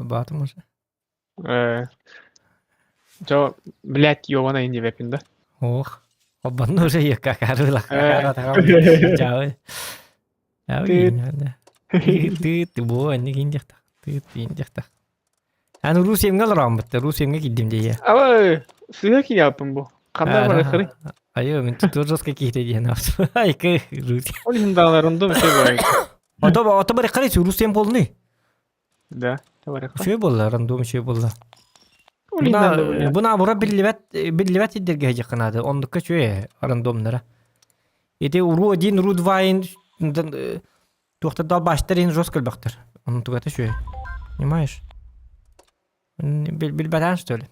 Батом уже. Жо, блядь, ёбана инди вепинда. Ох. Оббанно уже я какарыла. Ты бо не киндехта. Ты киндехта. Аны Русиямга ларамбытты. Русиямга киддим дее. Ава, сыга ки япын бу. Кандай бар хыры. Айо, мен тоже какие-то дена. Айка Русия. Ол хиндаларында месе бар. Ото бар қарай Русиям болны. Да, бар. Шөй болла, рандом шөй болла. Ол хиндалар. Буна бура биллибет идерге жақынады. Ондыққа шөй рандомнара. Эти уру один, уру дваин, тоқты дал баштарин жесткіл бақтыр. Оның тугаты шөй. Понимаешь? Билбатан, что ли?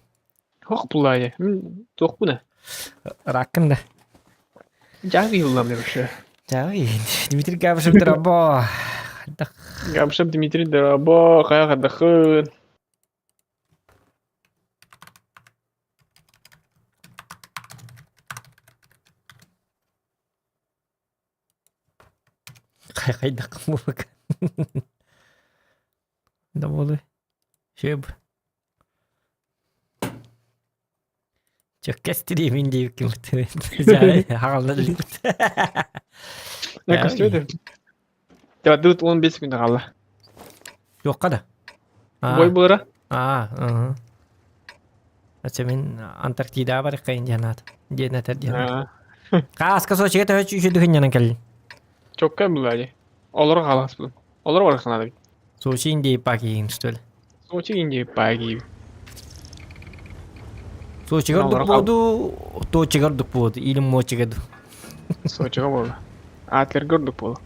Хох булай. Тох буна. Ракында. Жагы юллам дебеше. Жагы. Дмитрий Габышев дырабо. Габышев Дмитрий дырабо, кая кадахын. Кайда кымбык. Да болы. Шөп. Çok kestireyim diye kimse. Hağalda dilip. Ne kastıyordu? Ya dut 15 günde kaldı. Yok kada. Boy bura. Açımın Antarktida var kayın cennet. Cennet cennet. Kaska soçuğa da hiç üşüdü hınyanın kelin. Çok kan bulay. Olur kalas bu. Olur var sana da. Soçu indi pakiyin stol. Soçu ince pagi. Soçu gördük bodu. Toçu gördük bodu. İlim moçu gördük. Soçu gördük. Atlar gördük bodu.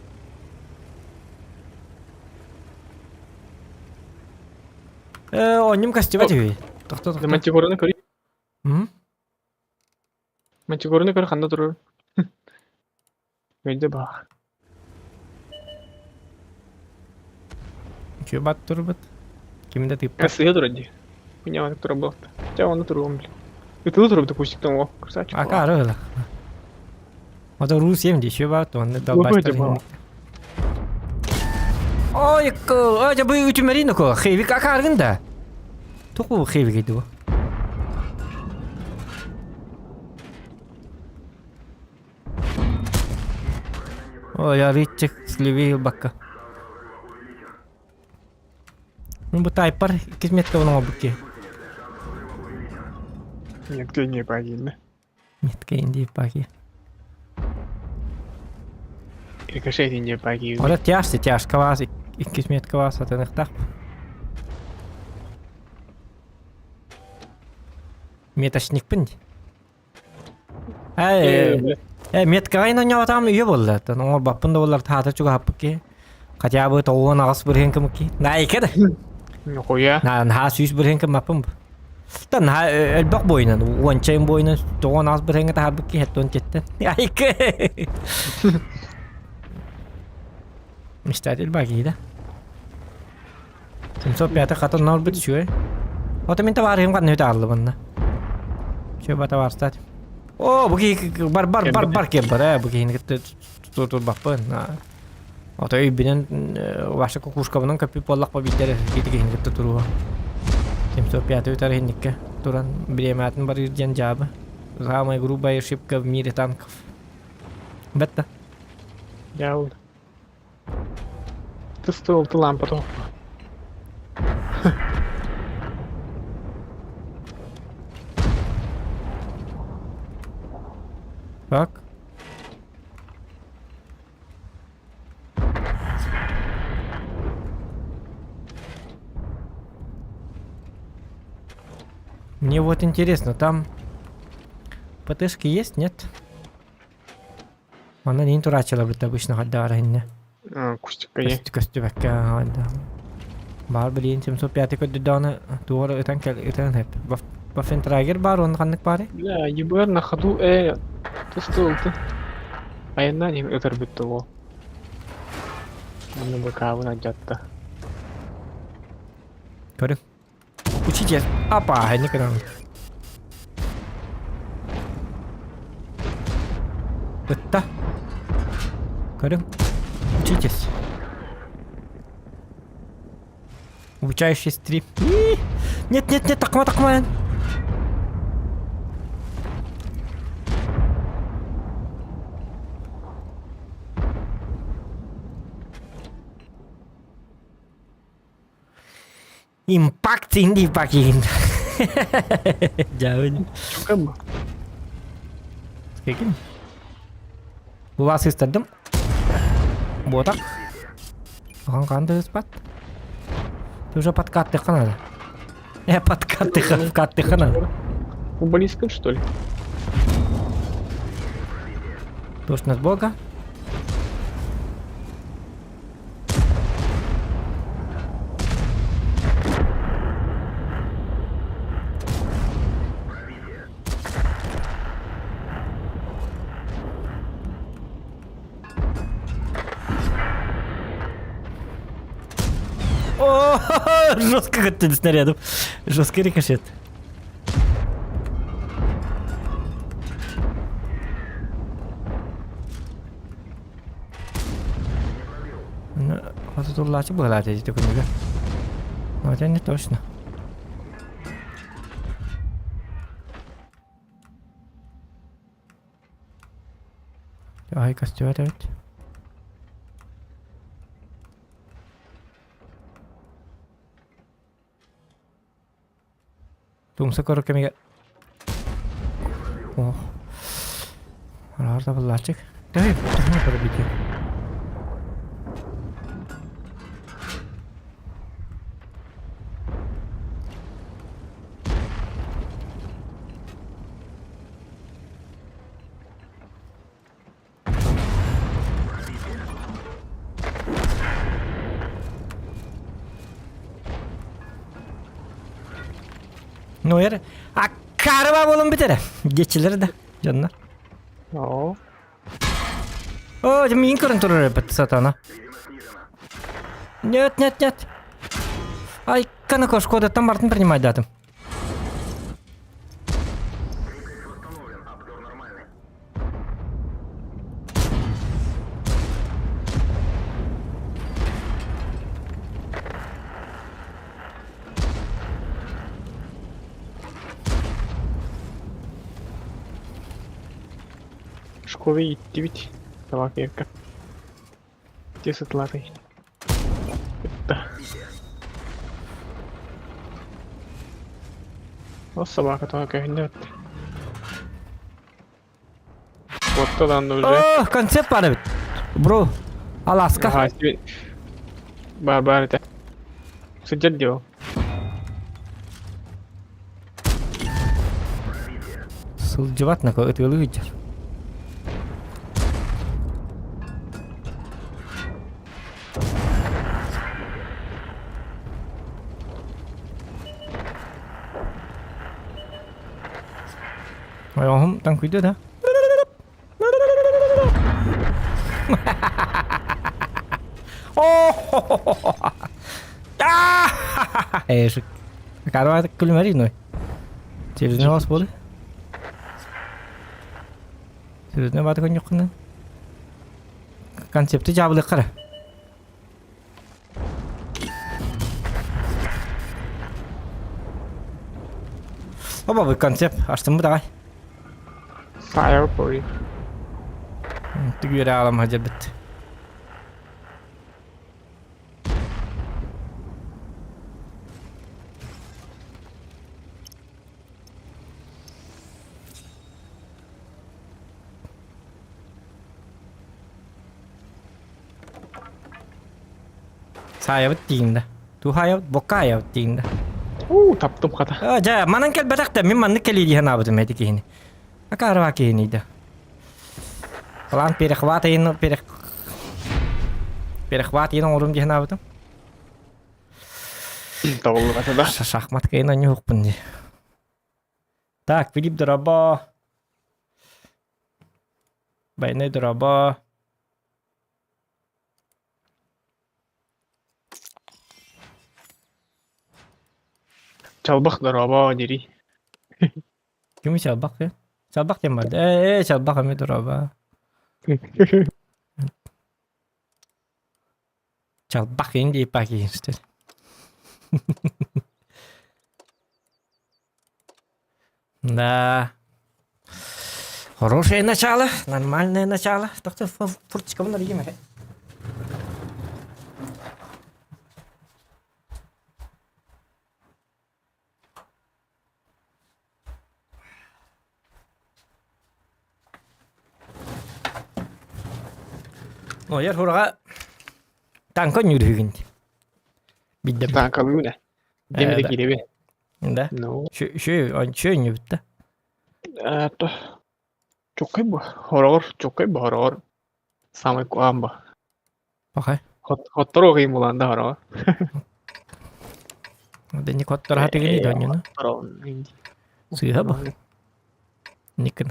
Onim kastı tüy. Toxta. Mançı korunu kori. Hı? Mançı korunu kori kanda durur. Gölde bak. Kyo bat turbat. Kimde tip? Косые дроди. Меня он который был. Хотя он натуром, блин. Это утро допустим там о, красавчик. А карыла. O da Rus yem diye şey var da onu da Bu başta. böyle bu. Oy ko, aja bu üçü merino ko. Xevi kakargın da. Toku xevi gidiyor bu. O ya ritçik slivi bakka. Bu taypar kismet de ona bukke. Нет, ты не погибли. Метка инди паки. Рикошет не погибли. Ora tjaş kavas 2 met kavas atanıqtaq. Меташникпин. Мет кайна няватам үйе болла. Ол баппында олар таата чуга хаппыки. Катябы тоон агас бір хенкімки. Найкеді. Хуя. Ha süs bir hengem mapım. Tan ha elbak boynan, wanchain boynan, toon as bir hengem tahabki heton chetten. Ayke. Mistadil bagi da. Sen sohbete katıl nol bit şu. O da minta var hem kan ne tarlı bana. Şu bata var stat. O bu ki bar kebar ha bu ki ne tutur bakpın. O da ibinin başka kukuşkabının kapı pollak pa bitere gidi ne tuturu. Tim sohbete utar hindikke. Turan bilemetin bar irjan jaba. Ramay gruba yaship ka mire tank. Betta. Я Ты стоил, ты лампа то. Bak. Мне вот интересно, там ПТшки есть, нет? Она не турачила бы обычно гадара инне. Кустик, конечно. Көстүбәккә алда. Бар билен 705 көддө даны туора өтөн hep. Бафентрагер бар, он кандык бар? Бля, ебар на ходу, ты стоил, ты. А я на ним это бит того. Мне бы каву наджатта. Көрү. Учите. Апа, не кырам. Бытта. Көрү. Учитесь. Обучающий стрим. Нет, нет, нет, такма. Импакт инди пакин. Jauh. Coba. Kayak gini. Gua sistem. Botak. Orang kantor cepat. Ты уже подкаты канала. Подкаты канала. Футболистка, что ли? Точно с бога. О, жестко катали снарядом. Жесткий рикошет. Ну, вот тут лачи было эти такой нельзя. Хотя не точно. Ай, костюм опять. Tumsa karo kemiga. Oh. Harta belasik. Tapi tahu pada bikin. No yer. Akarba bolun bitere. Geçilir de canlar. Ja. О, это min kurun turur repet satana. Нет, нет, нет. Ай, канакош, кода там Мартин принимать дату. Школы идти ведь. Табакерка. Где сатлатай? Это. Вот собака только идет. Вот туда он уже. О, концепт падает. Бро, Аляска. Ага, себе... Бар это. Сидят делал. Сылжыват на кого-то выйдет. Không tăng quý được hả? Карва кулемарин ной. Через него споды. Через него батон yok ne? Konsepti jabılık kara. Oba bu konsept açtım mı daha? Fire for you. Tüyür alam hacabet. Saya betin dah. Tu hayat boka ya betin dah. Таптым ката. Ja, manan kel batak da min man keli di hana betul meti kini. Akarwa kini dah. Falan перехват orang di hana betul. Tavallı kata da. Шахмат кайна нюх панди. Так, Филипп дроба. Байны дроба. Çalbak da raba diri. Kimi çalbak ya? Çalbak yang mana? Çalbak kami droba. Çalbak ini dipakai işte. Да. Хорошее начало, нормальное начало. Так-то фурточка на региме. Yer huraga tankon yürüyün. Bildim. Tankalı ne? Demir Evet. geliyor. Да. No. Şu yürüttü. Evet. Çok iyi bu. Horror. Çok iyi bu horror. Samay kuam bu. Bakay. Hotlar okuyayım ulan da horror. Deni kotlar hati gini dönüyor. Horror. Sıyha bu. Nikin.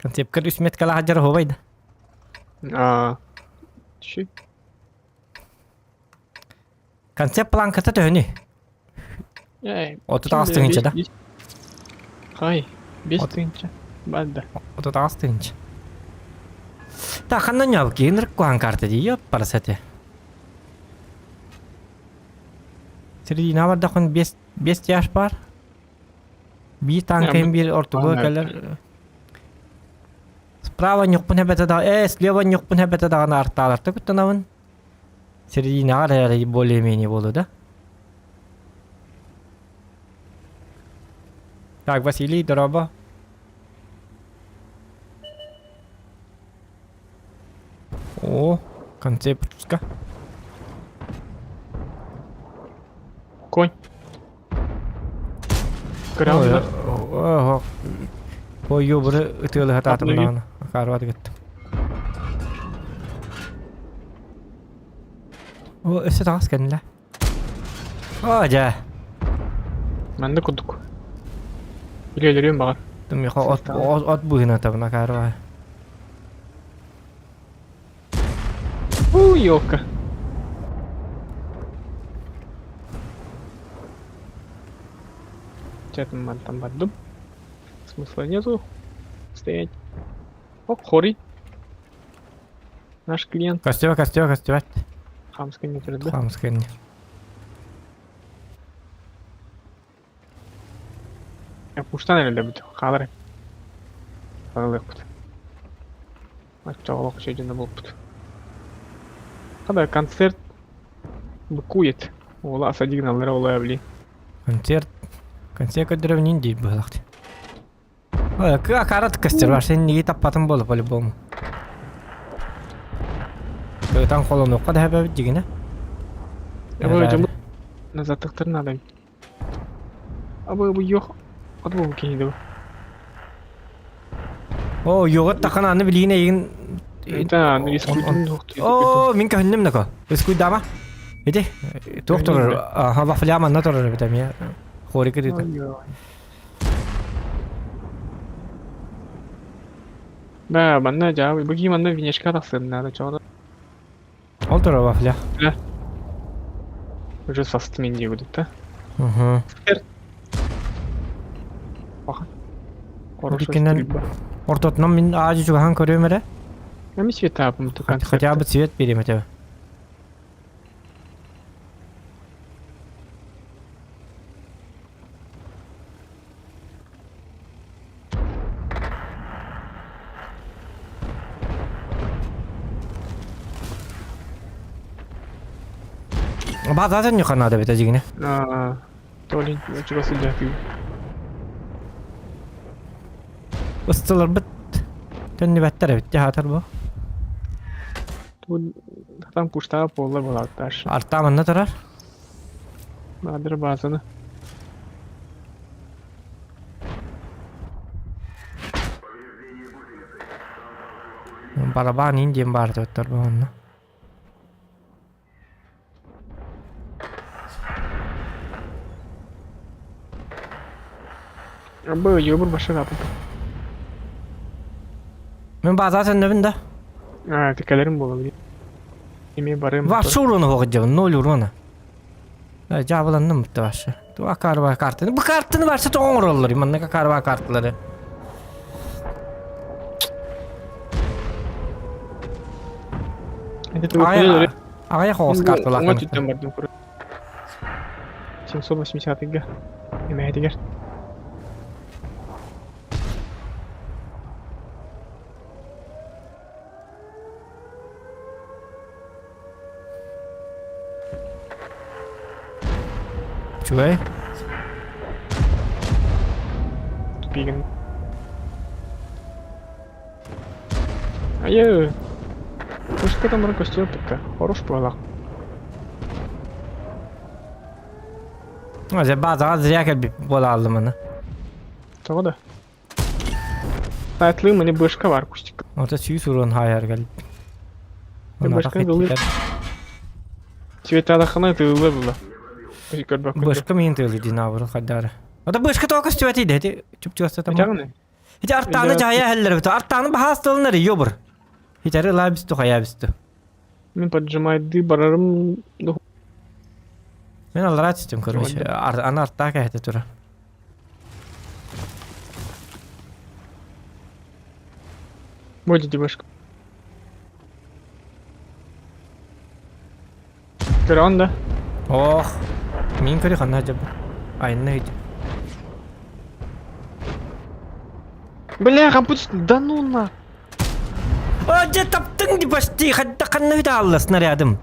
Konsep kan üsmet kala hajar hovaydı. Şey. Konsep plankata dönü. Otu da astığınca da. Hay. 5 tığınca. Ben de. Otu da astığınca. Ta kandan yok ki nırk kuhan kartı diyor parasete. Seri ne var da kon 5 yaş var. Bir tankayım bir ortalığı gelir. Справа yok bu nebete daha. Слева yok bu nebete daha artalardı kutanavın. Seri ne var ya более-менее болу да. Так, Василий, дорога. О, концепция. Конь. Кырамдар. Ого. Ой, ёбры ытылы хататым дагы. Карват кеттим. О, өсө тагыс кенле. О, жа. Ben de kuduk. İlerliyorum bakar. Тум яха от буйна табына карва. Yok. Чатом там поддум. Смысла нету стоять. О, хори. Наш клиент Костёва. хамский не перед. Хамс кенне. Я пуштан эле бит. Калыр. Калыр бит. Ачалык şeyinde болуп. Кандай концерт быкует. Ола асадигналар олай били. Концерт көдөрөбүнүн дейт булакты. Ой, карат костер бар, сен неге таппатын болуп по-любому. Тан колону када хабабит дегене. Абы жамы назаттыктарын алайын. Абы бу yok. Ады бу кейинде. О, йогот такананы билигине еген. Да, рискуйдун доктор. О, мен көннөм нако. Рискуй дама. Иди. Доктор, хава фляма натор битам я. Хорик дит. Да, банда жабы. Буги манда винешка таксын надо чода. Олтор вафля. Уже састы мен деп да. Угу. Bakın. Дикенен ортотунан мен ажы жугахан көрөм эле. Эми свет тапым тукан. Хотя бы цвет берем это. Базадан yok надо бит ажигине. Толин, чего сидят? Ыстылар бит. Төннү баттар бит хатар бу. Тут там пушта полла была таш. Артамында турар. Надыр базаны. Барабан индиен бар тоттор бу онна. Абы ёбур башы капы. Мен базасын нөбүндө. Текелерим болобу. Эми барым. Ваш урону хогжабы, 0 урона. Жабыланным бутта башы. Туа карва картаны. Бу картаны барса тоңор олор, иманна карва картлары. Ағая қоғыз карталар. Оңа түттен бардым көрі. 780-ға. Еме әдегер. Чуай? Тупиген. Айы. Пушка там костюм такая. Хорош балақ. Öyle bazı ziyaka bir bol aldım onu. Tabii da. Saytlığım hani başka var kuştuk. Orada suyu sorun hayal geldi. Başka dolu. Çivet adakına tığılı bulla. Başka mı yinteli dinavur kadar. O da başka tokas çiveti dedi. Çup çuasta tamam. Çağın ne? Hiç artağını cahaya heller bito. Artağını bahas tolunları yobur. Hiç arı la bistu haya bistu. Min поджимает bararım. Ben Allah'a açtım kurmuş. Ana artağı kahete tura. Будет девушка. Görüyorsun da. Oh. Min kuri xanna acaba. Aynı hiç. Бля, компьютер, да ну на. Oca taptın di pasti. Hatta kanna hita Allah снарядом.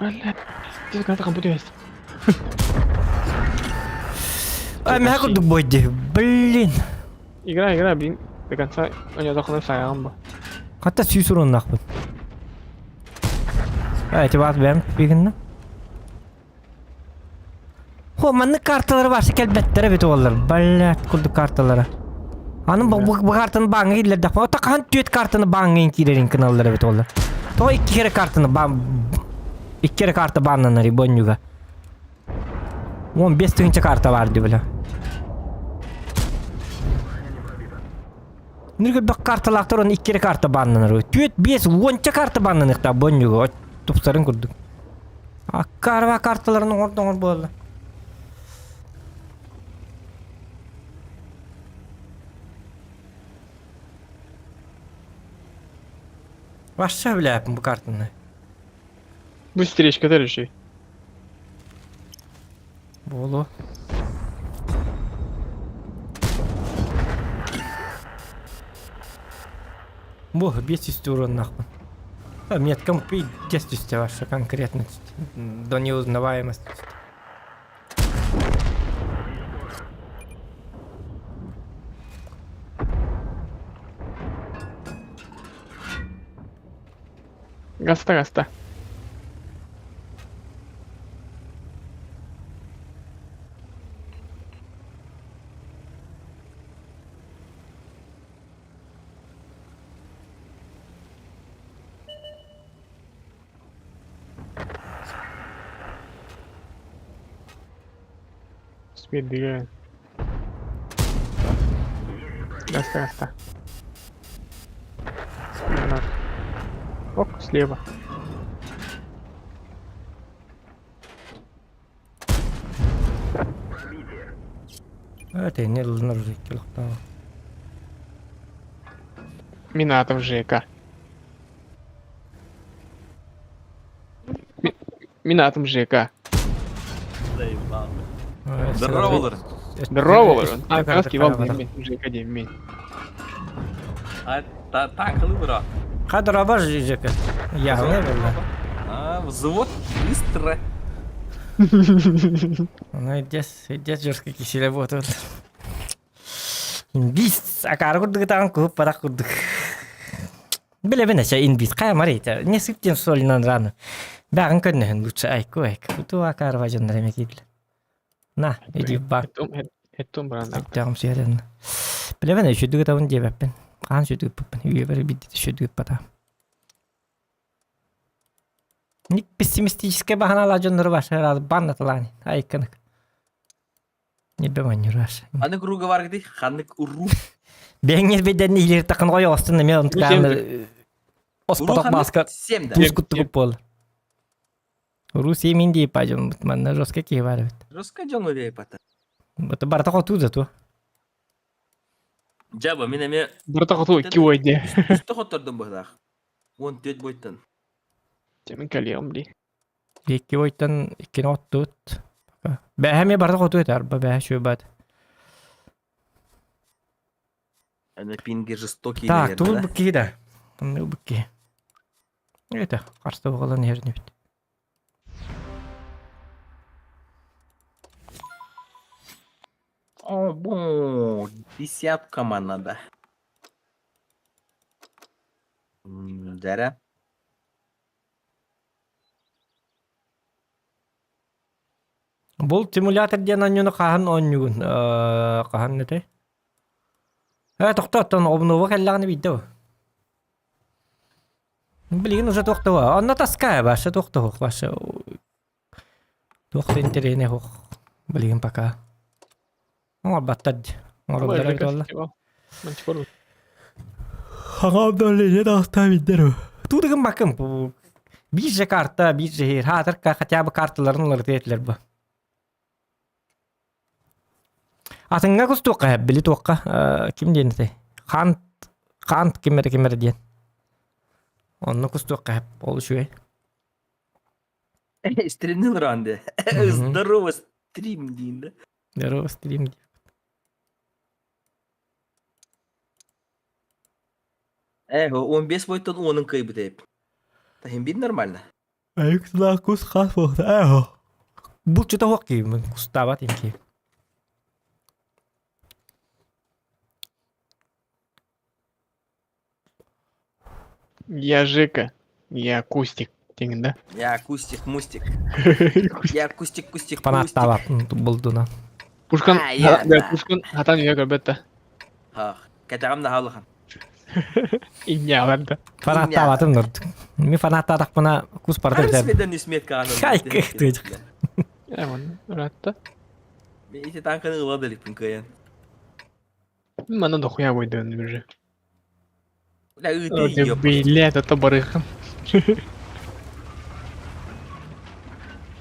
Бля. Ты когда компьютер есть? Ай, меня куда будет? Блин. Играй, блин. До конца у него захлопнул саямба. Hatta suyu sorun nakbın. Evet, bak benim bilginle. Homanın kartaları varsa elbette bit olur. Ballat kulduk kartalara. Hanım bu kartını bana gidilir de. O takan tüet kartını bana inkilerin kanalları bit olur. To iki kere kartını iki kere kartı banlanır bonjuga. 15 tünce karta vardı bile. Nirge bak kartalar onun iki kere karta banlanır. Tüet 5 10 karta banlanır da bonjuga. Tupsarın kurduk. Akarva kartalarını oradan böyle. Başka bile yapın bu kartını. Быстрее, когда реши. Bolu. Bu 500 урон нахуй. Метка 50 ваша конкретность до неузнаваемости. Гаста. Спид двигает. Гаста. Оп, слева. Это не должно жить лохтава. Минатов ЖК. Минатом ЖК. Здорово, Здорово, краски вам ЖК 9. Так, хлыбра. Кадроба жижека. Я не верно. Взвод быстро. Ну идет жестко киселе вот. Инвист, а каргурдук танку паракурдук. Белебене ша инвист кая марita. Не сыптен солинан рано. Бяган көннен лучше айку айк. Ту акарва жондар эмекидил. На, иди бак. Еттім баранда. Тағым сүйерен. Білебене шүдігі тауын дебеппен. Қан шүдігі пыппен. Үйе бәрі бидді шүдігі пата. Ник пессимистическая баханала жондар баш. Herhalde баннатылани. Айкынык. Не беманнер баш. Ханнык уруга бар гidi. Ханнык уру. Беңер беден илер тақын қой остында мен онтықаны оспатақ басқа туз күттігіп бол. Уру семин дейіп ажым бұтманна жосқа кей бар бет. Жостка жону бей пата. Бұты барта қоту да ту. Жаба, мен эме Бір тақыту 2 ойде. үсті қоттырдым бұдақ. 14 boyuttun. Temin kalıyam di. Iki boyuttan ikkini ottut. Bähemi barda otu eter. Bähe şöbet. Ana pingi жестокий, Так, тут наверное, да? быки да. Ну, быки. Это, карста болған еріне бит. О, бу, десятка надо. Жара. Бұл симулятор ден анюны қаһын онюгун. Қаһын нете? Тоқтаттан обнова кәлләгіні бейді о. Білген уже тоқтава. Анна таская башы тоқтавық башы. Тоқты интерене хоқ. Білген пока. Оңар баттад. Оңар обдара бит олла. Мантикор. Хаңа обдалыне тақта биддер о. Тудығын бакым. Bir же карта, bir же хер. Хатыр хотя бы карталарын улар тетілер бу. Атыңа күз тоққа, білі тоққа. Кім дейін әтей? Қант кемері дейін. Онны күз тоққа, ол үшуе. Стримнил ранде. Здорово, стрим, дейін да. Здорово, стрим дейін. Эго, 15 boyuttun onun kaybı deyip. Tahim bin нормально. Айктыда күз қас болды. Бұл чыта хоқ кеймін, күз табат ең кейм. Я Жека. Я Кустик. Теңін да. Я Кустик, Мустик. Я Кустик, Кустик, Фанат Мустик. табат бұлдына. Пушкан. я, да. Пушкан. Хатан үйе көбетті. Кәтәғымда хаулыған. Инне аларда. Фанат табатым нұрды. Мен фанат табақ бұна күз барды бітер. Смедан үсмет қағаным. Хай, көхті. Әмін. Ұратты. Мен ете танқаны ұладылық пін көйен. Мана да хуя бойды өнді бір же. Ля үті еп. Билет, это барыхын.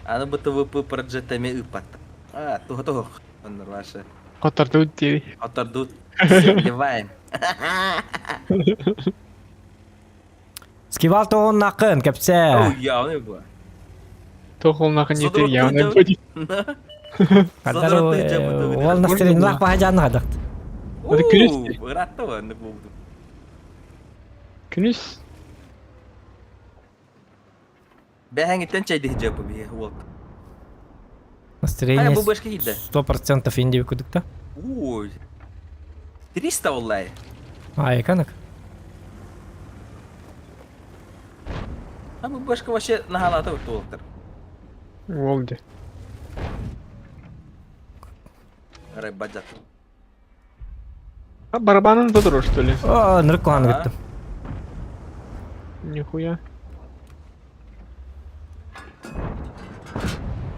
Аны бұты вұпы проджеттаме үппатты. Тұғы. Ондар ваша. Қатарды өттері. Отардут. Севливаем. Скивал тоғын нақын, кәпсе. Оу, яуны бұ. Тоқылына қан етер Содырып яғына қойды. бөді. Қадар ол нақсырын лақ баға жанны қадықты. Hadi күрес. Бұратты ба, ны болды. Күніс. Бәңеттен чайды жапы бе, ол. Настроение бұл башқа еді. 100% инди күдікті. Ой. 300 олай. Еканық. Бұл башқа вообще нахалата өтті олықтыр. Олды. Рай баджат. А барабанын задыру, что ли? О, нұрық қоғаны күттім. Нихуя.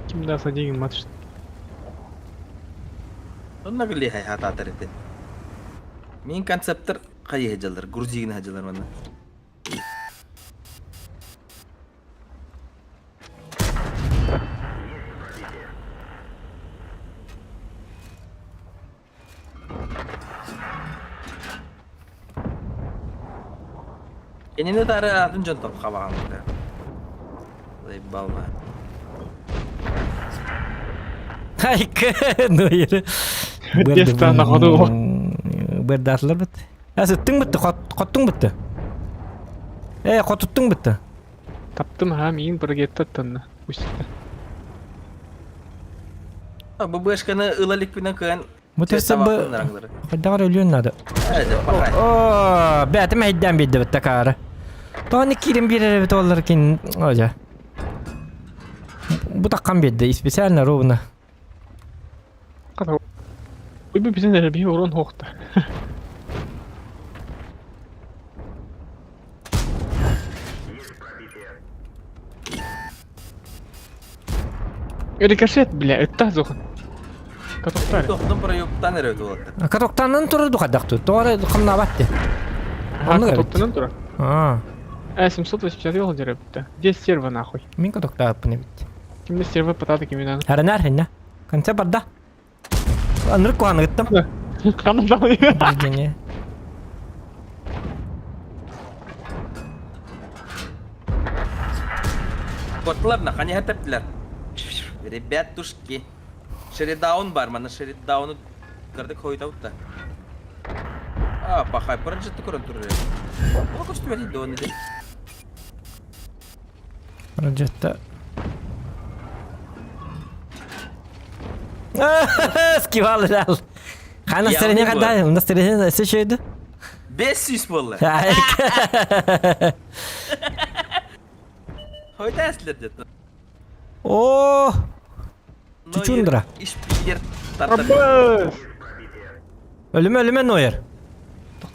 Ким дааса деген матч. Онна гүлі хай хататыр еті. Мен концепттер қайы хеджалар, грузигін хеджалар мана. Енені тары атын жон топ қабаған бұда. Заебалма. Хайка, ну ері. Дестана ходу ғой. Берді атылар бітті. Сүттің бітті, қоттың бітті. Қоттың бітті. Таптым һәм ең бір кетті тынны. Үсті. Бұл бөшкені ылалік пінен көйін. Мұтырсы бұл... Қойдағар өліен нады. Бәтім әйден бейді бітті кары. Тоғын екерін берері біт олар кен... Ожа. Бұл таққан бейді, специально ровно. Қата. Өйбі бізден әрбей орын хоқты. Рикошет, бля, это зохан. Катоқтары. Тоқтың бұры yoktан әрі өті олаттыр. Катоқтанын тұрды қаддақты. Тоғары қымна бәтті. Катоқтанын тұра. 780 жол дерепті. Где серва нахуй? Мен катоқта апыны бітті. Кімді серва патады кемеден? Әрін әрін, конце барда. Анырық қуаны ғыттым. Қанымдамын. Бірдене. Скотлар на коне хатаптылар. Ребятушки. Шеридаун бар, мана шеридауну кырдык хойтаутта. Пахай, проджетті көрін тұрыр. Ол көшті бәлейді оны де. Проджетті. Скивал ләл. Қана стерене қандай? Мұнда стерене әсі шөйді? 500 болды. Хойта әсілер деді. О! Чучундра. Иш пиер тартар. Раббы! Өліме Нойер.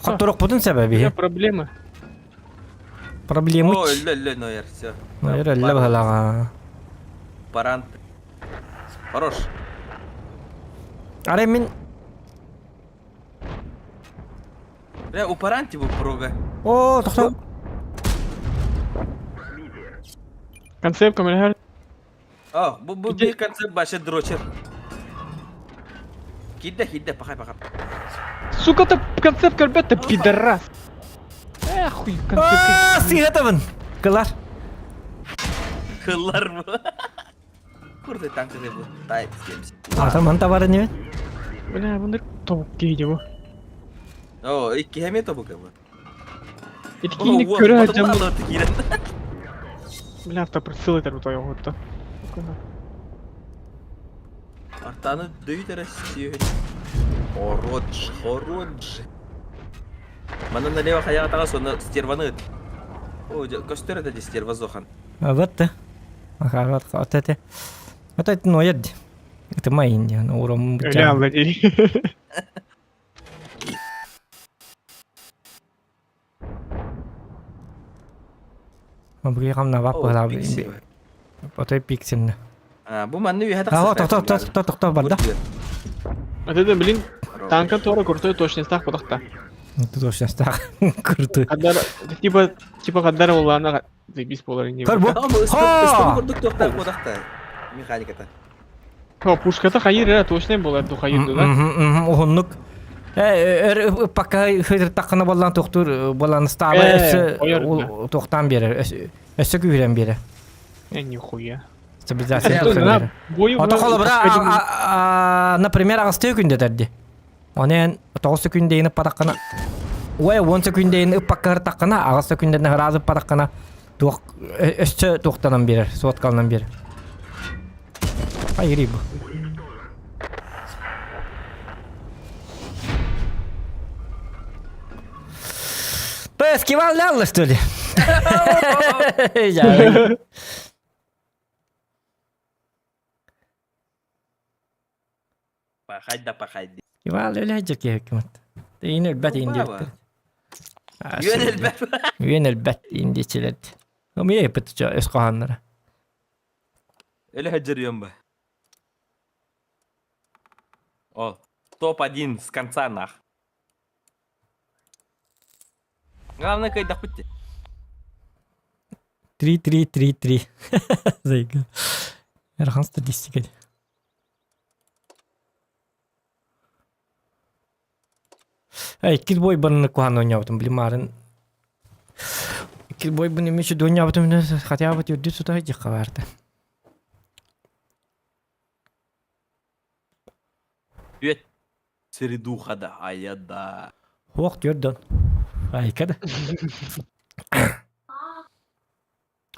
Қаттырық бұдың сәбәбі. Проблема. Проблемы. О, өлі, Нойер, все. Нойер өлі бағалаға. Парант. Хорош. Арай мен... У паранти бұл прога. О, тоқта. Концепт камера. Бұл бір концепт башы дрочер. Хидде, пахай. Сука, ты концепт карбета, пидорас. Хуй, концепт. Сиғатамын. Қылар. Қылар бұл. Құрды танкыды бұл. Тайп істеміз. Атаман табары не? Бля, бұндар тобук кейде бұл. Икки хәме тобук бұл. Еткейіне көрі әжем бұл. Бля, автоприцел етер бұтай оғытты. Артаны дөйді растиет. Хородж. Мана налево хаяға таға соны стерваны өт. Көстер әді стерва зохан. Бәтті. Ақағат қауытты. Атайтын ойады. Это майын де. Урамын бұтча. Бля, бля. Бұғы қамна бап бұғыла. Отой пиксельні. Бұл манны үй Тоқта барда. Это, блин, танка тора крутой точностях подахта. Ты точно стақ. Крутой. Типа қаддар олағына заебись болар не. Кар бұл. Үстім көрдік тоқтар қодақта. Механиката. Пушката қайыр точно болар ду қайырды да. Оғынлық. Паққа хөйтір таққына болан тоқтыр, болан стабы өсі тоқтан бері, өсі күйірен бері. Нихуя. Стабилизация тоқтан бері. Отоқалы бұра, например, ағысты өкінде дәрді. Онен 9 секунде еніп падаққына, 10 секунде еніп паққағыр таққына, ағысты өкіндеріне ғыразып падаққына өсі тоқтанан бері, суатқалынан бері. Айыры бұл. Ты скивал лялла, что ли? Пахай. Скивал лялла, джеки хекмет. Ты ин элбет индирт. Юен элбет индичилет. هم ايه بتجا اسقو هانر. Или хаджирьем бы. Топ-1 с конца нах. Главное, кай допути. 3-3-3-3. Зайка. Рахан статистика. Эй, кидбой барын кухан ойнабытым, блимарын. Кидбой барын емеші ойнабытым, хотя бы түрді суда жаққа барды. Үйет. Средухада, аяда. Оқ, түрден. Айкада.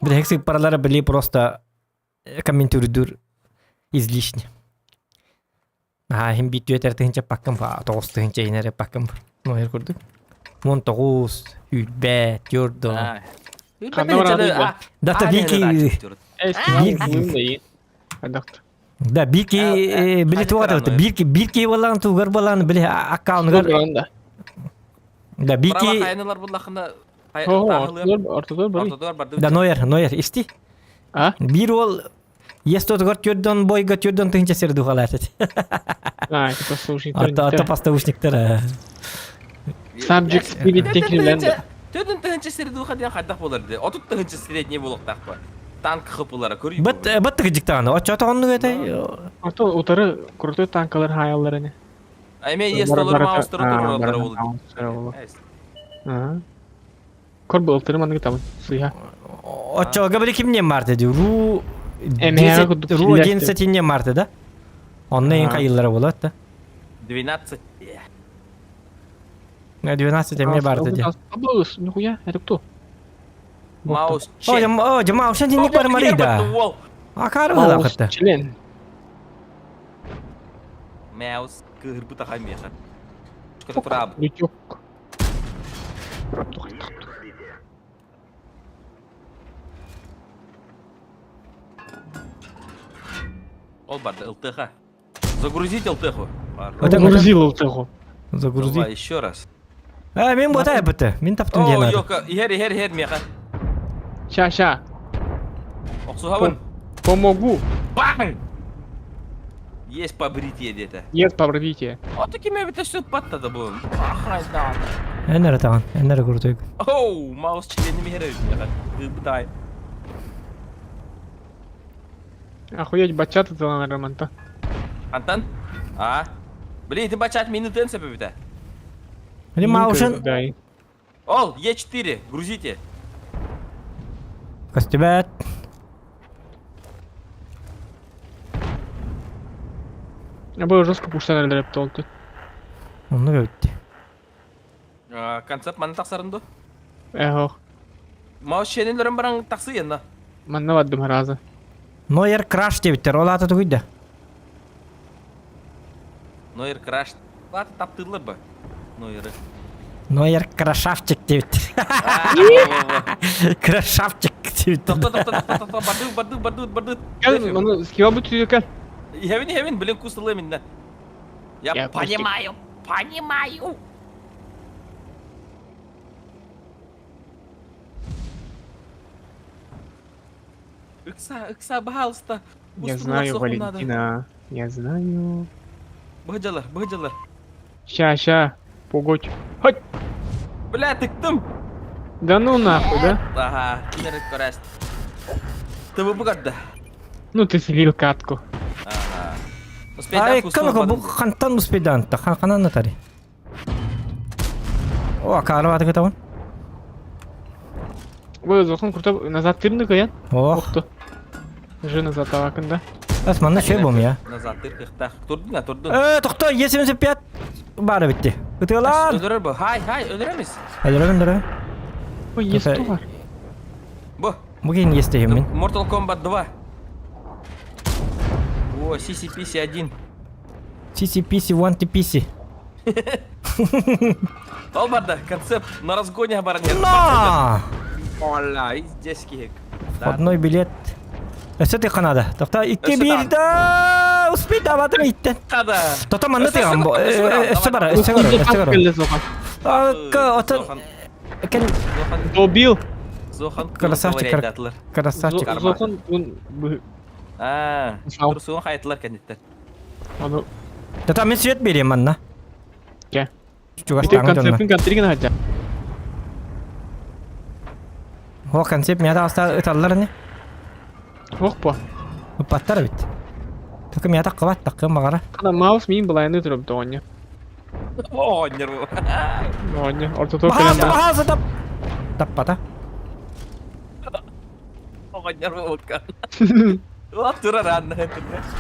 Бір хексик паралары білі просто комментурдур излишне. Хем бит өтер тыгынча паккам ба, 9 тыгынча инере паккам. Нойер көрдү. 19, үббе, түрдө. Дата бики. Да бики билет вагат. Бики балан тугар балан биле аккаунтгар. Да бики. Хайналар буллахына. Ортодор бар. Да Нойер исти. Бир ол Есто гор түрдөн бойга түрдөн тынча серду халатет. Это послушниктер. Ата поставушниктер. Subject spirit tekniленді. Түрдөн тынча серду хадян хаддах боларды. Отут тынча средний болуктак ба. Танк хыпылары көрүй. Бат тыгыктаны. Очо тоонну этэй. Ото утары крутой танкалар хаяллары. Айме естолор маустер турулары болду. Кор был тырманды табын. Сыйга. Отчалга bir kimden vardı diyor. Ru Emeğe kuduk Ru çiller 11'inden vardı da. Onun en Ha. kayılları buladı da. 12. Ne diyor nasıl demeye vardı diyor. Bagus, нихуя, это кто? Маус Hocam avşan dinlik var marida. Akar mı da Маус kattı? член. Маус кырбы тахай меха. Что тураб. Лючок. Ол барды ЛТХ. Загрузить ЛТХу. Öte- Загрузил его. Загрузи. Давай еще раз. Мен бота yapıtı. Мен taptım О, diyen yok, her меха. Ща. Оксу хавын. Помогу. Бang! Есть побритие где-то. Нет, побродите. Вот такими это все паттады bu. Ахай да. Enere tağın. Enere kurtuyuk. Оу, маус членами героев меха. Кырбытай. Охуеть, бачата за ремонта. Антон? А? Блин, ты бачать минутен себебі-то. Hadi mavşan. Дай. Ол, Е4, грузите. Kastibet. Я был жестко пуштан өлдіріп толды. Onu gördü. Концепт маны тақсарынды. Эхо. Маус членелерін бараң тақсы енді. Манна ваддым разы. Noyer crash diye bitter. Ola atı duydu. Нойер краш. Баты таптылыр ба? Нойеры. Noyer crashafçık diye bitter. Crashafçık diye bitter. Барды. Кәл, маны скива бұт үйде кәл. Хевин, блин, кустылы менден. Я Я понимаю. Икса, пожалуйста. Я знаю, Валентина. Я знаю. Быгыжалар. Ща. Погодь. Хоть. Бля, тыктым. Да ну нахуй, да? Ага, кинерек кораст. Ты бы богатда. Ну ты слил катку. Ага. Ay kanka bu kantan muspidan ta kanan natari. O akarı vardı katawan. Вы зохан куртап назад тырны каян. Oh. Охты. Жи назад тавакында. Asmanla şey bom ya. Назад тыркыктах. Турдun. Toxta yesim sepiyat. Bari bitti. Bitiyorlar. Öldürür bu. Hay, öldüremiz. Öldürün. Ой, есть Это- товар. Bu. Bugün yesteyim ben. Mortal Kombat 2. О, CCPC-1. CCPC, one TPC. Ол барда, концепт на разгоне баранер. Na! Ола, и здесь кек. Одной билет. Öseti Kanada. Toxta 2-1 da uspida batım itten. Када. Toxta manna tegam bu. Öse bara. Келді зохан. Aka otan. Ken Добил. Зохан Красавчик, ковыряйт атылар. красавчик. Зохан Дұрысуын қайтылар кәнеттер. Аны Toxta men süet bereyim manna. Ке. Çok Бите açtığını dönme. концептин контригін хача. O konsept miyada hasta ıtallar ne? Ох по. Patlar bit. Toxta miyada qabat taqqım mağara. Қана маус мейін былайны тұрып доғанне. О, нерву. Доғанне. Ортото Bahası келемді. bahası tap. Tappata. О, нерву өткен. О, тұра ранны.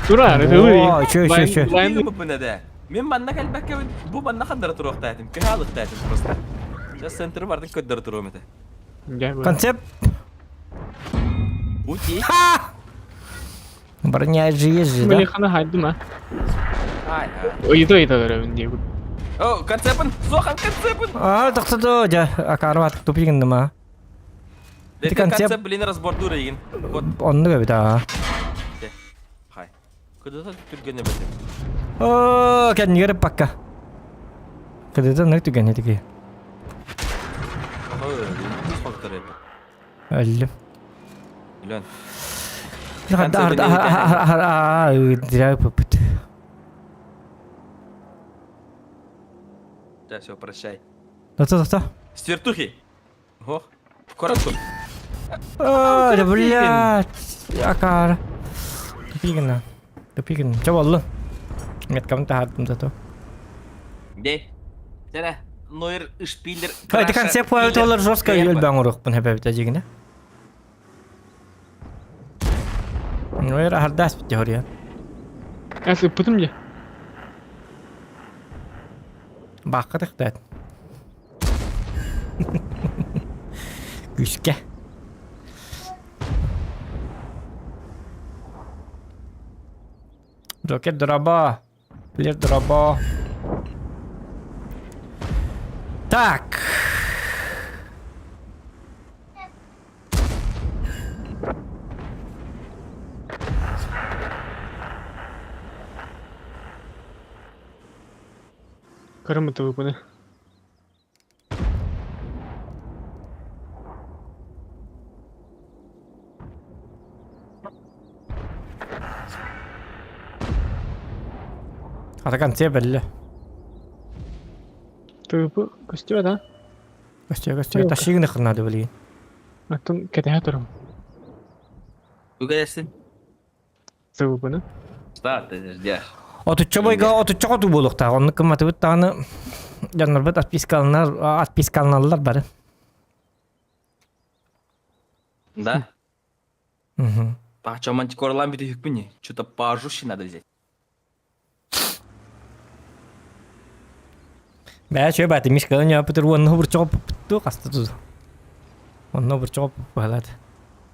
Тура, О, чö. Бұлайны бұны да. Мен манна кәлбәкке бұл манна қандары тұру оқтайтым. Көхалық тайтым просто. Сейчас центрі бардың көддері тұру өмеді. Konsept. Ути. Ha! Броня жизни, Бәле да? қана хайды ма? Ай, Ойды көрем де. О, концепін. Зохан концепін. Тоқта да, жа, акару атып тупигін ма? Дәті концеп- концеп білін разборду рейгін. Вот. Онны бәбі да. Хай. Көдігі түргені бәді. О, кәдін еріп баққа. Кәдіді нық түген едігі. Әлім. Үлен. Дирай пөпіт. Да, все, прощай. Тоқта. Свертухи. Ох. Коротко. О, да, блядь. Акар. Тупигін. Ча болы. Меткамын тағадым зато. Де. Сәне. Нойр шпилер. Хай, концепт олар жорстко өлбәң ұрықпын хәбәбіт әжегіне. Öyle hardas bitti oraya. Ipıtım ya. Bakırık da. Güçke. Roket drop'a. Clear drop'a. Tak. Кырмыты выпады. Atakan belli. Тыпы костюм да? Göster. Taşıyını kırnadı bileyim. Атын кетеһе турам. Ügelesin. Тыпыны. Start edeceğiz. Otutça boyga otutça otu bulukta. Onun kımmatı bir tane canlar bir atpiskalnalılar bari. Да? Hı. Пахчамантик орлан bir de hükmü ne? Что-то пожестче надо взять. Ben şöyle batı mişkalın ya pıtır onu bir çok tu kastı tuzu. Onu bir çok bahalat.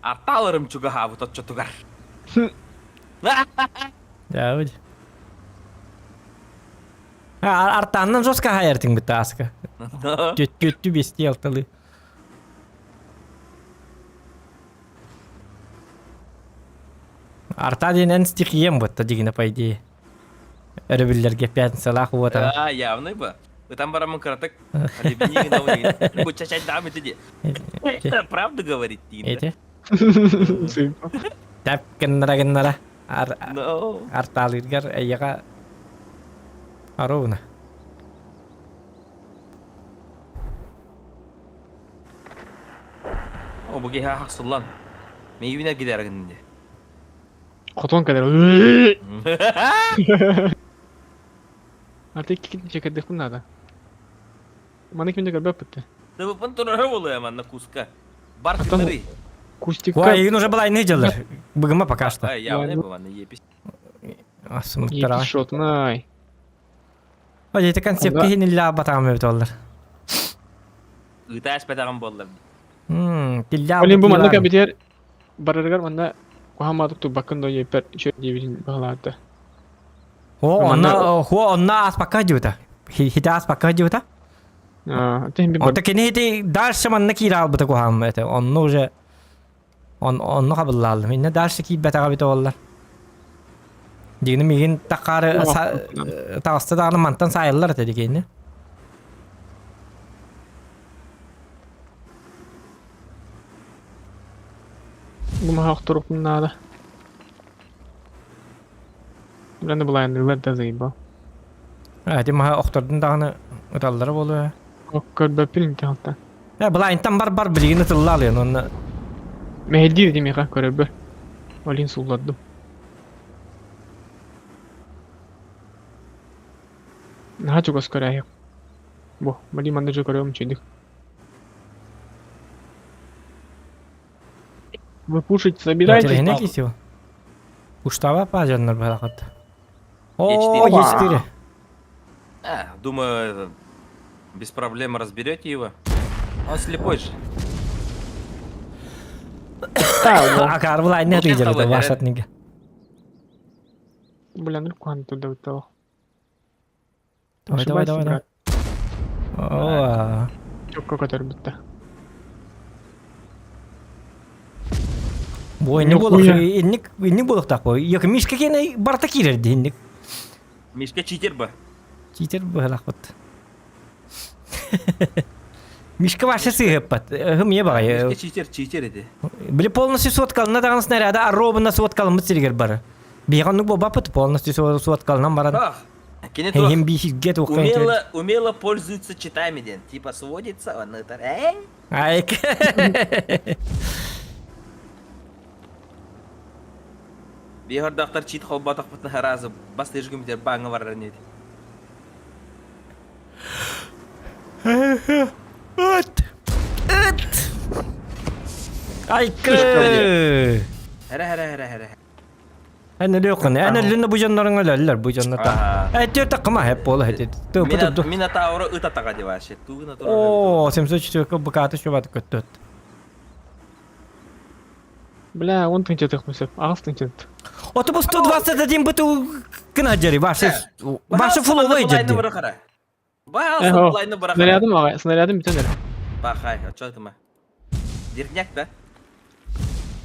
Арталарым чугаха вот тот что тугар. Ya öyle. Ha artandan zoska hayertin bir taska. Kötü besti altalı. Арта ден стихием вот тогда по идее. Ребиллерге пятница вот. А, явный бы. Вы там барамон каратек. Ребни на уни. Будь чачать дамы ты. Правда говорит Тина. Эти. Тыпы. Тап кеннара. No. Арталыргар аяга аруна. O bu geha haksız lan. Meyvine gider ginde. Котон kadar. Artık iki çeker defun nada. Mana kimde garba pıttı. Да вы пантура oluyor hemen na kuska. Бар Потом- китары. Кустик. Ой, он уже была не делал. Быгма пока что. А, явный бы ванна епись. Асмыктара. Епиш шотнай. Ой, это концепт хин illa батам evet ollar. Иташ петаган боллар. Tilla. Олин bu manda kabiter. Barargar manda kuhamadık tu bakın da yeper şöyle diyebilin bağladı. Onna as pakka juta. Hita as pakka juta. Tem bir Он так не эти дальше man не кирал бата кухам это. Он уже он кабыллал. Минне дальше ки бата кабит ollar. Дигне мигин такары таста да мантан сайыллар это дигене. bu mahak turup nada. Ben de bulayındır da zayıba. Evet, ma oktordun dağını ıtalları boluyor. Okkar bapin hatta. Ya bula intan bar bilgini tılla alıyorsun onu. Mehdi dedim ya göre bir. Olin sulladım. Nah çok az göre yok. Bu, bali manda çok görüyorum çedik. Вы пушить собираетесь? Телегене кисиyor. Уштава пажанlar балакат. Geçti. О, есть Думаю, это, без проблем разберете его. Он слепой же. Акар бula ne diyeceğiz de başlat nige. Бля, ну кванту да того. Давай. О. Çok kadar bitti. Bu ne buluk? Ne buluk tak bu? Yok mişke kene barta kirer dindik. Мишка читер бы. Читер балакат. Мишка ваша сыгыппат. Хым не багай. Мишка читер эти. Били полностью соткал на даган снаряда, а робна соткал мыцыргер бар. Биган ну бапат полностью соткал нам бар. Ах, кенету Хем би гет умело пользуется читами, ден. Типа сводится, он это... Айк. Bir daktar cheat hol batak putna harazı. Bas tejgüm biter banga var neydi. Айк. Here. Ene yok ne. Ene lünne bu canların ölerler bu canlar ta. Aha. Diyor takıma hep ola hedi. Tu bu. Минотавра ытатага деп вообще. Тугына тура. Oo, 704 букаты şubat kötü. Бля, он тынчатых мысль. Ағыз тынчат. Otobüs 121 буту кына жери. Başı full olay ciddi. Баалсын булайны бара. Снарядым ағай, снарядым бітен әрі. Бахай, очойтыма. Дирняк да.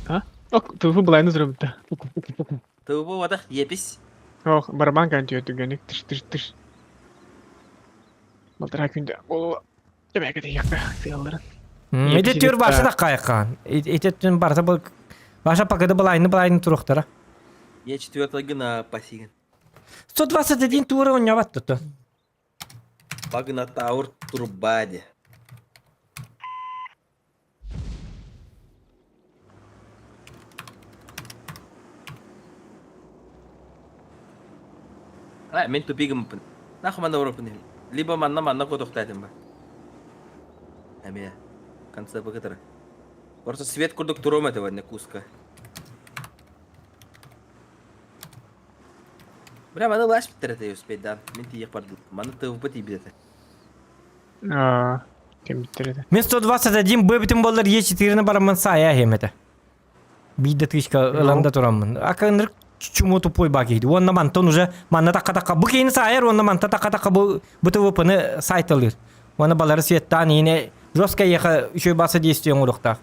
А? Ок, тұлфы бұлайны жүрі бітті. Тыбы вадах епис. Ох, барабан кән түйеті гөнік, тыш. Балтыра күнді. Ол, жемәкі де яқты, сыяларын. Эти төр башы да кайкан. Эти төн барса бұл баша пакеты булайны туруктара. Я четвертый гына пасиган. 121 туры ойнап атты. Багна Таур Турбаде. Мен тупигімпін. Наху мана ұрыпын. Либо манна көтіқтайдым ба. Әме, конца бігітірі. Просто свет күрдік тұрым этого не куска. Бля, мана лаш біттірі успеть, да. Мен тиек барды. Мана тывып тибеті. Кем бітіреді. Мен 121 бөбітім болар Е4-ні барамын сая хеметі. Бейді тышка ыланда турамын. Аканырық чуму тупой багейді. Онна мантон уже манна таққа-таққа. Бұ кейіні сайыр, онна манта таққа-таққа бұты вұпыны сайтылыр. Онна балары светтан ені жостка еқа үшөй басы дейстен ұрықтақ.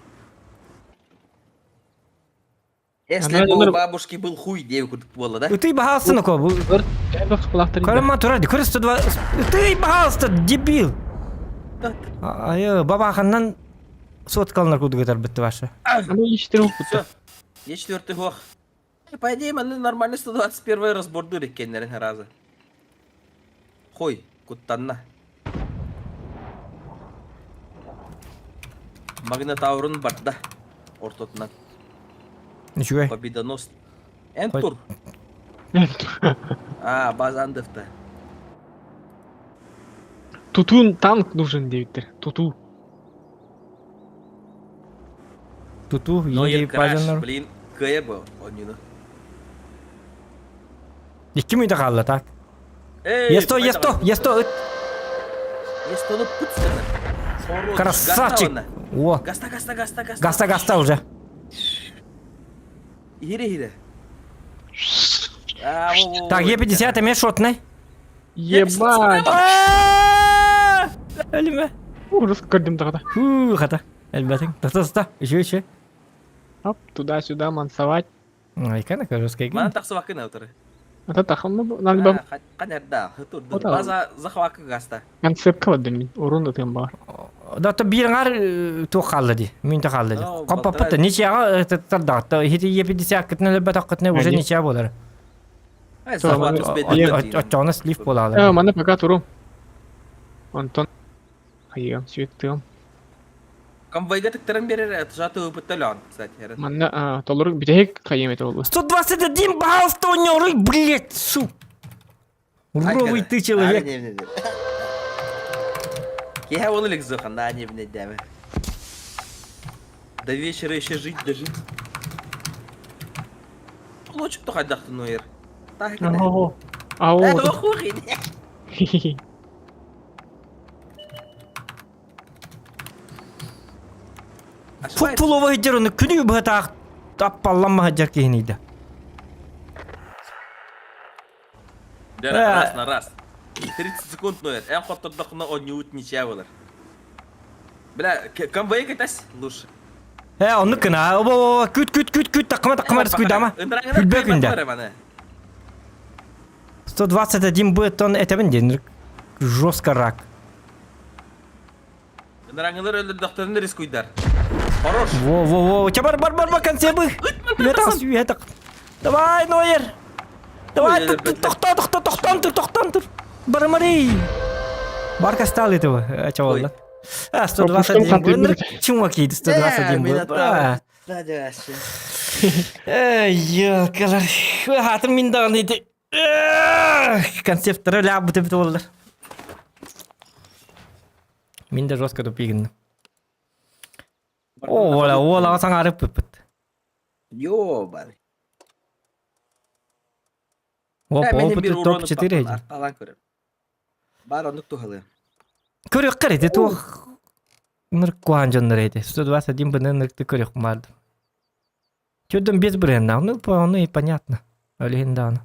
Если бы у бабушки был хуй, деву күрдік болды, да? Ты бағалсыны ко. Көрімма тұрады. Көрі 120... Ты бағалсты, дебил. Айы, бабақаннан соткалынар күрді кетер бітті башы. Е4 бұтты. Е4 хуақ. По идее, маны нормально 121 разборды реккенлерін разы. Хой, куттанна. Магнатаурын барды ортотынан. Ничего. Победонос. Энтур. Базандовта. Тутун танк нужен дейтер. Туту. Туту, Нойер ей краш, бажанлар. блин, кая был, он не. Екі мүйді қалды, так. Есто. Есто, ну пыцканы. Красавчик. О, гаста уже. Ире. Так, Е50, мен шотный. Ебать. Әліме. Ужас көрдім тағада. Қата. Әлбәтің. Таста. Еще. Оп, туда-сюда мансовать. Айкана, кажется, как. Мана тақсы вакы на утыры. Это тахам мы надо бы Қанерда, хытурды. Ота. База захвакы гаста. концепт кылды мен. Урунды тем бар. Дата бирңар ту қалды ди. Мен та қалды ди. О, Қаппапты. болтырай. Нечеға тардақты. Хеті Е50 кітні лөбәт ақытны уже Әне. нечеға болар. Захват успеть. Отчағына слив болалы. Мана пока турум. Антон. Хайгам, сүйеттігім. Конвойга тіктірін берер, жаты өпіттілі кстати. Мана толыр бітек қайым еті олы. 121 балсты ойнерый, блядь, су. Ровый ты человек. Я вон Алекс Зохан, да, не блядь, даме. До вечера еще жить, дожить. Лучше кто хоть дахты, Нойер. Так, да. Это охуй. Футболова хеджер оны күні бұғытақ таппалланма хеджер кейінейді. Раз на раз. 30 секунд, Нойер. Эн хоттырдықына он не утнича болар. Бля, конвой кайтась лучше. Оны күні, күт, тақыма рыз күйді ама. Күлбе күнді. 121 бұғыттон әтемін денір. Жостка рак. Ындраңылар өлі доқтарыны рис күйдар. Хорош. Во, бар, концебы. Үетақ. Давай, Нойер. Давай, тоқтан тұр. Бармари. Барка стал этого, чавалла. 121 бұғыныр. Чума кейді 121 бұғыныр. Елкалар. Хатым мен дағын еді. Концепттары ләбі тіпті болдыр. Мен де жостка тұп егінді. Ола саң арып бүппіт. Ёбаный. Оп, Менен бир топ уронуп 4 бактым, арталан көрөм. Бар ондук тухалы. Көрөк карайты туох нырк куан жондар эти. 121 бны ныркты көрөк барды. Чөдөн без бренда, ну и понятно. Легендарно.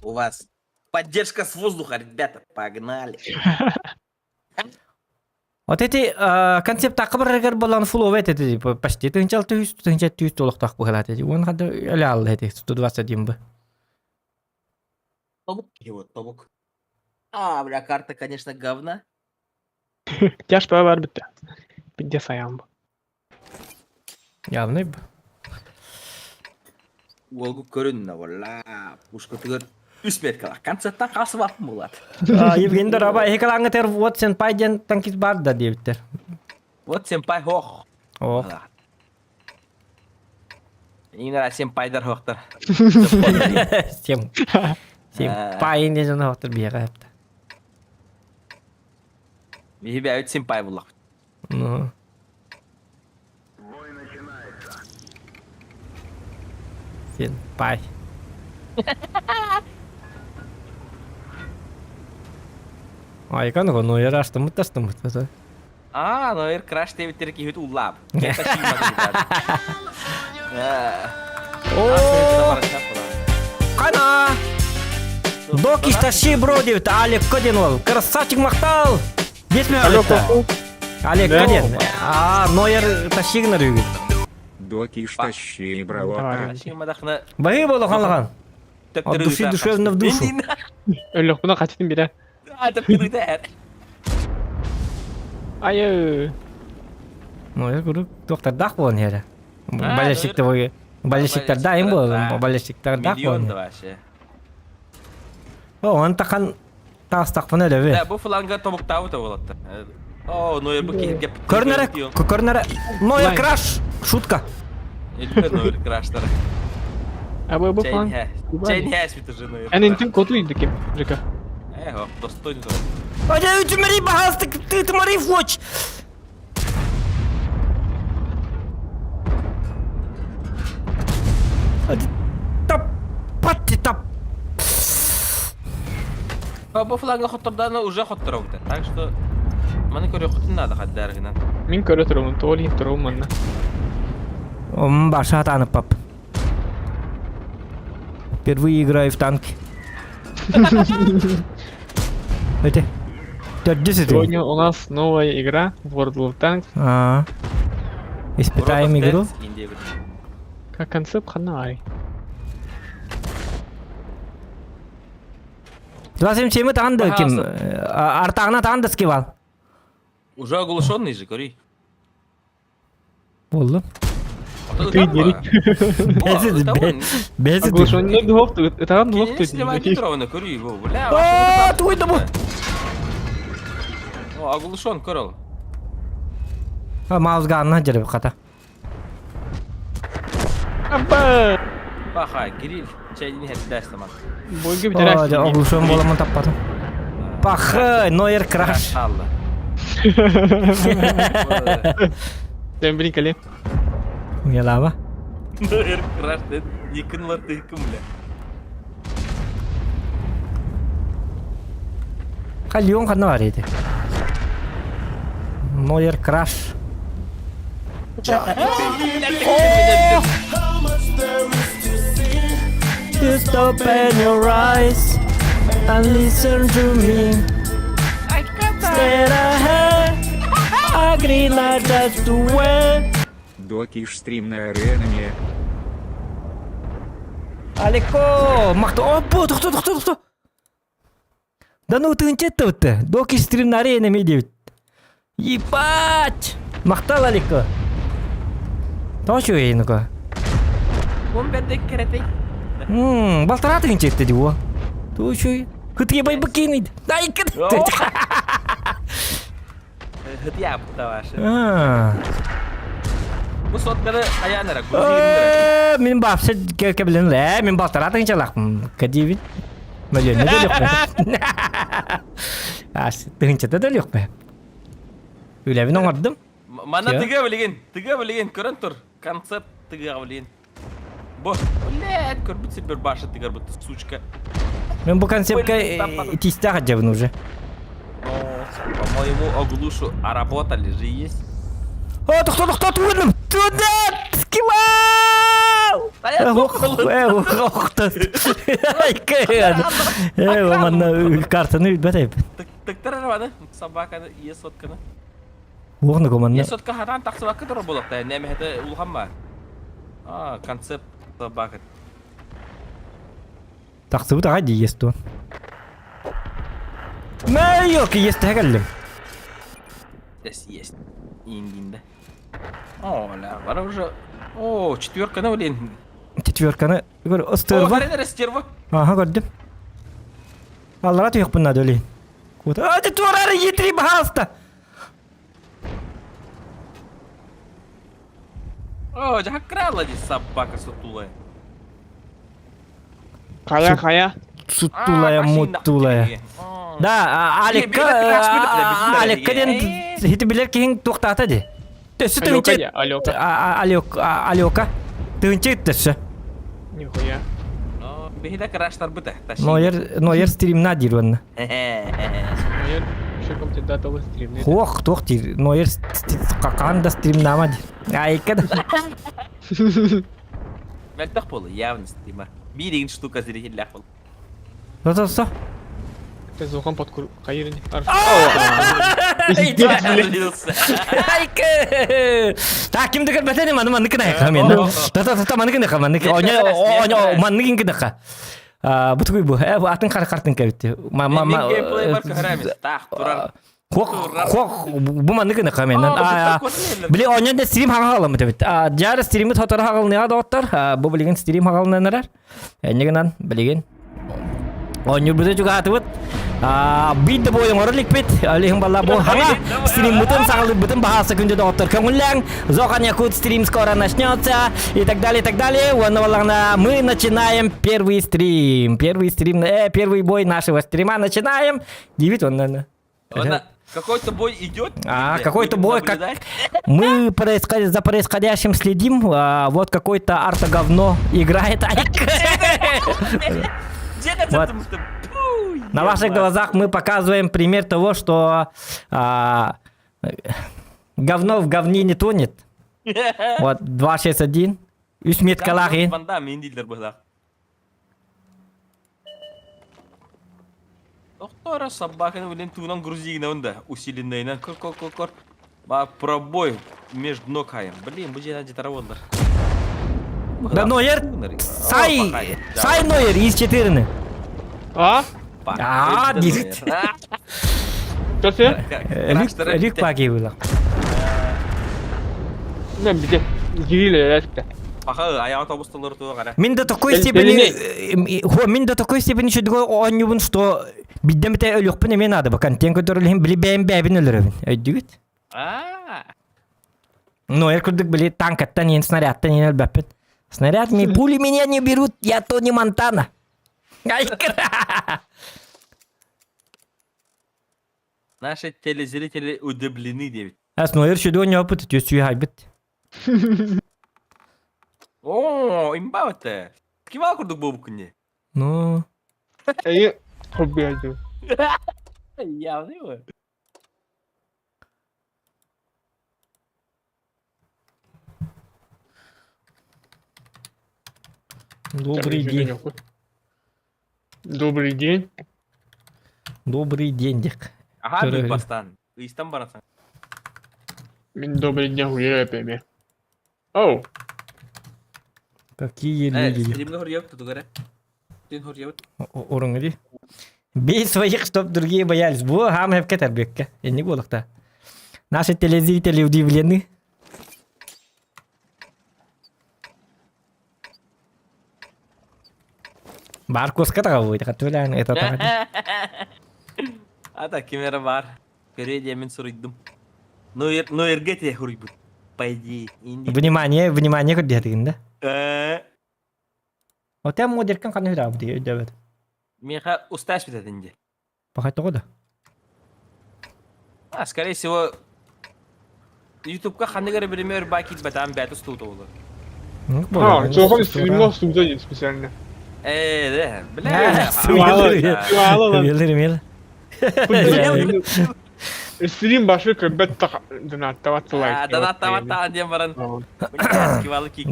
У вас поддержка с воздуха, ребята, погнали. Вот эти концепт акбар болан фулов эти почти тынчал тыюс толуктак быгалат эти. Он хада элал эти 121 бы. Тобук, вот тобук. Бля, карта, конечно, говна. Тяжпа бар бітті. Бінде саям ба. Явный бы. Олгу көрүнүнө валла. Пушка тыгыр 3 меткалак концерттен касып аппын болот. Евгений Раба экалаңы тер вот сен пайден танкист бар да дептер. Вот сенпай хох. Ох. Инара сенпайдар хохтар. Сем. Сем пайын дежен хоктор бияга апта. Бихибе өт сенпай булак. Ну. Сен пай. Ай, каны го но яра астымыт. Но эр краш тебиттер ки хөт уллап. О, кана! Доки шташи бродив, Олег Кодин ол. Красавчик мақтал. Бесме алетта. Олег Кодин. Нойер ташигнар үгіт. Доки штащи, браво. Бағы болу қанлаған. От души душевно в душу. Өлік бұна қачытын бері. Айы. Нойер күрік доқтардақ болын ері. Балешіктер дайым болын. Балешіктер дақ Миллион болын. да вообще. Он тақан тастақ бұны өлі. Да, бұл фланга тобуктауы да болады. Нойер бұл кейіп Көрнері. Нойер краш. Шутка. Элбе Нойер краштары. Абы бұл план. Чейн хэс бит уже Нойер. Әнінтін көту үйді кем, Жека. Достойный да. Оля, утмари, пожалуйста, ты тмари в очь. Тап. Бұл фланга хоттардан уже хоттар ауды. Так что... Маны көрі хоттын надо хаддарғынан. Мен көрі тұрауын, тоғылын тұрауын манна. Баша танып, пап. Впервые играю в танки. Это. Сегодня у нас новая игра World of Tanks. Испытаем игру. Как концепт ханай. 27 тағанды кім? Артағына тағанды скивал. Уже оглушенный же, кори. Болды. Ты дери. Безі. Оглушенный двоқты. Этаған двоқты. Кенен сілемай кетірованы кори. Туйды бұл. Оглушен, көріл. Маузғанына жүріп қата. Апа! Баха, Кирилл, чайдini хәттәшті ман. Бойғы бітерәк. Оглушен боламын таппадым. Пахы, Нойер краш. Алла. Сен білін кәлем. Уялава. Нойер краш, екінлар түйкім бля. Қалион қаны бар еді. Нойер краш. Just open your eyes and listen to me. Stare ahead, a green light that's the way. Доки стрим на арене. Алеко, мақты, опа, тоқта. Да ну ты нчетті өтті. Доки стрим на арене ме дейбіт. Ебать! Мақтал Алеко. Тошу ейніко. Он бәдік керетей. Балтараты нчетті дейбі. Тошу. Күтіге бай бікенейді. Дай кіт. Hıt yaptı vaşı. Bu sotkada ayağınlara Мен бапсы кәбілін лә, мен балтараты нчалақпын. Кәдейбін. Мәлені де лөк бә. Тығынчата да лөк бә. Өләбін оңардым. Мана тыга білген, көрін тұр. Концепт тыга білген. Бо, блядь, көрбіт сепер башы тігер бұтты, сучка. Мен бұл концептқа тиісті қаджабын уже. По-моему, оглушу, а работали же есть. О, тұқта, туындым! Туда! Скимау! Оқты. Мана картаны бәтайып. Тіктір арабаны, собаканы, ие сотканы. Оғны команна. Ие сотка харан тақсы бақы тұры болақта, нәмі хәті ұлған ба? Концепт собака. Тақсы бұтаға дейес туын. Мә, yok, есті әкәлдім. Здесь есть. Индинда. О, ля, бара уже... О, четверка, блин. Четверканы гөр О, ыстырғы. барайдар стерва. Аха, көрдім. Аллара тұйық бұнна дөлейін. Четверары етірі бағалыста. О, жаха крала здесь собака сутулая. Қая. Суттулая, муттулая. Да, Алеккаден хиті білер кейін тоқтаты де. Төсі түгінче... Алёка. Түгінче түсі. Нихуя. Бехида краштар быта. Нойер стримна дейір онына. Нойер шырқым теді аталы стримне. Тоқ дейір. Нойер қақанда стримнама дейір. Айкада. Мәлтақ болы, явно стрима. Биреген штука зрителях бол. Со. Ты звуком под кайырын. Айка! Так, кімді көрбәтәне маны кіна яқа мен. Та маны кіна яқа. Маны кіна яқа. Бұты көй бұ. Атын қартын кәбітті. Мен геймплей бар көреміз. Тақ, тұрар. Бұл маны кіна яқа мен. Біле, онен де стрим хаға қаламы тәбіт. Жары стримі тотары хағалыны ады оттар. Бұл білеген стрим хағалыны әрар. Әнегінан білеген. Онюр бұды juga атыбыт. Бейді бойын орылық бет. Олейхің бала бұл хана. Стрим бұтын сағылы бұтын бағасы күнді доғыттыр көңілләң. Зохан Якут стрим скоро начнется. И так далее, и так далее. Мы начинаем первый стрим. Первый бой нашего стрима начинаем. 9 он, наверное. Какой-то бой идет. Какой-то бой, как мы за происходящим следим. Вот какой-то арта-говно играет. Вот. На ваших глазах мы показываем пример того, что говно в говне не тонет. Вот 261. Үш меткалар. Банда мендилдер бұлақ. Доктора собаканы білен туынан грузигіне онда. Усиленнайынан кор. Пробой между ног хаем. Блин, бұл жена жетара болдар. Да, Нойер, сай Нойер из 4. Дирит. Кто все? Рик паки было. Не, где? Гирили, это. Паха, аян тобусталар туа қара. Мен до такой степени чудо онюбун, что биддемте өлөкпүн эме надо бакан. Тен көтөрүлүм били бэбин өлөрөбүн. Өйдүгүт. Нойер курдук били танкаттан ен снарядтан ен өлбөппүн. Снарядами пули меня не берут, я Тони Монтана. Наши телезрители удивлены, девять. Снойер сюда не опыт, ты сюда О, имба это. Кивал курдук был букне. Ну. Эй, победу. Явно его. Добрый день. Добрый день. Добрый день, дик. Ага, бит бастан. Истан барасан. Добрый день, хуя пеме. Оу. Какие люди. Стримный хорьёв, ты говоришь? Ты хорьёв. Орангли. Бей своих, чтоб другие боялись. Во, хам хеп кетербекке. Я не голых-то. Наши телезрители удивлены. Баркос катагавый, который это так. А так камера бар. Передя мен суриддым. Но эргете хурибут. Пойди. Внимание, как дядин, да? Вот я модер kan kan hura bu diye. Меха усташ бит edince. Пока да. Скорее всего, YouTube-ка ханныгары пример бакит батам бәті стуты олар. Жохан стримно студия есть специально. Да, бля. Стрим башы көбет донаттават лайк. Донаттаваттаған дем барын.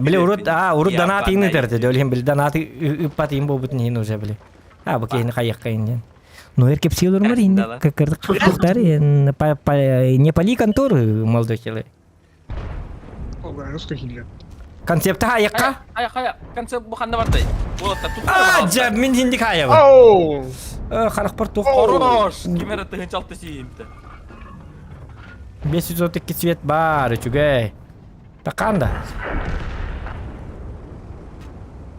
Били урут донат ини терде дөлем били донат ыппат ин болбут нин уже били. Бу кейни кайыкка инден. Но эркеп силур мар инде кырдык кырдыктар не поли конторы молодой человек. Русский хилер. Концепты кайыкка? Кая, концепт буханда бардай. Жап мен хинди кая ба. Оу. Харак порту. Хорош. Кемера тыгын чалты сиимти. 532 цвет бар, чугай. Таканда.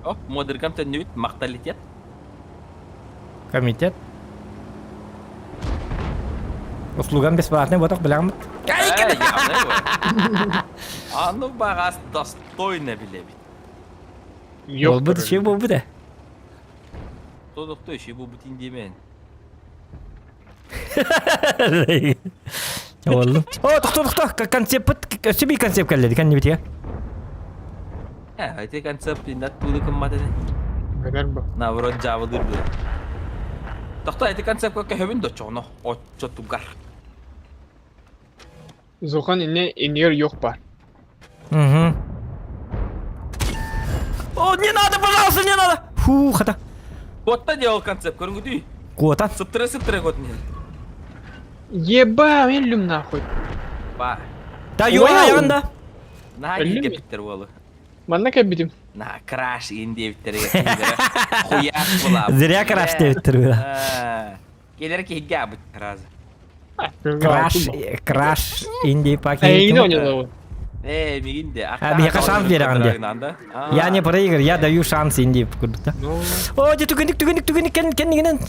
О, модеркам төннүбүт макталитет. Комитет. Услугам бесплатный, вот так білемін. Ану бағасы достойно билебит. Ол бұд ше бұл бұд. Тодоқты ше бұл бұд индемен. Олым. О, тұқты. Концепт бұд. Сөбей концепт кәледі, кән не бітеге? Айты концепт индат туды кыммады. Бәдер бұл. Наоборот, жабылыр бұл. Тоқты айты концепт көкке хөбін дочоғыны. Отчо тугар. Жохан ине инер yok бар. О, не надо, пожалуйста, не надо. Фу, хата. Котта делал концепт, көрінгіді. Кота. Сыптыры кот не. Еба, мен люм нахуй. Ба. Да, юа аяғында. На Өлі еге ме? біттер болы. Манна кәббедім. На краш инде біттерге кендері. Хуяк була. Зря краш деуттір бі. Келері кейге абыт разы. Краш инди паки. Әйіне ойнады. Мегинде. Бияқа шанс бері ағанде. Я не проигр, я даю шанс инди күрдікті. О, де түгіндік, кәнігінен.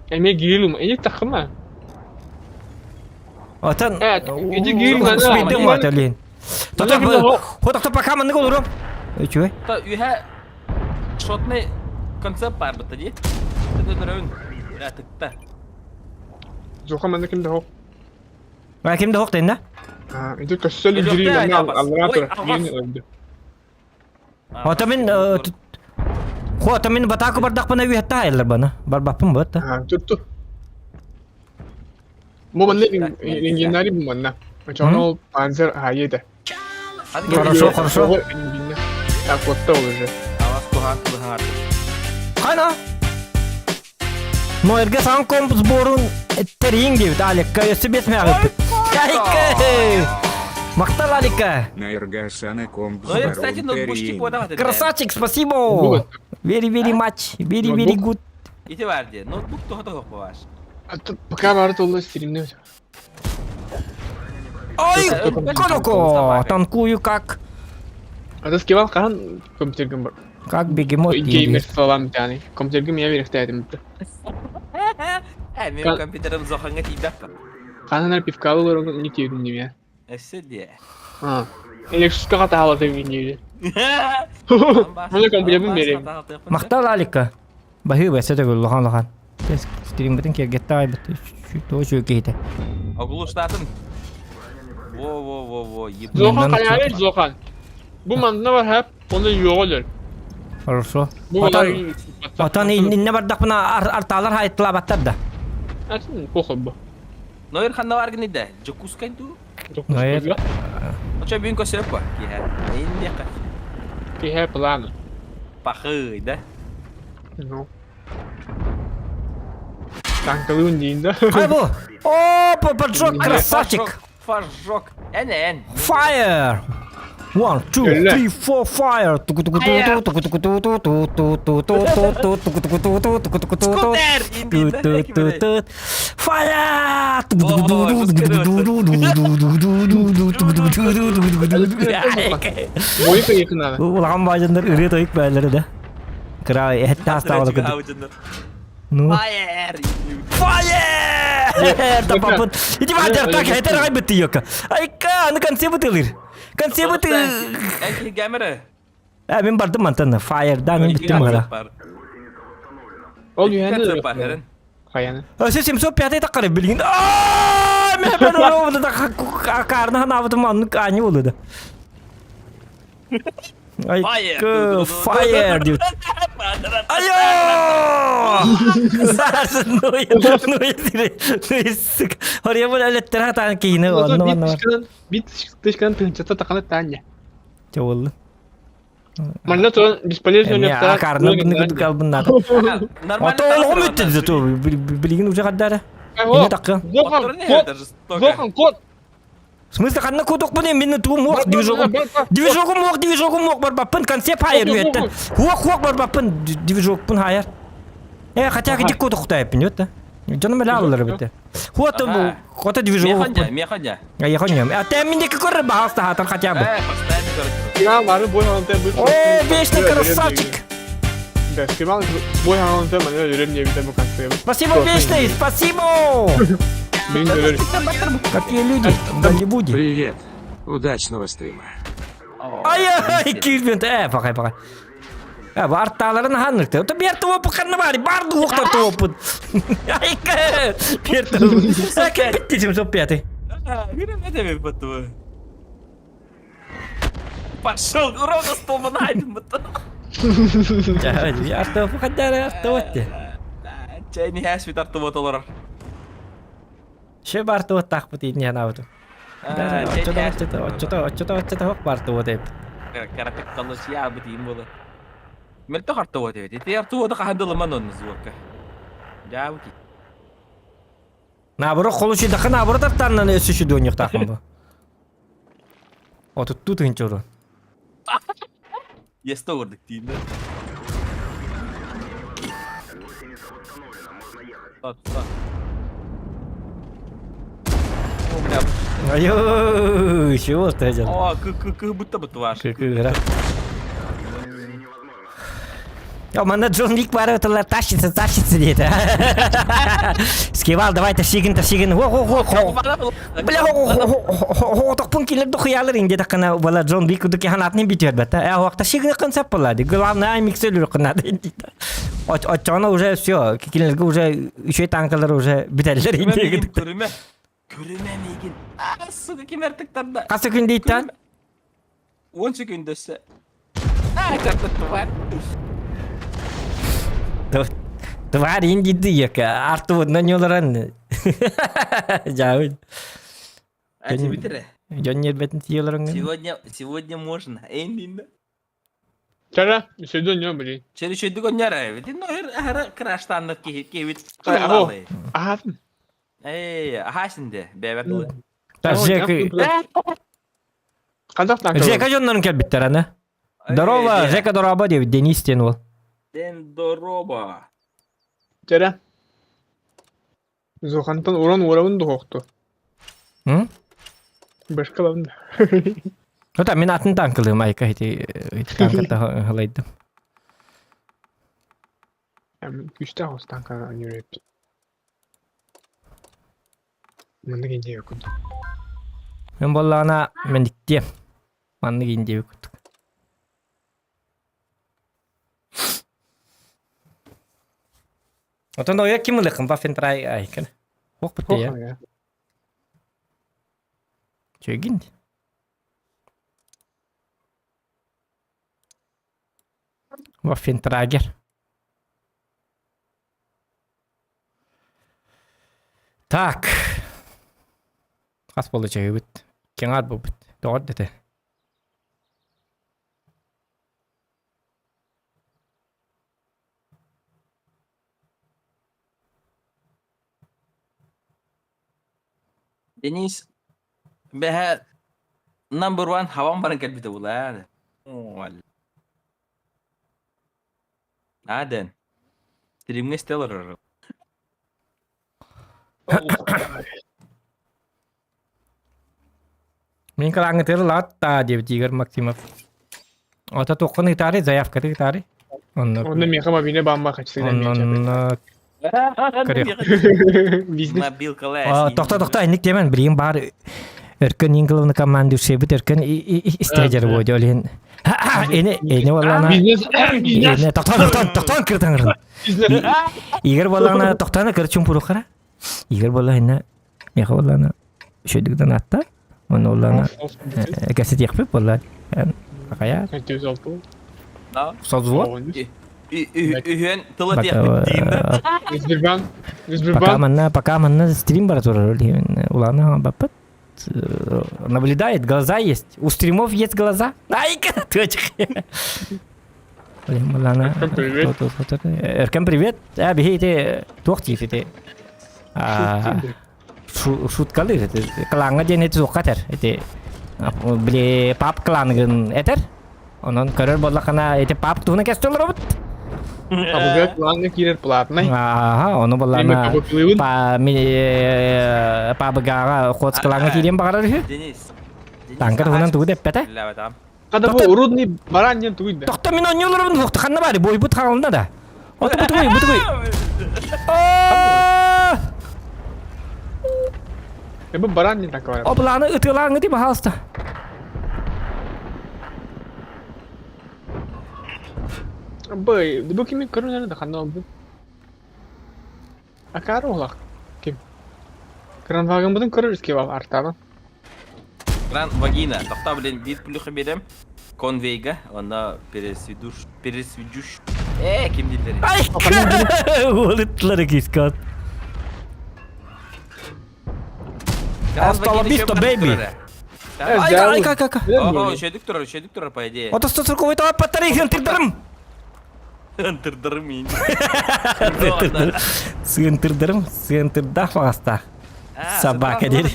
Әме гейлім, әне тақыма. Отан. Иди гейлім, Успейдің ма тәлейін. Хотақты пақамынды қолырым. Өчуай. Үйе шотный концепт бар бұтты де. Түді дұрауын. Рәтікті. Жохан манна кімді хоқ. Кімді хоқ дейін да? Иди көссөлі жүрейін, манна аллыға тұр. Ені өйді. Хота мен батаку бардақпына үйетті айылыр бана. Барбақпын бұтты. Тұр. Бұл манна реңгенлері бұл манна. Жохан ол панзер айеді. Хорошо. Так, вот то уже. Авас кухан кылыхан артық. Қайна? Но ерге сан комп сборун терин дейбіт, Аликка, өсі бесме ағып. Аликка! Мақтал, Аликка! На Иргасана комп Ну, я, кстати, ноутбучки подаваты. Красавчик, спасибо! Very much, very good. Ити бар де, ноутбук тоғы баш. Пока бары толы стримне. Ой, Короко! Танкую как? Атас кевал қаған компьютергім бар. Как бегемот Геймер дейді. салам тәне. Компьютергім я веректі әдімді. Менің компьютерім зоқанға тейбәк бар. Қананар пивкалы лорын не тегін деме. Әсі де. Электрическа қата алады венейлі. Мұны компьютерім берем. Мақтал, Аликка. Бахи бәсі төгіл, лохан. Стрим бітін кергетті ай біті. Той шөй кейді. Оғылу штатын. Во, еб. Зохан қаяр Зохан. Bu mandına var hep, onu yok olur. Хорошо. Bu Отан инне бардақпына арталар хайттыла баттар да. Açın, kokun bu. Noir xanna var gini de. Jokuskayın tu. Noir. Oça bin kösep var. Ki ha. İndi ka. Ki hep planı. Pakıy da. No. Tankalığın deyinde. Хай bu. О, поджог, красавчик. Фажок. En. Fire. 1, 2, 3, 4, fire. Fire. Boyu da yakın abi. Ulan bacınlar üreye toyuk böyleleri de. Kral etti hasta havalı kudu. No. Fire! Tapapun. Iti wajar tak hater ay beti yok. Ay kan betul. Kan betul. En kamera. Ben bardım mantan fire dan bitti mara. Ol yühende de Kan yok. Kayanı. Saya simso piate tak karib bilgin. Ah, me ben onu da karna hanavat manuk anyu oldu. Ай, fire diyor. Ayo! Sarsın nuyu sık. Oraya böyle öğretler hatan kiyini onunla var. Бит тышкан пинчата такана таня. Çoğullu. Манна то бесполезно Ne akarına bunu kutu kalbından. Ото ол ömüttü zatu. Bilgin uca kadar. Yine takı. Зохан кот. В смысле, канна куток bunu ben tu muak divizyokum var bapın konsep hayır üyette. Huak var bapın divizyokum hayır. Хотя gidip kutuk da yapın yötte. Canım öyle alırlar bitti. Huat bu kota divizyokum. Механя. Ya yakonyam. Temindeki korre bahasta hatan хотя бы. Я мары бой ханте бит. О, вечный красавчик. Да, скимал бой ханте манера öğrenmeye bir bu kanka. Спасибо, вечный, спасибо. Benim de öyle. Какие люди в Голливуде. Привет. Удачного стрима. Ay, kirmiyontu. Bakay. Bu arttaların hanırtı. O da bir tuvapu kanı var. Bardı hukta tuvapu. Ay, bir tuvapu. Ay, bitti şimdi sohbeti. Не дай потом. Пошел, ровно стол найдем. Ya, artta bu kadar artta vattı. Çayını her şey tarttı botalar. Şey bardı vat takpıt ini yana avdu. Açıda hok bardı vat hep. Karapet kalau siya betim bola. Melto kartu bote. Itu kartu bote kahandol manon zuka. Jauh ki. Naburu koluşu dakı naburu tartandan ösüşü dönüyor takım bu. O tuttu tunçoru. Ya sto vurduk timde. Stop. Ayo, şu oldu canım. О, будто ваш. Kıkıra. Ya bana John Wick var öteler taşısı dedi. Skival давай taşıyın. Bile o topun kiler dokuyalar indi takana bala John Wick uduki hanatni bitiyor bata. Ya o taşıyın konsept oladı. Главное микселер kanada indi. Açana уже всё. Kilerge уже şey tankalar уже biterler indi. Körüme miygin? Suga kim ertektarda. Kaç gün deyten? 10 sekundese. Kartı var. Тварь indi diyor ki artı bundan yollar Jauh. А тебе битере? John Yerbet'in yollar Сегодня можно. Эндинда. Çara, söylüyorsun ya böyle. Çeri çöydük oynara evet. No her crash'tanlık ki Aho. Aha. Aha şimdi bebek. Kandak tanka. Жека John'ların kel bitter ana. Darova, Жека Дороба diyor Deniz isteyen ol. Dendoroba. Çara. Zohantan uğravın da koktu. Hı? Başka lan. O da min atın tankılığım ayka hiti tankata halaydım. Yani 3 tane host tanka yürüyüp. Bunda gence yok. Ben bollana men dikkiyem. Manlı gince yok. Oto no ya kim lekam pa fentrai ay kan. Wok pete ya. Çegin. Waffen trager. Так. Kas получаю бит. Кеңар бу бит. Дор дете. Deniz beha number 1 hawan barang kalbi tawla. Wal. Aden. Stream'e stellar. Min kalang ter lat ta dia jigar maksimum. Ota tokon itare zayaf kati itare. Onda mekama bine bamba kaçtı. Biznes. Mobil kelas. Tokta indik demen birim bar erken ingilini kamandu sebut erken istajar bu jolin. Ini walana. Biznes. Ini toktan kirtangan. Igar walana toktana kercum puru kara. Igar walana ya walana şöyle atta. Onu walana kaset yakıp wallahi. Какая? 206. Да. Созвон? Үйен тылы тияқпет дейін да. 101. 101. Пока манна стрим бар турар. Улана бапат. Наблюдает, глаза есть. У стримов есть глаза. Ай, точка. Улана. Эркем, привет. Эркем, привет. Бихи те тоқтиф те. Шуткалы это. Кланга ден это зоқатер. Это бле пап клангын этер. Онон көрөр боллакана это пап туна кестел робот. Абуга кланга кирер платный. Ага, оны боллана пабыгага хоц кланга кирен багарар. Денис. Танкер хунан тугу деп пете. Ля батам. Када бу урудный бараннен туйда. Тохта мен оннолорун тохта ханна бари бой бут халында да. Ото бутуй. Бу бараннен такой. Обланы ытылаңы ди бахалста. Бай, бу кими көрүнөр да ханна бу. Акаролак. Ким? Кранваген будун көрөрүскө бар артабы. Кран вагина. Тоқта білен бит плюхы берем. Конвейга. Она пересведуш. Ким дейлер? Ай, олытлары кискат. Остало бисто, бэйби. Ай, как. Ого, шедік тұрар, по идее. Ото стосурковый тава паттарыйын тырдырым. Антырдырым мен. Сыйынтырдах бағаста. Собака деді.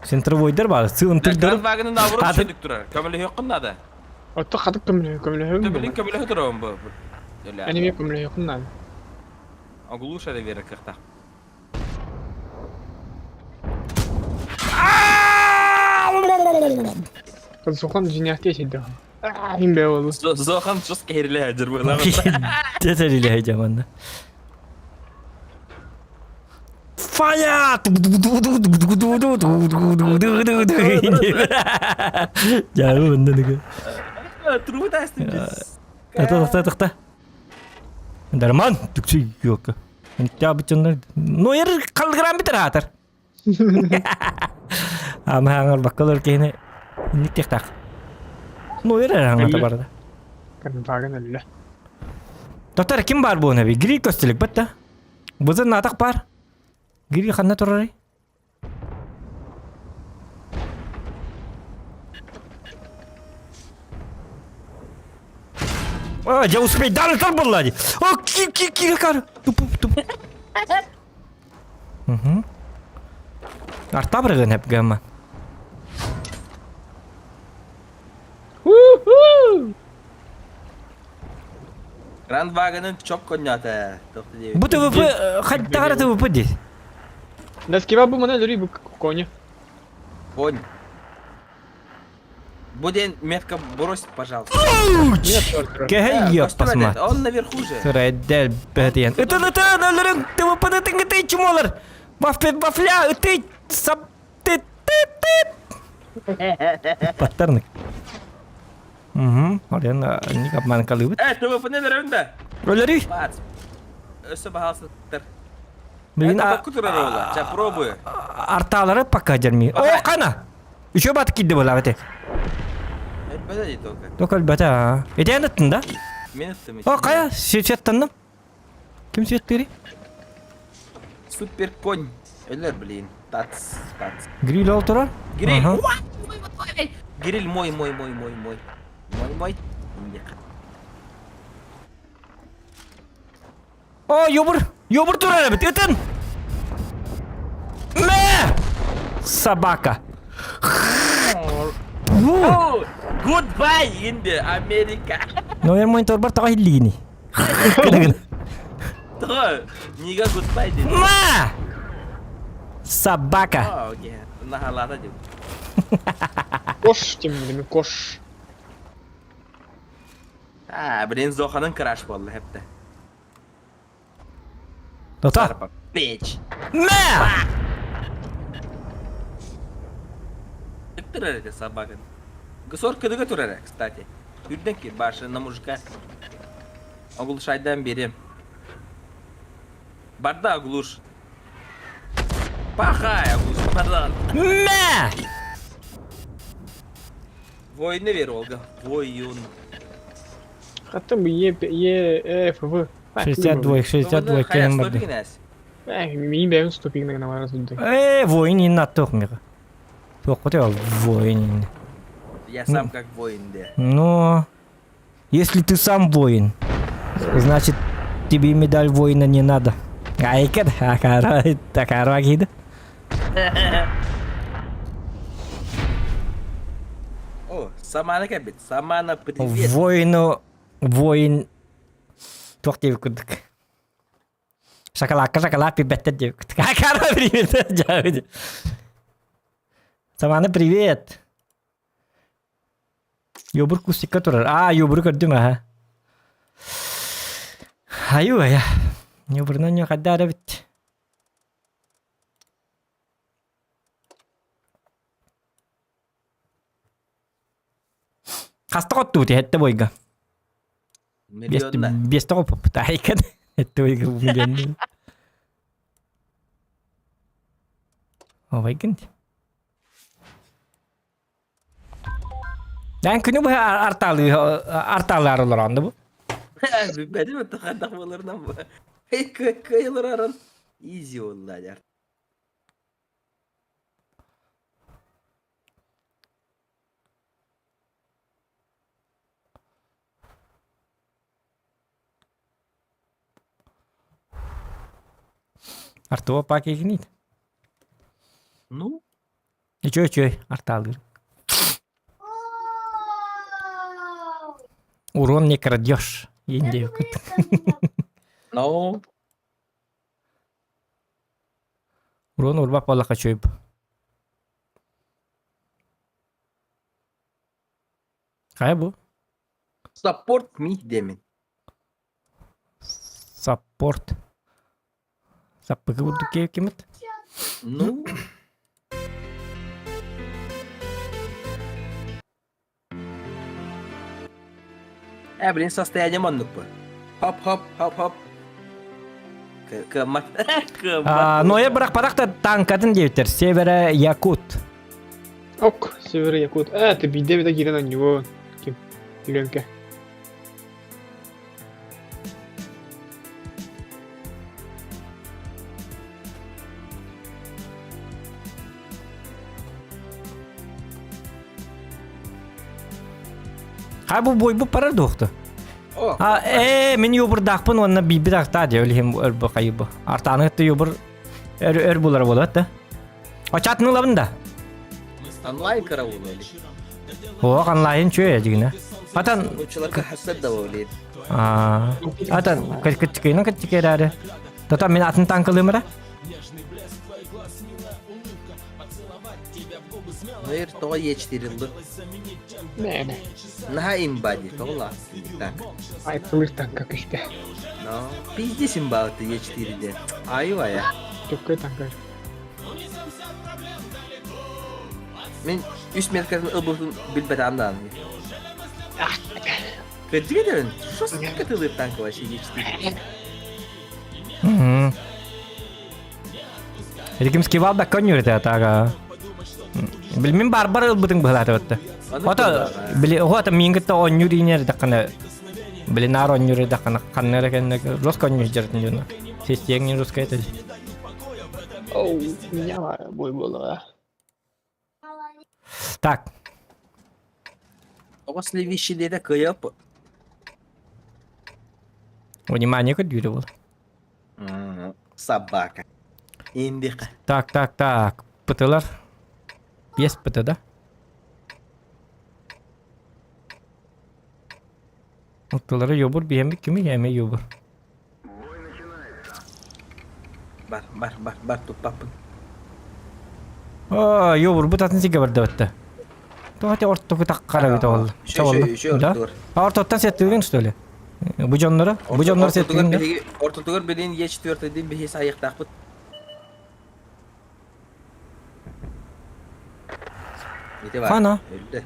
Сентровойдар бар, сыйынтырдырым. Кран вагының авырып шедік тұрар. Көмілі хеққыннады. Отто кадык көмөлө Көмілін тұрауын бұл. Аниме көмөлө якыннан. Оглуша да веры кықта. Сохон жинятте шейді. Химбе болу. Зохан жос кәрілі әдір бұл. Детелили хайжаманда. Фая! Жағы онда неге. Труда астынчыз. Тақта. Дарман, түксі yok. Тя бітчандар. Ну, ер қалғыран бітір атыр. Ама аңыр баққалар кейіне. Ник тек-так. Ну, ер аңырда барды. Кранваген әлі. Доктор, ким бар бұл нәби? Гри көстілік бітті. Бұзын натақ бар. Гри қанна тұрары? Я успеть далі тұр бұллади. О, ки кар. Туп. Арта бірген әп гамма. Кран вагының чоп конята. Бұты вүпі, қайттағараты вүпі дейс. Да скива бу мана лури бу коня. Конь. Буден метка бросить, пожалуйста. Кәй еп пасмат. Он наверху же. Сұрайдәл бәден. Үтін, өлірің, ты вүпіні тіңгі чумолар. Вафля, үті, сап, тет. Паттарнық. Орен, не капман қалыбыт. Ты выпаден рönde. Өлірі? Бац. Өсі бағалсыздыр. Блин, Это покутыр ола. Жа пробую. арталары пока жермей. О, қана! Еще баты кидді бола бәте. Подожди только. Только бәте, Етен ұттын да? Мен ыттым. О, қая? Светтандым. Кім свет бері? Супер конь. Өлер, блин. Тац. Гриль ол тұрар? Гриль. Ага. Гриль мой. Мой. О, ёбыр тұрар әбіт, өтін! Мә! Собака. Oh, goodbye India, Америка. Но я монитор бар тағы хиллигini. Кыдыгын. Тұғы, неге goodbye деді? Мә! Собака. О, окей. Нахалата деп. Кош демейді, кош. Блин, Зоханың краш болды хепті. Дота. Печ. Мә! Тұрар еді собакан. Гысор кыдыға тұрар, кстати. Үрден ке, башы на мужика. Оглуш айдан берем. Барда оглуш. Пахай оглуш, бардан. Мә! Воин'e ver Olga. Voyun. Хаттым Е, Ф, В. 62, 62 кең барды. Мен бәрін ступигінің намары судды. Воин ин аттық меға. Тоққыты ал, воин ин. Я сам как воин, да. Но, если ты сам воин, значит, тебе медаль воина не надо. Айкад, такара гида. О, Самана кәбет. Самана, привет. Воин. Тоқ деп күдік. Шоколад пибеттер деп күдік. Акара, привет, жауды. Самана, привет. Йобур кустикка тұрар. Йобур көрдім, Аю, ая. Йобурнан не қаддары бітті. Қасты қотты өте, әтті бойға. Миллионна. Бесті қопып, тайкад. Әтті бойға миллионны. Овай кінді. Дән күні бұл арталы арылыр анды бұл. Бәді ме тұқандақ болырынан бұл. Көйлер аран. Изи олла, дәр. Артыва пак екінейді. Ну? Чөй, арталы. Урон не крадешь. Енде өкіт. Ну? Урон урбап балақа чөйб. Қай бұл? Саппорт ми демен. Саппорт. Саппығы бұлды кемет? Ну? Блин, состояние маннук бы. Хоп. Кымат. Ноя бірақ парақта танкатын дейтер. Севера Якут. Ок, Север Якут. Ты биде кирен на него. Ким? Ленка. Қай бұл бой бұл парар доқты? О, Мен йобыр дақпын, онына бейбі дақта де, өлігем өрбі қайыбы. Артаны өтті йобыр өр болар болады. Очатын ұлабында? онлайн караул öyle. Оқ, онлайн чөй әдігіне. Атан... Uçularga hasret da öyle. Атан, кәттікейінің кәттікейді әрі. Тотан, мен атын танкылым әр? Hayır, toğa geçtirildi. Не. Naha imbadi, toğla. Так. Айтылыр танка күшті. No, pizdes imbadi geçtirildi. Ayva ya. Төккөй танка. Men üst merkezin ıbırtın bilbet andan. Kötü gidiyorsun. Şu katılır tanka var şey geçtirildi. Рикимс кивал да конь юрит атага. Билмин барбар ылбытың былаты бытты. Ота били ота мингитте он юринер дакана. Били нар он юри дакана каннера кенне рус конь жертин жона. Сестеңин русская это. Оу, меня бой было. Так, После вещи да каяп. внимание к дверь был. Собака. Индика. Так. Пытылар. Есть пыты, да? Пытылары ёбур, биемик кими яме ёбур. Бар тут папын. Ёбур, бутатын сиге бар даватта. То хотя ортоку так кара бит ол. Да? Ортоттан сеттилген что ли? Бу жоннору сеттилген да? Ортотугар билин Е4 ден бехес аяктак бут. Мете бар. Хана. Өлдү.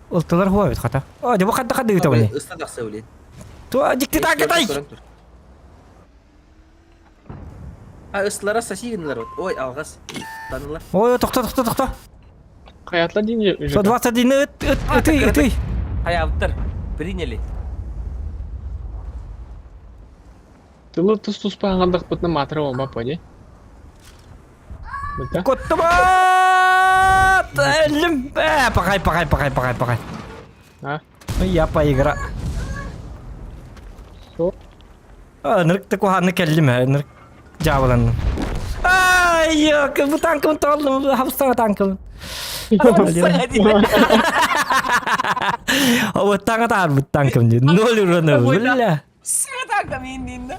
Ултылар хуа бит хата. Деп кадда бит оны. Ыстадак сөйлейт. То дикти такатай. Ыстылара сосигинлер вот. Ой, алгас. Танылар. Ой, токта. Hayatlar deyince... 121 ıtый. Hayaltır. Приняли. Тылы тұс пағандық бұтны матыры олма пөне. Бұлта? Коттабат! Әлім! Пақай. А? Я поигра. Со? Нырықты куханы келдім, нырык жабыланным. Ай, yok, bu tankımı toldum, hapistana tankımı. Bu tanka tar bu tankım diyor. Ne oluyor ona bu? Billah. Sana tankam indiğinde.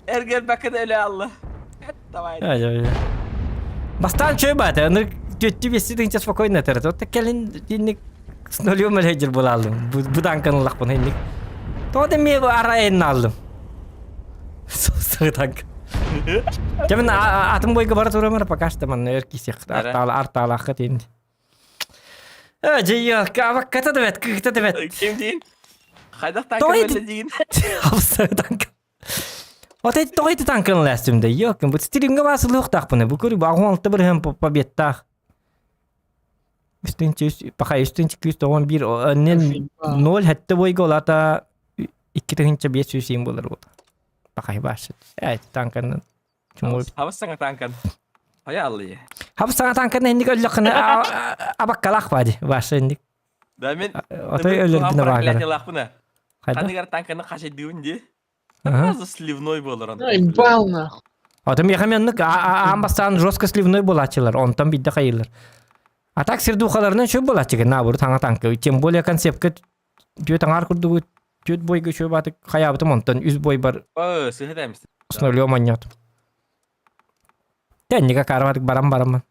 Ergel bakın öyle Allah. Tamam. Ay. Bastan çöy batı, nırık göttü bir sidin çes fakoy ne tarafı. Otta kelin dinlik snolyo melhecir bulalım. Bu tankanın lak bunu indik. Toda mi bu arayın aldım. Sosa tank. Kemen atım boyga bara turamar pakasta man erkisek. Artala akıt indi. Yok, ama kata da Kim deyin? Haydak tankam Doydu. öyle deyin. Hapsa tank. Otay toydu tankın lastimde. Yok, bu string'e basılı yok tak bunu. Bu kuru bağlantıda bir hem побед tak. Üstünçü 211 önnen 0 hatta boyga olata 2 500 simbolar oldu. Bakay başladı. Evet tankının. Havas sana tankam. Hay Allah ya. Hapsa tankının indik öllükünü abakkalak badi. Başladı indik. Damen. Otay öldürdüğüne bakar. Hayda. Hayda. Hadi gar tankını kaç ediyorsun diye. Ага. Nasıl sливной olur onda. Ай, бал нахуй. Adam yakamyanlık ambastan жестко sливной болачылар. Онтан бидde kayılır. Atak sirdukalarından şu bolachıgı nabur tanga tankı. Тем более концепtка түйе таңар курду түйет бойга şu batı kayabıtım ontan üz boy bar Oo, sıhhat emisin. sınırlıyor manyat. Tenniga karvadık baram.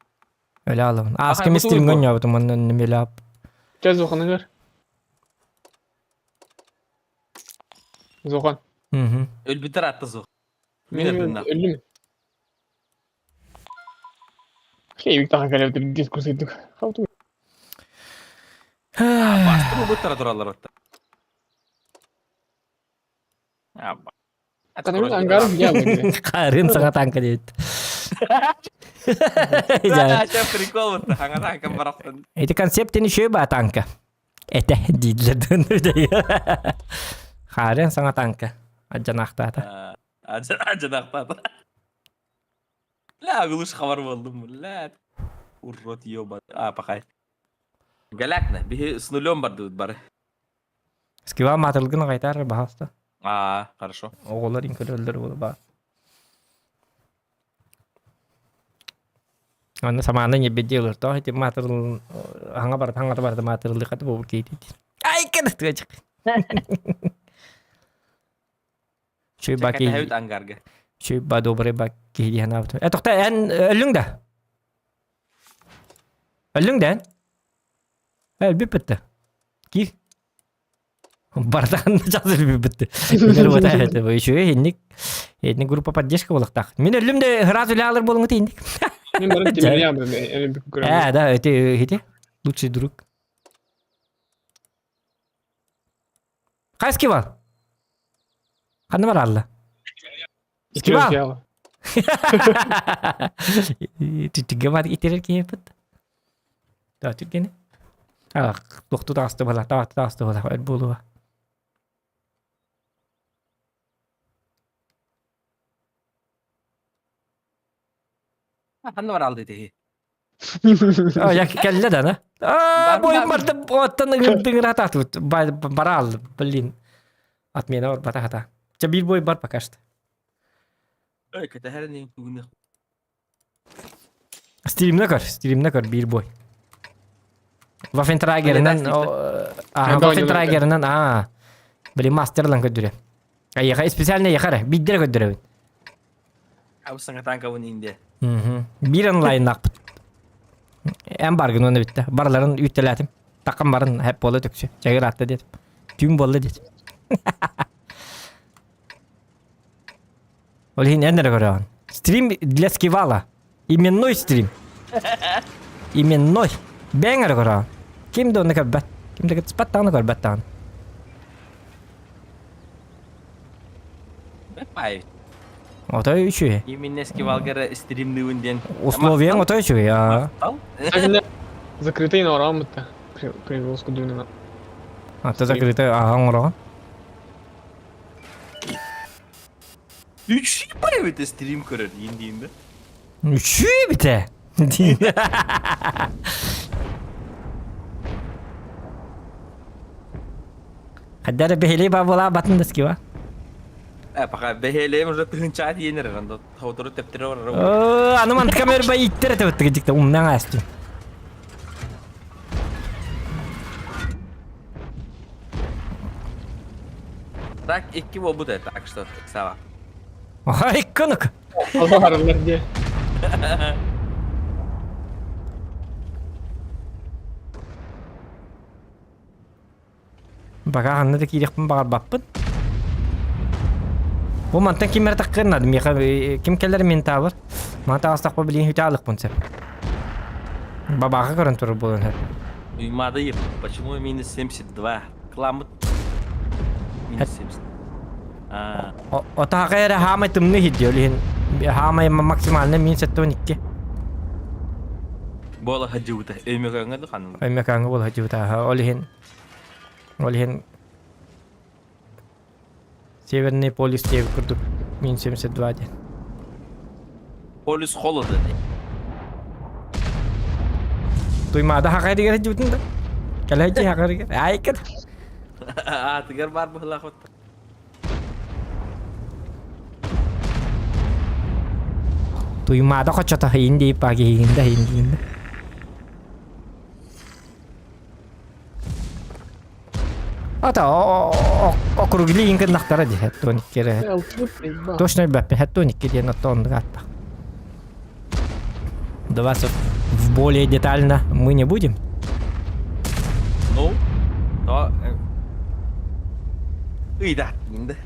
Öyle alalım. Askı bu mistrin bu. gön yaptım ondan nemeli ap. Gel Zokan'ı gör. Zokan. Hı. Öl bitir attı zor. Benim öldü mü? Bir tane kalevde diskurs ettik. Havdu. Bastı bu bitir durallar hatta. Ya bak. Kadang anggaran gelmedi. Karin sangat angka dit. Ya prikol bu. Hangat angka baraktan. Itu konseptini şu bat angka. Ete didiler döndü ya. Karin sangat angka. Aja nakta ta. Aja nakta. La guluş haber buldum. La. Urrot yoba. Pakay. Galakna. Bir sınırlığım vardı bari. Skiva matılgın kaytar bahasta. Хорошо. Oğullar inkar öldür bunu bak. Onu zamanında yebe diyorlar. Toh itu matıl hanga bar matıl lihat bu kiti. Ay kan tuh cek. Şu baki. Hayut anggarga. Şu badobre baki dia na. Tokta en ölün de. Ölün de. El bir bitti. Ki. Bardan жазып битти. Мен вот это еще инник. Эдне группа поддержка болук так. Мен ölümde раз үле алыр болуңу тейиндик. Мен барып темели yaptım. Öyle bir kuram. Да, это лучший друг. Кай скивал? Кандай бар алла? Скивал? Тиге мат итерер кепет. Да, тигени. Тоқту тасты бала, тасты бала, öyle болуа. Hangi var aldı diye. Ya kelle de ne? Boyun vardı, otanı gırtın rata tut. Baral, bilin. Atmiyana var bata hata. Bir boy bar pakashti. Öyle kötü her neyin bugün. Stream'ne kar bir boy. Waffentrager'ından Waffentrager'ından bilin masterlan gödüre. Ayaka spesialne yakara, biddire gödüre. Abi sana tanka bunu indi. Bir online nakpıt. En bargın onu bitti. Barların ütelatim. Takım barın hep bolu töksü. Çayır attı dedim. Tüm bolu dedim. Олин энер говорят. Стрим для скивала. Именной стрим. Именной. Бенгер говорят. Ким до накабат. Ким до спаттан говорбаттан. Hayır. O da üçü. Yemin eski valgara streamliğinden. Условиен o da üçü ya. Закрытый на урамы-то. Перевозку дюнина. Ата закрыто агаң ораган. Үчі байбеті стрим көрер енді. Üçü bite. Kadar beheli babola batın deski wa. Paqa beheleyim уже тыгынча тиенер анда таудыры тептире бар. Oo, аны мант камер бай иттер теп тигикте умнан асты. Так, iki bu bu da так что сава. Ай, кынык. Allah aralar diye. Бага ханна да кирекпин багар баппын. Бу мантан кимер таккырна дим яка ким келер мен табыр. Манта астак ба билин хиталык бунса. Бабага көрөн тур болон хеп. Уймады, почему минус 72? Кламыт. Минус 70. Ота кайра хамай тымны хидиyor лин. Хамай максималны min 72. Бола хаджута. Эмекаңа да ханым. Эмекаңа бол хаджута. Олихин Северный полюс тегі күрдік. Min 72 ден. Полюс холоды. Туймада хақай дегер хаджутын да. Кәлі хаджи хақай дегер. Ай кір. Тигер бар бұхла қотта. Туймада қочата хейінді паги хейінді. Ата округли инген нахтара ди хаттоник кере. Точно баппе хаттоник кере на тон гатта. Давай в более детально мы не будем. Ну, то... Үйда, енді.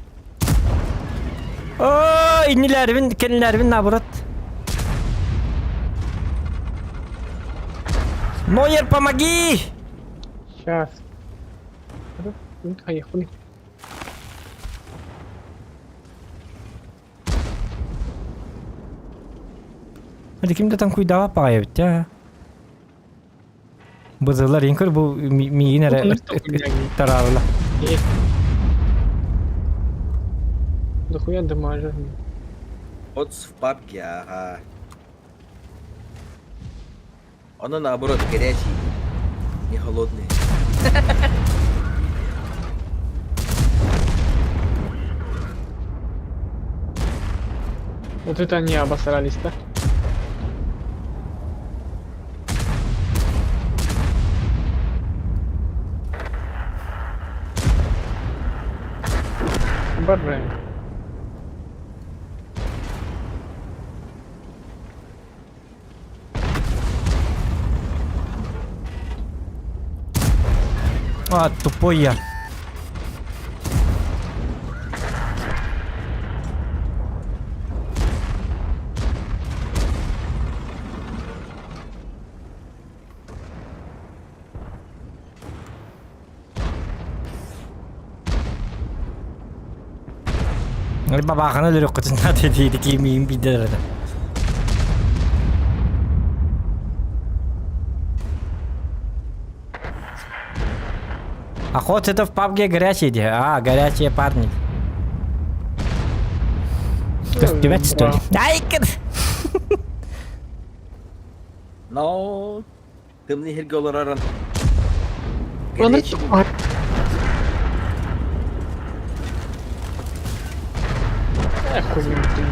О, иннилервин, кенилервин набурат. Нойер, помоги! Сейчас. Поехали. Hadi kimde tan kuydava pagaya bitti ha. Bızılar inkır bu miğinere tararla. Дохуя дамажа. Вот в папке, ага. Оно наоборот горячий, не холодный. Вот это они обосрались, да? Барбай. А, тупой я. Бабахана лөрөк кытына dedi ki miyim bider. Охота это в PUBG горячие, горячие парни. Костюмет что ли? Ай, No, темный херге олар аран. Хуйня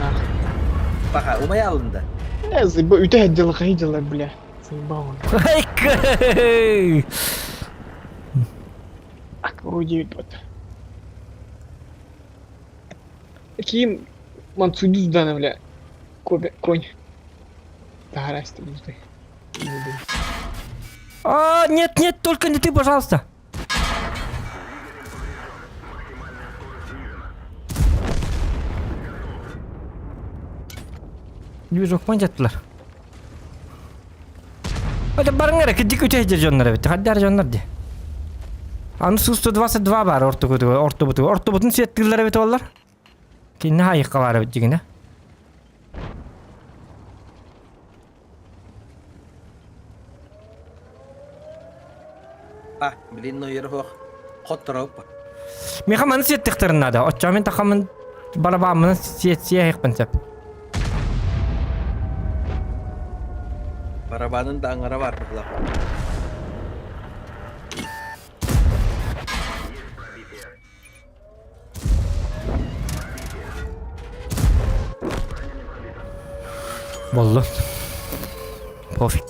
нахуй. Paqa, umay alındı. Заебал, у тебя дела ходила, бля. Заебал он. Ай, Аккурудит вот. Какие мансуди сданы, бля. Конь. Да, расти, бузды. А, нет, только не ты, пожалуйста. Движок мантяттылар. Hadi barınlara gidip öteye jonlara bitti. Hadi jonlar de. Аны 122 бар орто бутун сеттигилер бит болар. Кине хайыкка бар бит дигине. Ah, bilin no yeri hoq. Qottarop. Ми хаман сеттихтернаа да. Оччамын тахамын барабаамын сие хекпенсеп. Barabanın da angara var burada. Болду. Пофиг.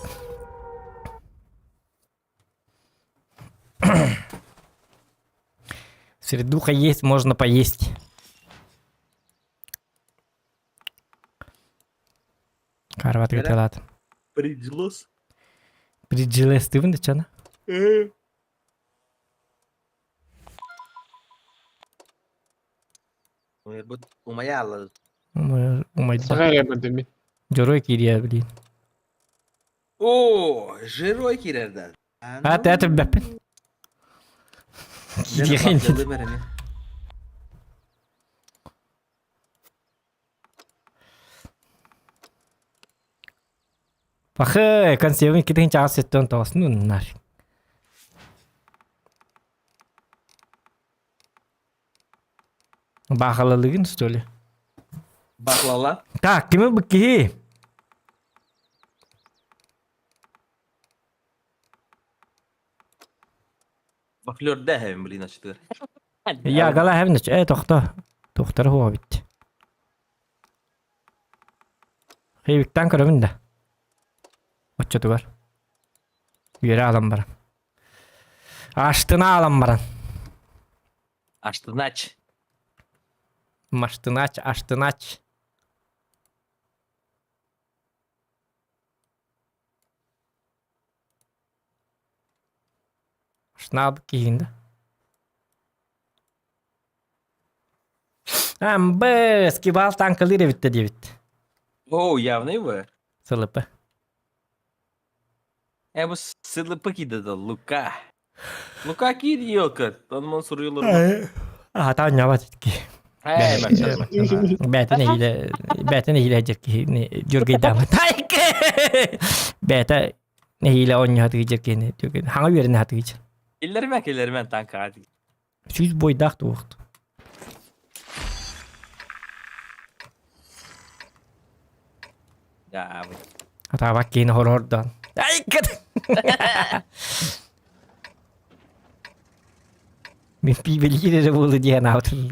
Средуха есть, можно поесть. Карват гыталат. Прижилос. Брижилес тывын да чана. Bu umayalla. Умайда. Сагайга бирдим мен. Жорой кирия блин. Oo, Jiroi kirerden. Аты бәппен. Кирген. Пахы, консервын кетен чаас еттен тосын нафиг. Бахалалыгын, что ли? Baklala. Так, кімі бүкке? Baklıyor da hem bilin açtır. Я гала хевнич. Тоқта. Тоқтары хуа битті. Хейбіктен көрімін да. Отчеты бар. Үйері алам барам. Аштына алам барам. Açtınaç. Маштынач, аштынач. Шнаб кейін да. Амбы, скибал танкалыра бітті дебіт. Oo, явный вы. Сылыпы. Bu sılıpı gidi de Luka. Luka gidiyor ki. Tanımın soruyorlar. Атан нябат етки. Hey maşallah. Бәті нехиле жерки жүргей дамы. Тайк! Бәті нехиле оньяты жеркені жүргей. Хаңа беріне хаты geçer. İllerime tanka hadi. 300 бойдақ туғықты. Ya abi. Ата бак кейіні хор-хордан. Тайк! Мен пибелгері болы деген аутын.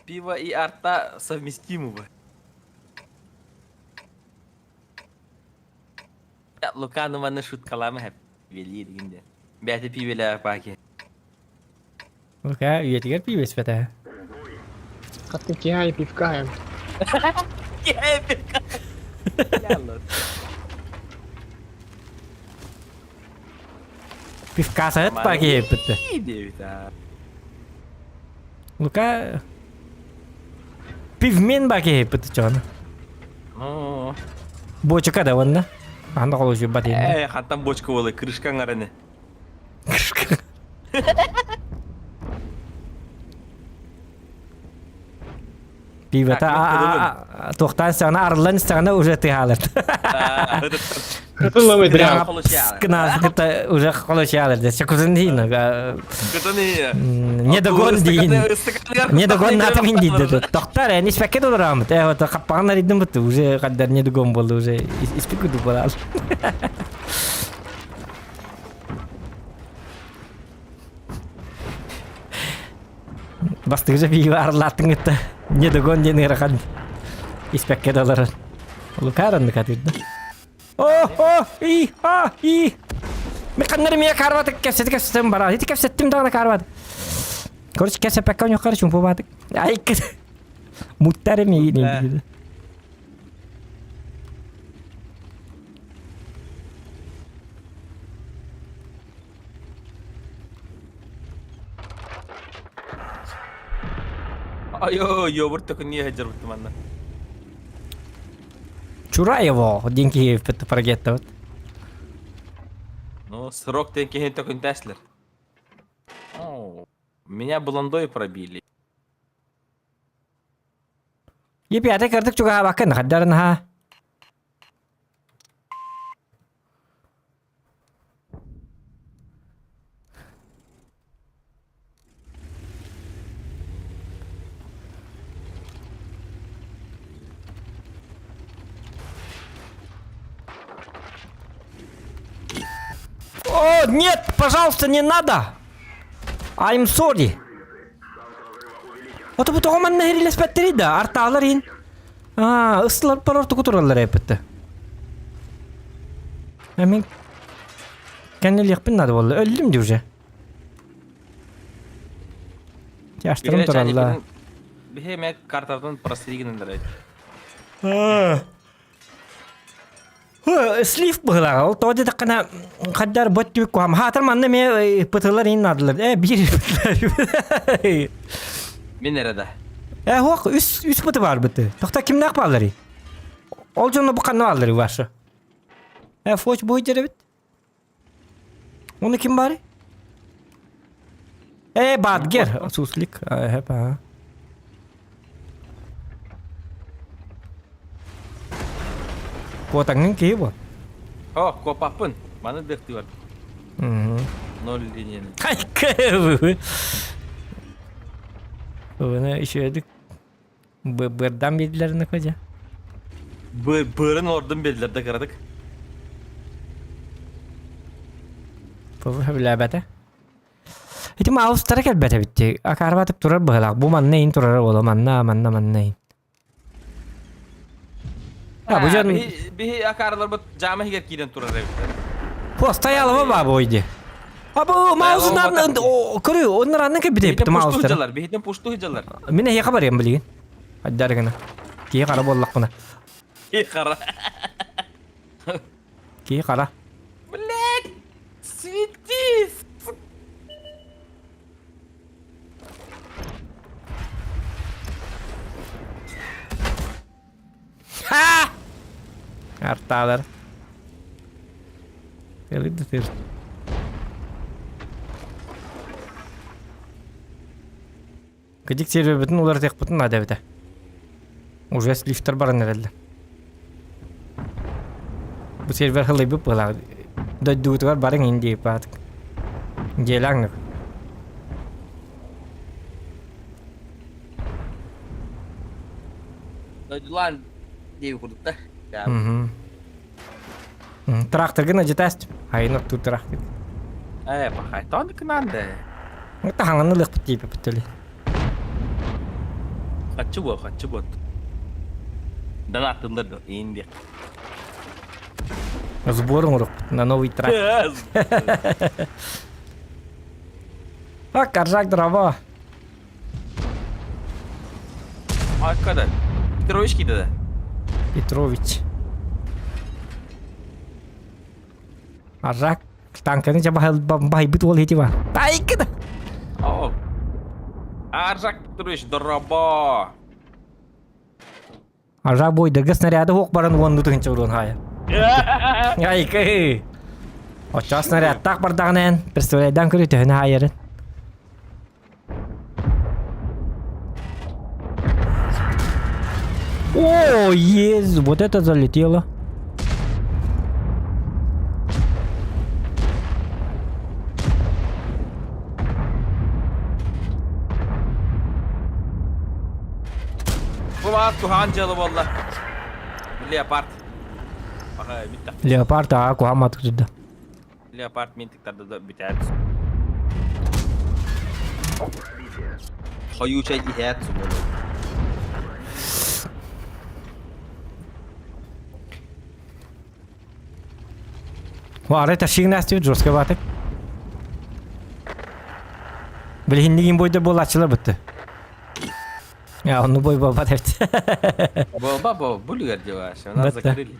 Пиво и арта совместимы бы. Ya Luka numarını şutkalama hep. Veli diginde. Bәті пивелер паки. Лука, үйетігер пибес бәті. Каттым кияй пивка. Пивкасы әт паки еп бітті. Лука... Пивмен баки еп бітті чоны. Бочука да онна. Анда қолу жүйіп бәті енді. Хаттан бочка болы, крышкан араны. Пивата тоқтан сағына арылан сағына уже ты алырды. Кытылмы дрям. Скынасы уже қолушы алырды. Шекузын дейін. Недогон дейін. Недогон натымен дейді. Тоқтар, әне іспәкет олар амыд. Қаппаған аридың бұтты. Уже қаддар недогон болды. Уже іспек үді болал. Бастығы же пиво арылаттың етті. Недогон дені ғыраған. Іспәкет олар. Лука аранды қатырды. Мен қаннары мия карвады кәпсеттім бара. Еті кәпсеттім дағына карвады. Көріш кәпсет пәккан жоққары шумпу бадық. Ай кіді. Мұттары мейін еді. Ayo, yogurt takın niye hacer bıttım anla. Чурай его, деньги в это прогетто. Ну, срок деньги хен такын Теслер. Меня блондой пробили. Епи, а ты картик чуга бакын хаддарн ха. О, нет, пожалуйста, не надо. I'm sorry. Ото бутоға манна херилес бәттері да, артағылар ең. Ысылар парорты құтыралар әпітті. Мен кәнелек надо болды, өлдім де уже. Яштырым тұралла. Бихе мен картардан простригініндер әйт. Слив бұғылаға, ол тоғды даққана қаддар бөт түбік қоғам. Хатыр манна мен пытылар ең надылар. Бір пытылар. Мен әреді. Хоқ, үс пыты бар бұты. Тоқта кімді ақ балары? Ол жоны бұқанны балары баршы. Фоч бой жері біт. Оны кім бары? Бадгер. Суслик. Хепа. Котаңның кейі бұл? Копапын. Маны дәқті бар. 0 линияны. Қайқы. Оны үшедік. Бірдан белділеріні көже. Бұрын ордың белділерді қырадық. Бұл біләбәті. Еті маустары кәлбәті бітті. Ақарбатып тұрар бұғылақ. Бұл маннайын тұрар олы. Маннайын. Бихи акарлар бұд жамы хигер кейден тұрар әбіттер. Постай алымы ба бойды. Бұл маусынан көрі, онлар аннан кәбіті бітті маустары. Бихитен пұшту хиджалар. Мен әйеқа бар ем білген. Аддары ғына. Кейі қара боллақ құна. Кейі қара. Кейі қара. Блядь! Светись! Ха! Арталар. Келді тер. Кедік сервер бітін, олар тек бұтын ада біті. Уже слифтер барын әрелді. Бұл сервер қылай бұп бұлағы. Дөйді бар барың енді еп батық. Желаңық. Дөйділан дейі құрдықта. Трактор гына жетәстіп. Айнық тұр трактор. Бақай, тоны кінанды. Мұқта хаңаны лық бұт дейіп бұттылы. Қатшы бұд. Дан аттылдырды, енді. Сбором урок на новый трактор. Каржак дрова. Hakikaten. Петрович gitti de. Петрович. Аржак танканы жабахал байбыт ол еті бар. Тайкыды. Аржак Петрович дұраба. Аржак бойдырғы снаряды оқ барын онды тұғыншы ұрын хайыр. Айкы. Оча снаряд так бардағынан представляйдан көрі төхіні хайырын. О, ез, вот это залетело. Bu Tuhan Calı valla. Leopard. Ага, bitti. Leopard ağa kuhamadık durdu. Leopard mintiklarda da biter. Hayuça ihat sunulu. वो आ रहे तशीक नास्ती जोश के बात है बल हिंदी की बोई तो बोल अच्छा लगता ya onu boy baba derdi. Baba bulgar cevap. Ona zakarili.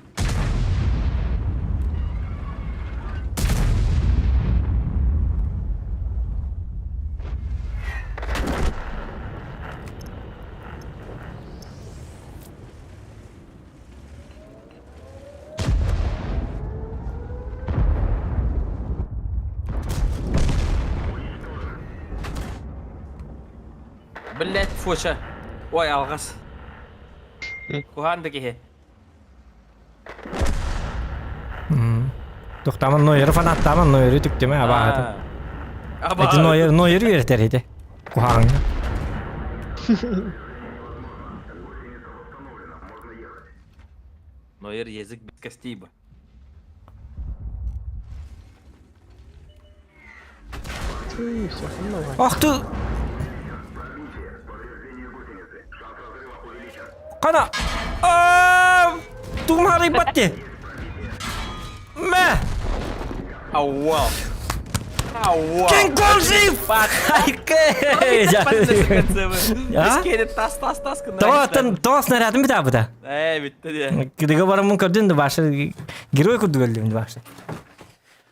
Блять, фоча. Ой, алгас. Кухандaki he. To'xtaman noyeri fan attaman noyeri tükteme abahati. Eti noyeri vereter edi. Kuhang. Noyer язык без костей бы. Ах ты! Кана! तुम्हारी बच्चे! मैं! Ауа! Ауа! King Kong Biz kedi tas kına. То снарядым бит абыда. Bitti diye. Кидыга барамын көрдүн да башы герой курдугөлдүм да башы.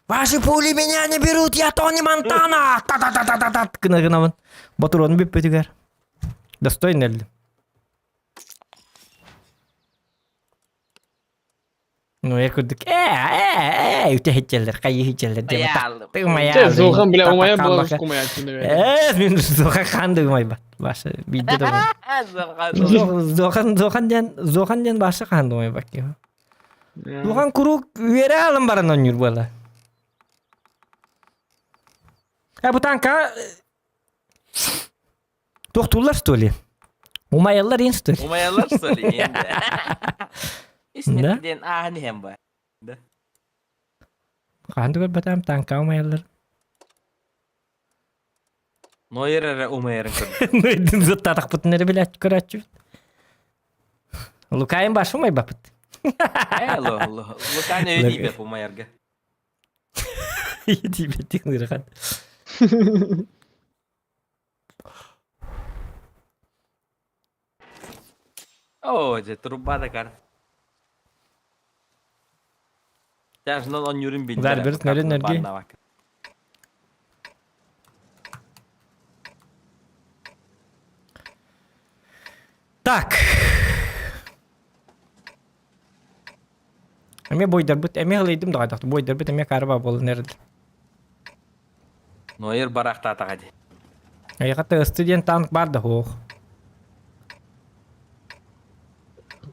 Ваши пули меня не берут, я Тони Монтана! Та-та-та-та-та-та! Кына-кынамын. Батуронун беппетигер. Достойно элди. Ну, я курдук. Үтө хитчелер, кайы хитчелер деп атак. Че, Зохан бля, умая была скумая отсюда. Мен Зохан ханды умай бат. Башы бидде да. Зохан ден башы ханды умай бат. Зохан курук үере алым баран онюр бала. Bu tanka toxtullar stoli. Umayallar en stoli. Umayallar stoli endi. İsnetiden ahni hem var. Qanday ko'p batam tanka umayallar. Noyerere umayarın kırdı. Noydun zıtta takpıtınları bile ko'rachib. Lukayın başı umay bapıt. Lukayın öyle bep umayarga. Yedi betik nırıqan. Je trubada cara. Ya şundan on yürün bildi. Ver bir nerede? Так. Эме бойдар бут, эме гылайдым да айтты. Бойдар бут, эме карба болу нерде. Noyer barakta atagadı. Аяқта студент танк бар да хох.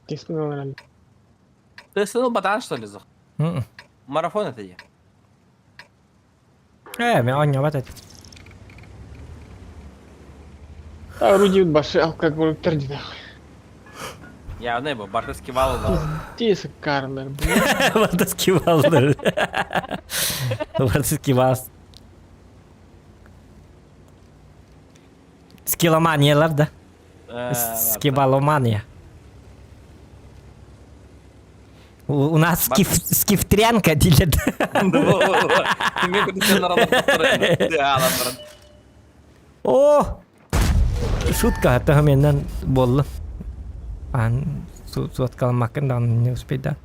Kesin öğrendim. Ты сынул батан что ли зах? Марафон это я. Мен anya bat et. Орудие başı алкоголиктер дейді. Ya ne bu? Barteski vallahi. Тесі карындар. Батаски балдар. Батаски бас. Скиломаниялар да. Скибаломания. У нас скифтрянка делят. О! Шутка, это менен болду. Суат калмакын да не успеть да.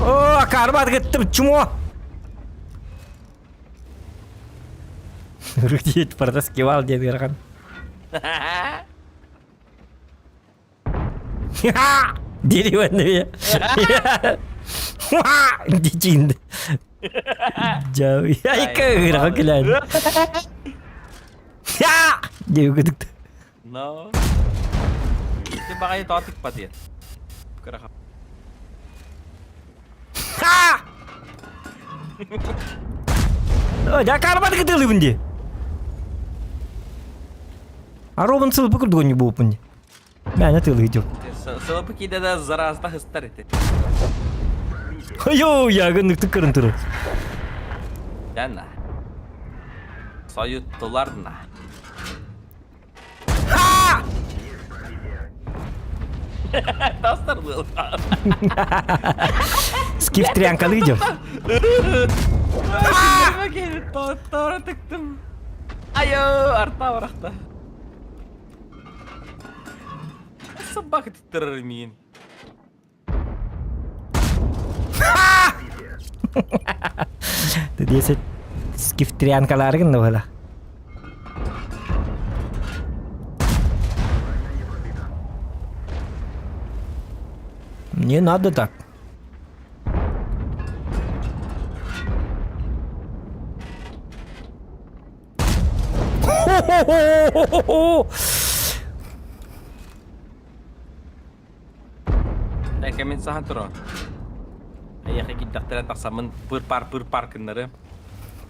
О, карбат геттим, чмо! Рудит протаскивал дед Гархан. Деревянные. Дичин. Jauh. Ay kagak kalian. Ya, jauh gitu. No. Itu bakal totik pat ya. Kerak. Ha! Oh, Jakar pat gitu lu bunyi. Aroban sıl bakır dönüyor bu bunyi. Ben ne tığlayacağım. Sılıpı ki de zarazda hıstar etti. Yo ya gındık tıkırın tırı. Yana. Soyuttular na. Ha! Tastarlı. Skif triankalı gidiyor. Bakayım, doğru tıktım. Ayo, arta varakta. Собака ты термин. Tuh dia skip triankalar kan lah. Не надо так. Kami sahan turun. Ayah kita terlihat tak sama purpar kenara.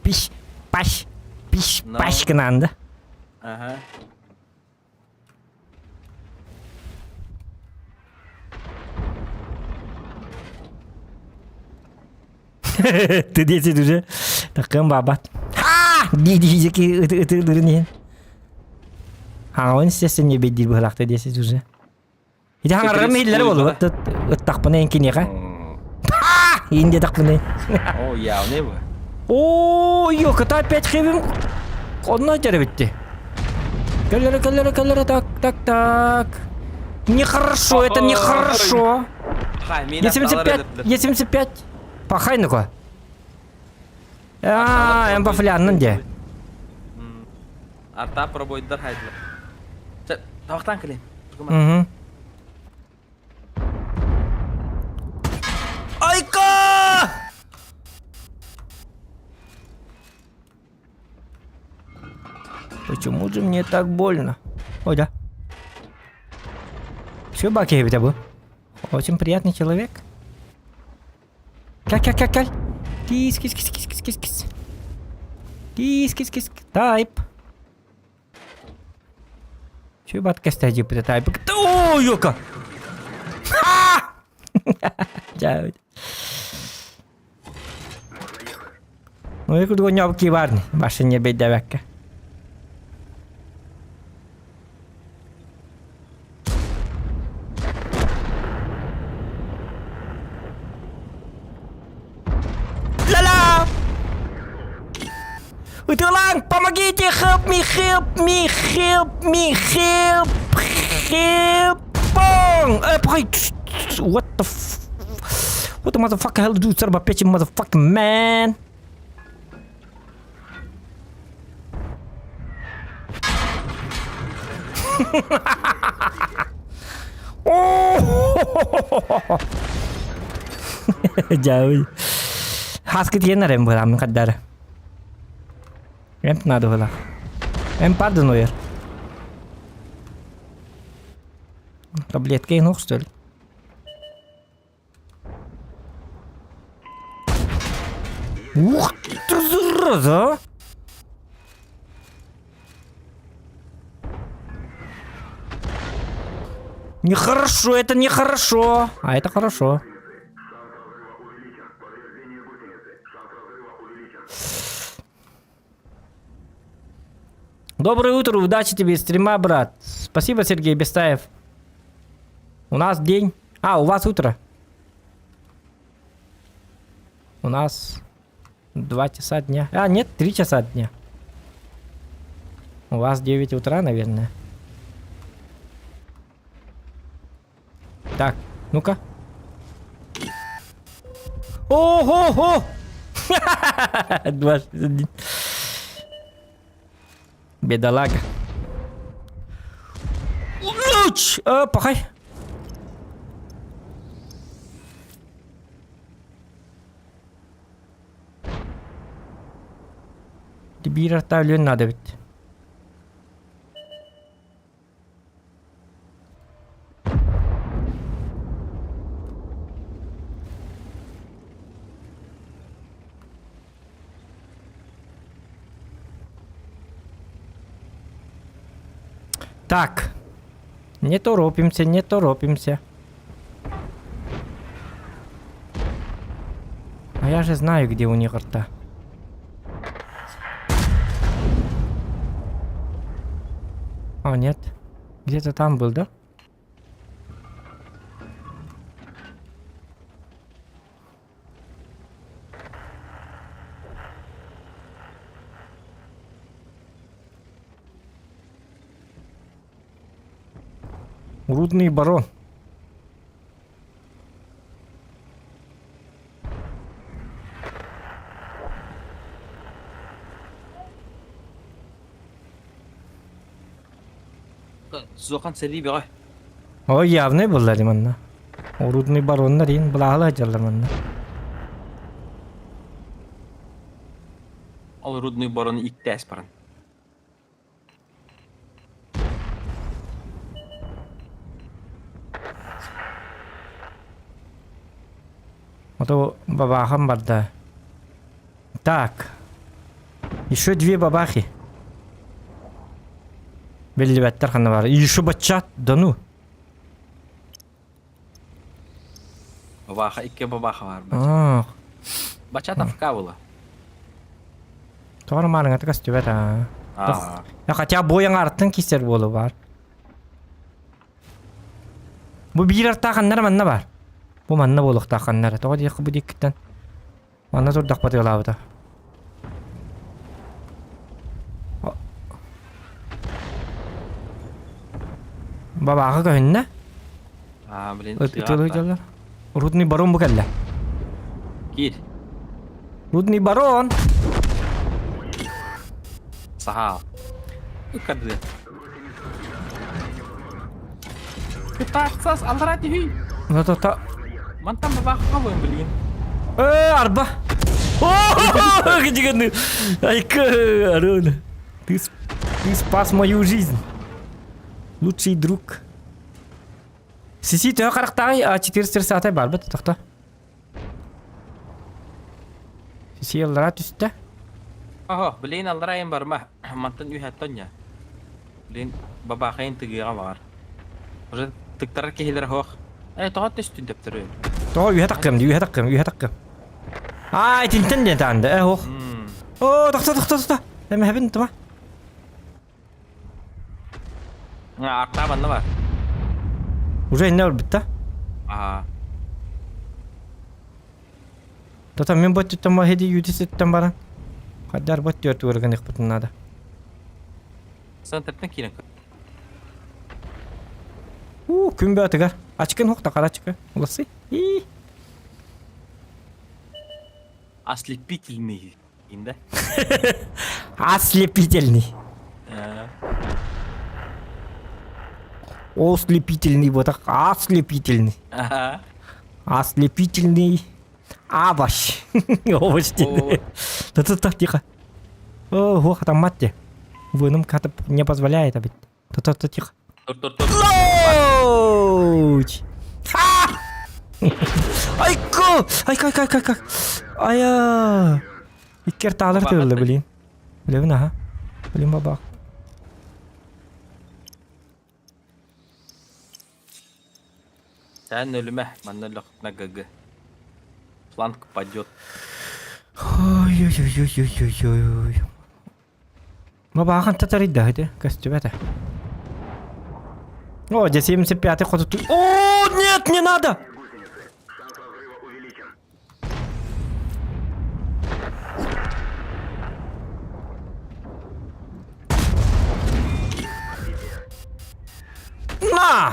Piş kena anda. Aha. Ты десять уже. Такым бабат. Ха! Дидижеки ытылырын. Он естественно не бедил бахлакты десять уже. Иди хаңарым хиллер болу. Ыттақпыны енкенеға. Ха! Инде тақпыны. О, явный бы. О, ёк, это опять хэвим. Одна битти. Калера, так. Нехорошо, это нехорошо. Хай, mina Е75. Пахай ну-ка. Эмбафлянын де. Арта пробойдар хайдылар. Тавақтан кілем. Мгм. Айка! Почему же мне так больно? Ой, да. Все, Баки, у тебя был? Очень приятный человек. Каль. Кис. Кис. Тайп. Че батка стадию при тайп? О, ёка! Ха! Чао. Ну и куда нёбки варни, ваши не бей давяка. Ла-ла! Утылан, помогите, help me. What the motherfucker hell do, son of a bitch, motherfucking man? Jauh. Хаскит енарем бырам каддар. Эмп надо было. Пардон, уер. Таблетка ног, что ли? Ух ты, зараза! Нехорошо, это нехорошо. А это хорошо. Доброе утро, удачи тебе, стрима, брат. Спасибо, Сергей Бестаев. У нас день. У вас утро. У нас 2 часа дня. Нет, 3 часа дня. У вас 9 утра, наверное. Так, ну-ка. Ого-го! 21. Бедолага. Луч! Пахай. Тебе расставлен надо ведь. Так, не торопимся. А я же знаю, где у них рта. Нет, где-то там был, да? Рудный барон. Зохан сәли беғай. О, явный бұллар иманна. Рудный бароннар ең бұлағылы ажарлар манна. Ал рудный бароны икті әс баран. Это бабахам барда. Так. Еще 2 бабахи. Беллибеттер хана бар. Еще бачат, да ну. Бабаха, икке бабаха бар. Бачата в кавула. Тоғыр марыңа тігіс түбет, Я хотя бойың арттың кестер болу бар. Бұ бір артақаннар манна бар. Бұ манна болуқ тақаннар. Тоғы дейкі бұ дейкіттен. Манна тұрдақ баты ғылауыда. Бабағы көйінне? Блин, Өткетелі өйділер. Рудный барон бұ кәлі. Кир. Рудный барон! Сахал. Укады. Тақсас, алдарати хүй. Та. Мантам бабаққа бойын білген. Арба! О, где Айка, Арон. Ты спас мою жизнь. Лучший друг. Сиси, ты қарақтағай 430 бар бұд, тұқта. Сиси, елдара түсті. Білейін алдарайын бар ма? Мантан үйәттон я. Білейін бабақайын тігіға бар. Уже тіктарар кехелер хоқ. Тоғат түстін дептірі. Тоға үйә таққым. Ай, тинтен де таанды, хоқ. О, тоқта. Әмі әбін тұма. Арта банна бар. Уже инне бар бітті. Тота мен бөт түттен ба хеди үйдесеттен баран. Қаддар бөт дөрті өрген еқпітін нада. Сан тәптен кейін көр. Күн бі атығар. Ачықын хоқта қара ачықы. Оласы. Ослепительный. Инда. Ослепительный. Ослепительный вот ослепительный. Ослепительный овощ. Овощ дейді. Та-та-та, тихо. Ого, там матте. Выным как-то не позволяет обить. Та-та-та, тихо. Тур. Лоуч! Айко! Ай. Ая! Иккер тағылыр төгілді, білейін. Білейін, аға. Білейін, бабақ. Сән өліме, манны лөқтіна гүгі. Фланг падет. Ой-ой-ой-ой-ой-ой. Бабақын татарыйды, хайды, костюбеті. О, здесь 75-й ходу тут. О, нет, не надо! На!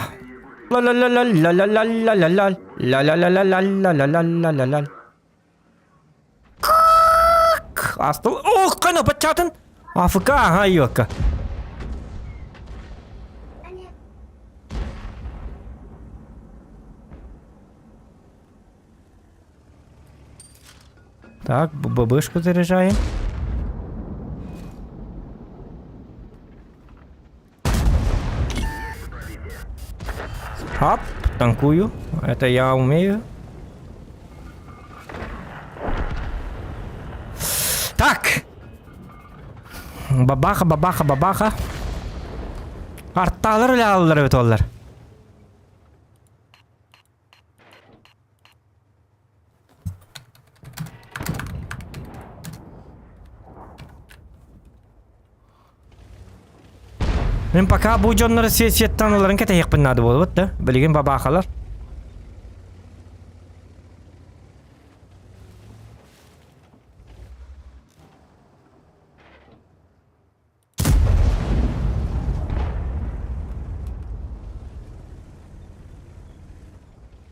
Ла-ла-ла-ла-ла-ла-ла-ла-ла-ла. Ла-ла-ла-ла-ла-ла-ла-ла-ла-ла. Астыл. Ох, қайна бачатын. АФК, ага, йока. Так, бабышку заряжаем. Хап, танкую. Это я умею. Так. Бабаха. Артталар или алалар бит олар? Мен пока бу жоннары светтан оларын кете екпін нады болып өтті. Білеген бабақалар.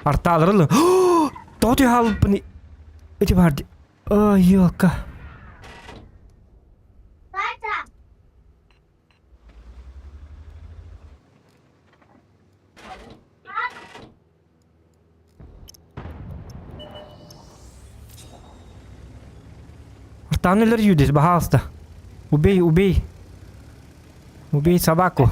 Арталар ұлы. Тоғды халып бұны. Өте барды. Ой, елка. Артанылар юдес, пожалуйста. Убей. Убей собаку.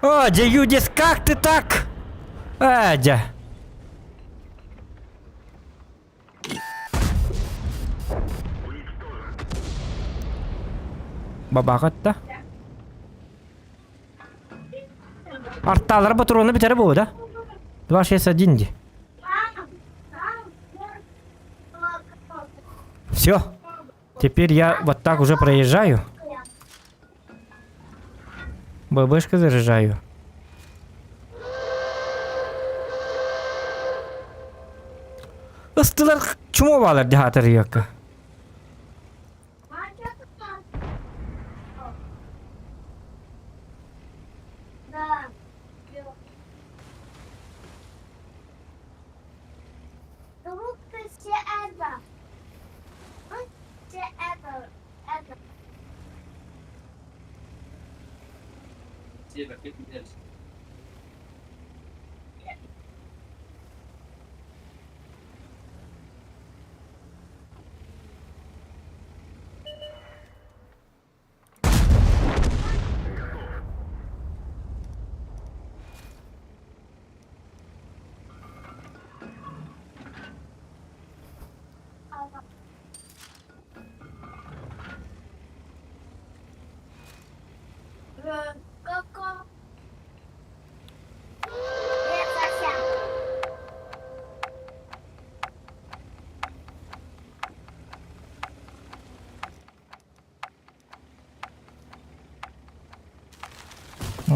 О, Юдис, как ты так? Адя. Бабахат-то? Артталары патроны бітері бұл, да? 261 де. Все. Теперь я вот так уже проезжаю. ББшка заряжаю. Ыстылар чумо балар дехатыр yakka.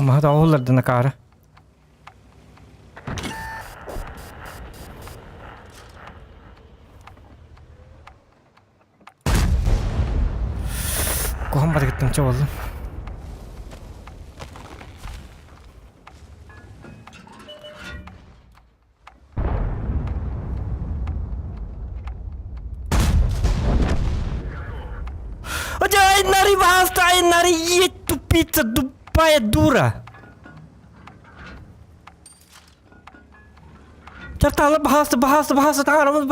ما هذا أول لدنا كاره. كوهم بدك تمشي والله. أجا الناري بحثت عن الناري يتو بيتزا тупая дура. Чертала, пожалуйста, Таган,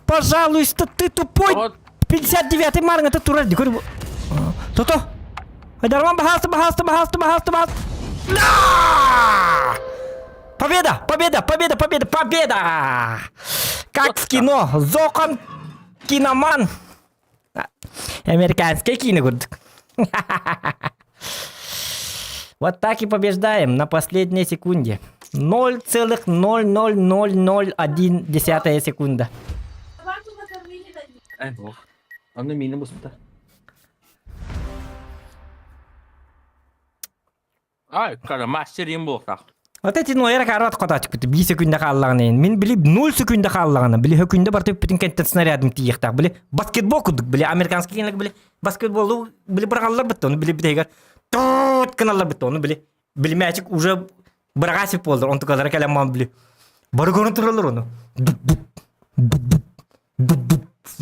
пожалуйста, ты тупой. Вот. 59-й Марин, это турель, говорю. То-то. Айдарман, пожалуйста. Да! Победа! Как в кино, Зохан Киноман. Американское кино, говорит. Вот так и побеждаем на последней секунде. 0,00001 секунда. Ай, бог. Он на минус да. Ай, кара мастерим бог так. Вот эти ноера карат катачык бит 1 секунда каллаган. Мен билип 0 секунда каллаган. Били секунда бар деп битин кенттен снарядым тиектак. Били баскетбол кудук. Били американский кинлек били баскетболу били брагаллар бит. Оны били битегер. Тот каналлар бит. Оны били мячик уже брагасип болду. Он тукалар калам били. Баргонун туралар оны.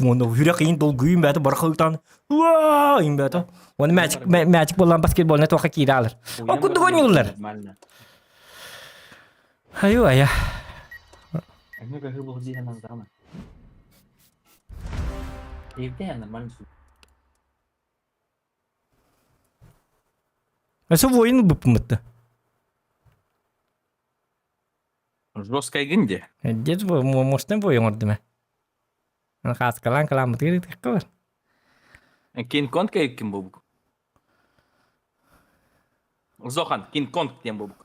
Оны жүрек кыйын долгуйм бәті барқылтан. Уа, им бәті. Оны мячик болған баскетболны тоқа киydалар. О кудук ойнылар. Ayo ayah. Ini gak hubung sih sama sama. Itu yang teman. Asa воин бупмытты. Жесткая гинди. Дед бу мощный воин ордыма. Ана хас калан мытыр тиккор. Кинг Конг кем бубук. Зохан, Кинг Конг тем бубук.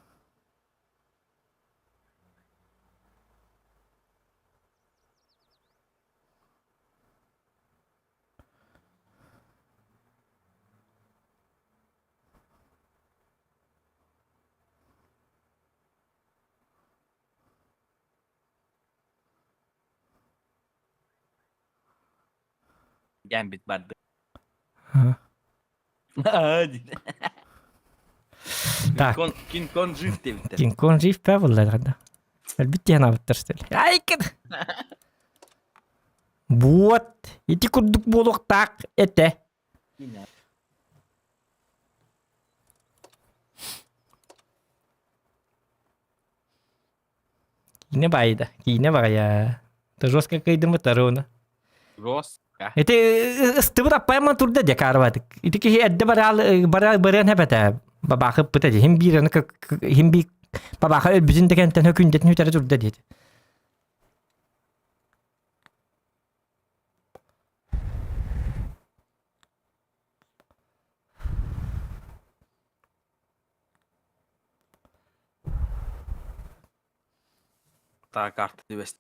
Gambit барды. Так. Кинг Конг жив тебе. Кинг-Конг жив певлер да. Әлбетте ана биттірстел. Ай кед. Вот. Ити курдук болук так эте. Кине байда. Кине бая. Ты жестко кайдым тарона. Жестко. Itu istibra payman turda de karvadik. Itu ki edde baran hepete. Babakı pıtacı. Hem bir babakı bizim de kentten hükündetin hütere turda dedi. Артаа карта дивест.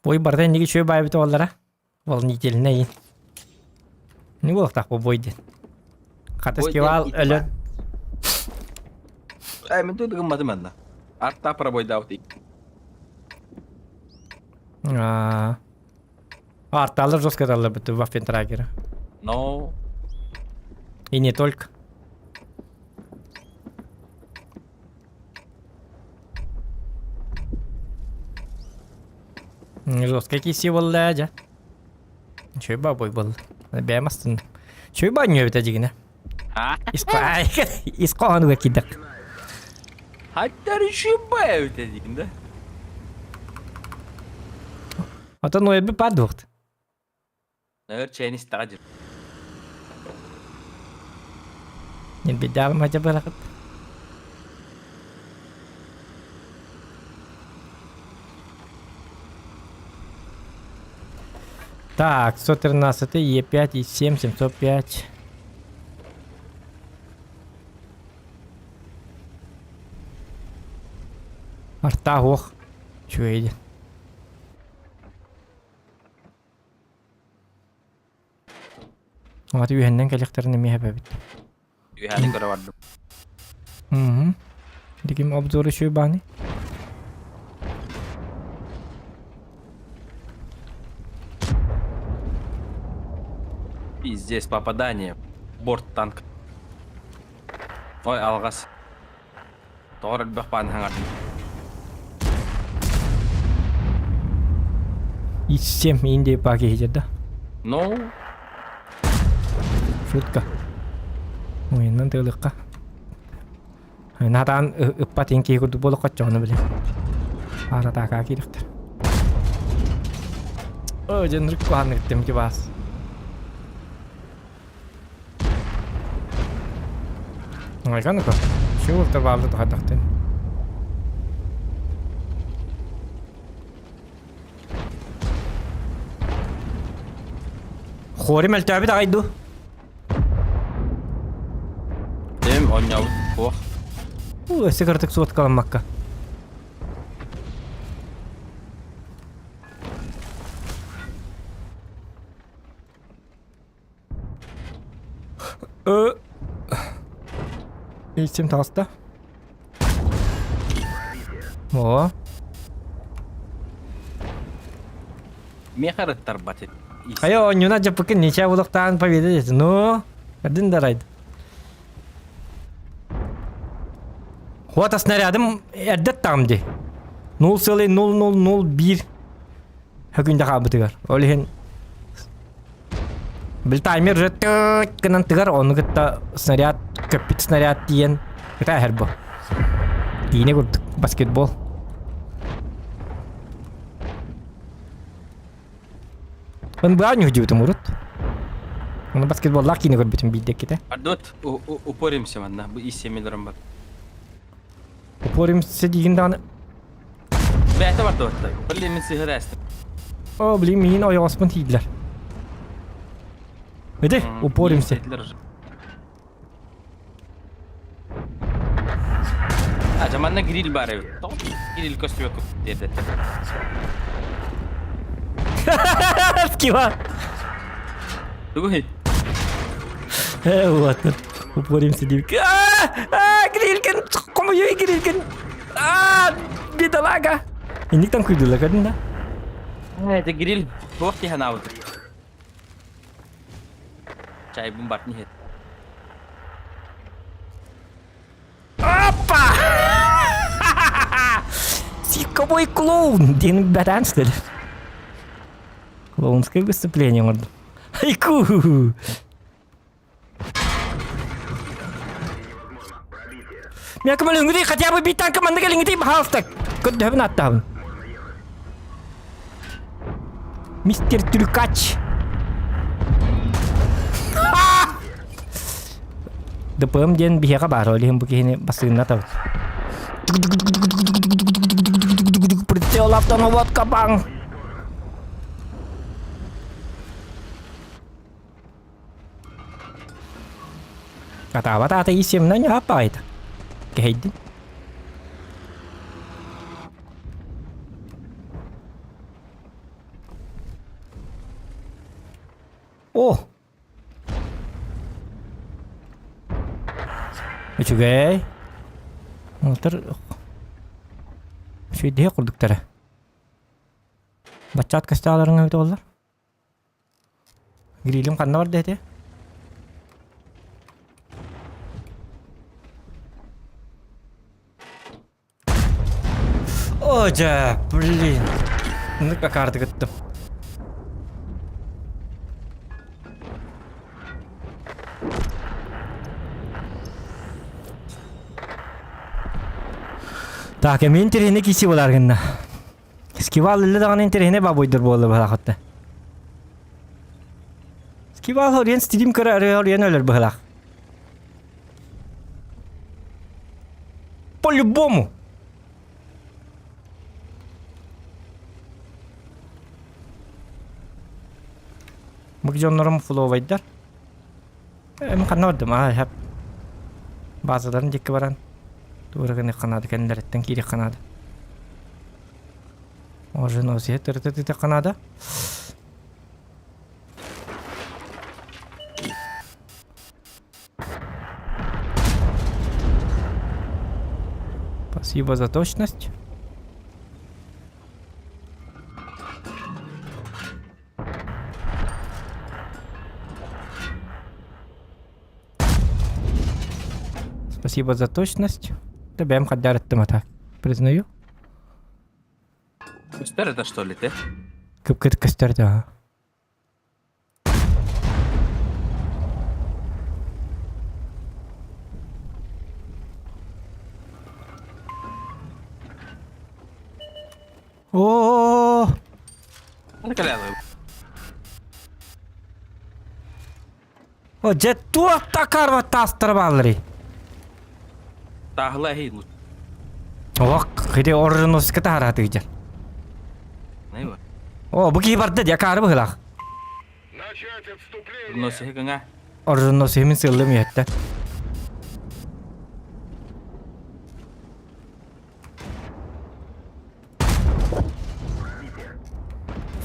Бой барда неге чөй бай бит оллара. Ол нителіне ейін. Не болық тақ бұл бойден. Қатыс кевал өлі. Мен тут гамматы манна. Арта пробойда аути. Арталар жесткаталар бітті ваффен трагері. Но И не только. Жестко киси болды әжі. Чөй ба бой болды. Бәймастын. Чөй ба не өбіт әжігіне. Исқоғануға кидік. хаттар шибай өтедигин да. Ата нойбі пады оқты. Нөр чайнис тағажыр. Мен бедалым әжі барақыт. Так, 113, Е5, Е7, 705. Арта ох. Чё едет? Вот үйәннен кәлектерін емей әбәбіт. Үйәні көрі бардым. Дегім обзоры шөй баны. И здесь попадание. Борт танк. Ой, алғас. Тоғыр әлбәқ баны хаңардым. И7 индей паки хеджеді. Ну, Шутка. Ойыннан тығылыққа. Натан ұппа теңкей күрді болы қотчауны білем. Аратаға керектір. О, жынрық қуаны күттім ки бас. Ойған ұқы. Шу ұлтыр балды тұқадақтын. Хори мәлті әбі дағайду. dem oynav. Oh. Өсі кіртік суыт қаланмаққа. Естем тағыста. О. Мехарыттар батет. Айо, онюна жаппыкын нече ұлықтағын победа деді. Ну, кірдің дарайды. Хвата снарядым әрдет тағымды. 0,0001 хөкінде қабытығар. Олеген біл таймер жөттік кінан тығар, оны күтті снаряд, көппет снаряд дейін күті әр бұл. Кейіне көрдік баскетбол. Он бұға не үдеуді мұрыт. Оны баскетболлақ кейіне көрбетін бейдек кете. Ардот, упоримся, манна. Бұл исемелерім бар. Упоримся дегенде аны. Бәйті бар дұғытты. Білі мен сығыр әстім. О, блин, мен ой аспын тейділер. Өді, упоримся. Жаманна гриль бар өй. Гриль көстіме көп деді. Скива. Дугой. Вот, упоримся девик. Грилькин, қомой грилькин. Бедолага. Индик там күйділі көрдің да? Это гриль. Бұқ дейін ауды. Чай бұн бар не хет. Опа! Сикобой клоун. День бәтән стілі. Клоунское выступление морды. Айку! Меня кемалын гүдей хотя бы бит танк команда келингетей бахалстак. Көддөбін аттабын. Мистер Трюкач. ДПМ ден бихеға бар, олейін бұл кейіне басығын атабын. Прицел автонаводка баң. Kata-kata isi mana apa itu? Kehidin. О! Үчүгэй. Отыр. Шүйдее курдуктары. Баччат касталарыңа бит олар. Грилим канна бар дете. Ожа, блин. Ну как карты гыттым. Так, мен терехне киси болар гынна. Скивал илле даган терехне бабойдур болду балакытта. Скивал орен стрим кыра орен өлөр балак. По-любому. Бugjonlarım flow'aydılar. Hem kanardım ha hep. Bazılarının dikki varan. Doğru gene kanadı kendileritten kiri kanadı. Orijin osiye tırtı kanadı. Спасибо за точность. Спасибо за точность. Тебя им хотят атак. Признаю. Кустер это что ли, ты? Кыпкыт костер, да. О, Ну, коляду. о, жету атакар тастыр балри. Тахла хилу. Ох, хиде оржинос катара тыгер. Найва. О, буки барды я кар быгылак. Но сехганга. Оржинос хемин сылым етте.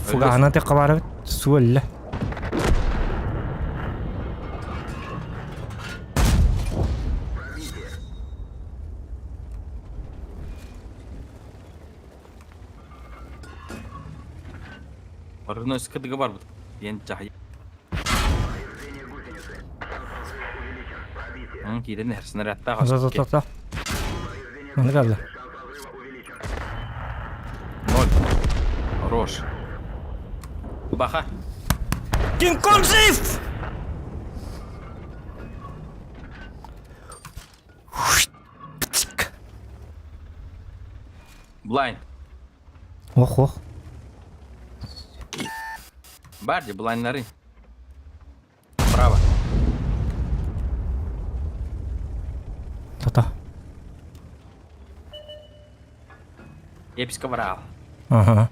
Фугана те кабары суэлле. Орнос кыдыгы бар бут. Ен жахай. Киден нерсіне рәтті За. Мана калды. 0. Хорош. Баха. Кинг-Конг жив! Блайн. Ох. Барди, блайнлары. Право. Та-та. Еписка врал. Ага.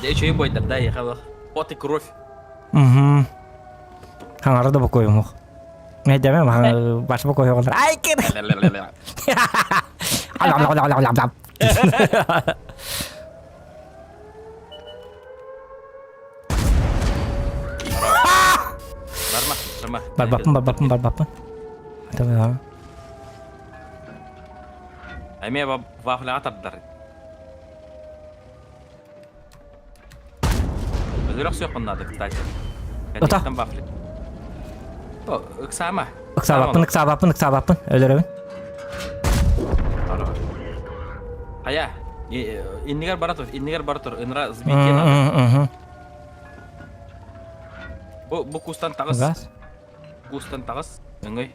Да еще и бой тогда ехал. Пот и кровь. Угу. Хаңары да бокой мох. Не деме, баш бокой олар. Ай кин. Барбапын. Тамам. Аме вафля атардар. Өзүрөк сөкөн надо, кстати. Ота. Конечно, вафля. О, ыксама. Ыксабапын. Өлөрөбүн. Ая, иннигер баратыр, ынра збитен. Бу кустан тагыс. Газ. Кустан тагыс. Өңөй.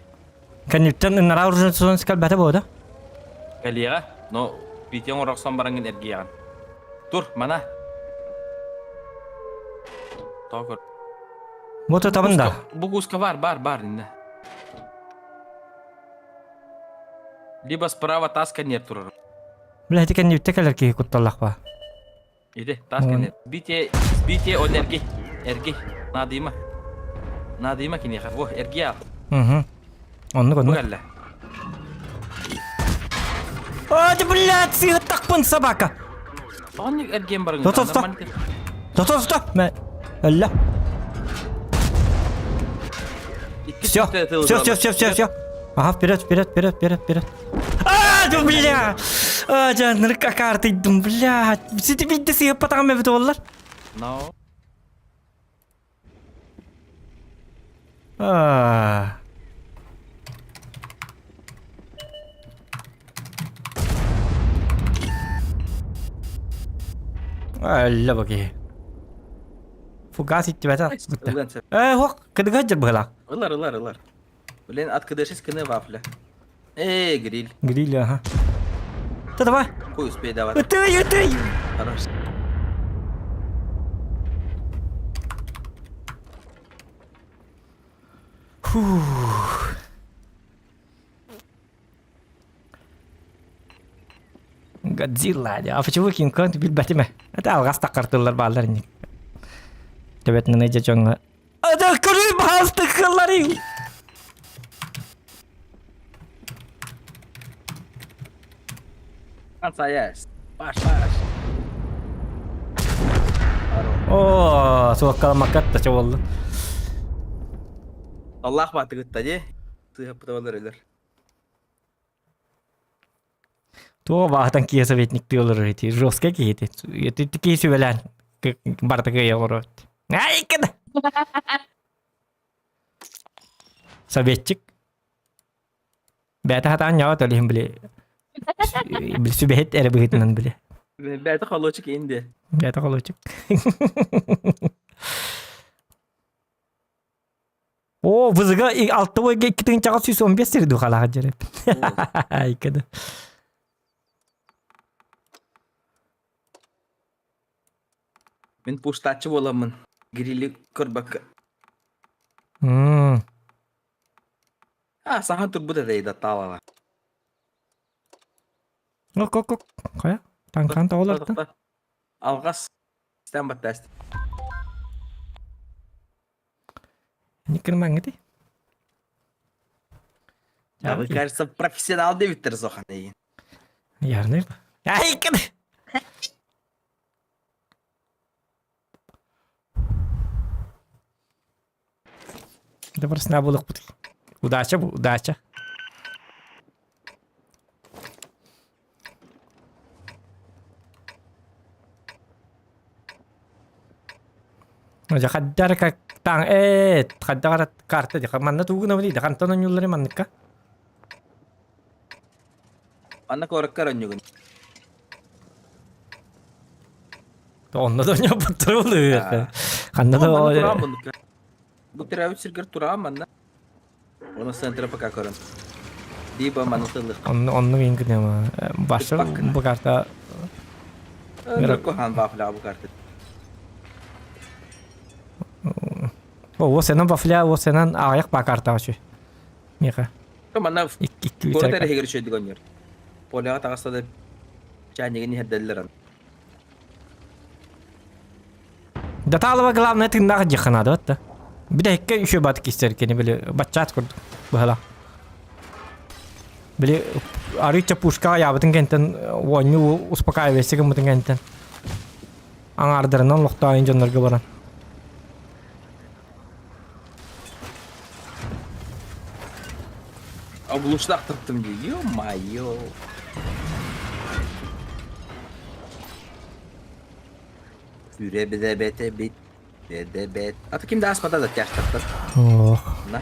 Каниттен ынара уржун сон скал бата бода. Калига, но битен ораксан барангын эргияган. Тур, мана. Тагыр. Мото табында. Бу куска бар инде. Либо справа таска нет турар. Блядь, кен нивтекелер ки кутталлак ба. Иде, таска нет. Бите он эрги. Надыма кинеха. Во, эрги ал. Угу. Онны Bu конну. gelle. А, да, блядь, сыгы такпын собака. Onu ergen barın. Tut, tut, tut. Сто. Алла. Все. Ага, вперед. А, да, бля. А, жанр какар тыйдым, блядь. Сиди бидде сыгы патагам эбит олар. No. А. Алла баги. Фугас итти бата. Ulan sen. Хок, кыдыга была. Ilar. Ulan arkadaşız kını vafla. Grill. Гриль, ага. Да давай. Koy uspey davat. Ты. Хорош. Годзилла. А почему Кинг-Конг билбатиме? Это алгас такартылар балдар ник. Төбетне неже чоңга. Ада кырый басты кыллары. Ansayas. Baş. О, суаккала макатта чаболду. Allah batı gıttadı. Sığıp pıtavalar ölür. То бахтан кие советник тылыр эти жестко киети. Это такие сювелан. Барта кыя орот. Ай, кыды. Советчик. Бәті хатан ява төлейін біле. Біле сүбәйт әрі бұғытынан біле. Bəydə xaloçuk indi. Бәті қолычык. О, вызыға алтты ойға 2 чаға 115 серді қалаға жереп. Ай, кыды. Men puştatçı olamın. Grilli körbak. Sahan tur bu da deydi tavala. Ок. Қая? Танкан тауыларды. Alğas. Sen bat test. Никер маңгыды. Ya bu karşı profesyonel de bitir zohan deyin. Ярны. Ай, кыды. Да просто на булык бут. Удача бу, удача. Оja хаддар как таң хаддар карта де манна тугуна били да кантон юллары манныкка. Anna korak karanyogun. Онно да не потрулы. Ханна да. Bu teravih sirgar turağım anna. Onu sentra paka koran. Diba manutılır. Онно вингне ма. Башы бу карта. Kohan vafla bu kartı. О, сенен бафля, о сенен аяк ба карта ачы. Мека. Manna 2 Gorda hegir şöyle gönyer. Polya tağasta da çanegini heddeller. Да талова главное ты на жихана да та. Биде хекке еще бат кистер кени биле бачат курд бахала. Биле арыча пушка я бутын кентен воню успокаивайся бутын кентен. Аңардырынан лохтайын жонларга баран. Abuluşlak tıktım diyor. Yo-mayo. Süre bide bete bit. Bide bet. Atı kimde asmada da yaştaktır. Ох. Na.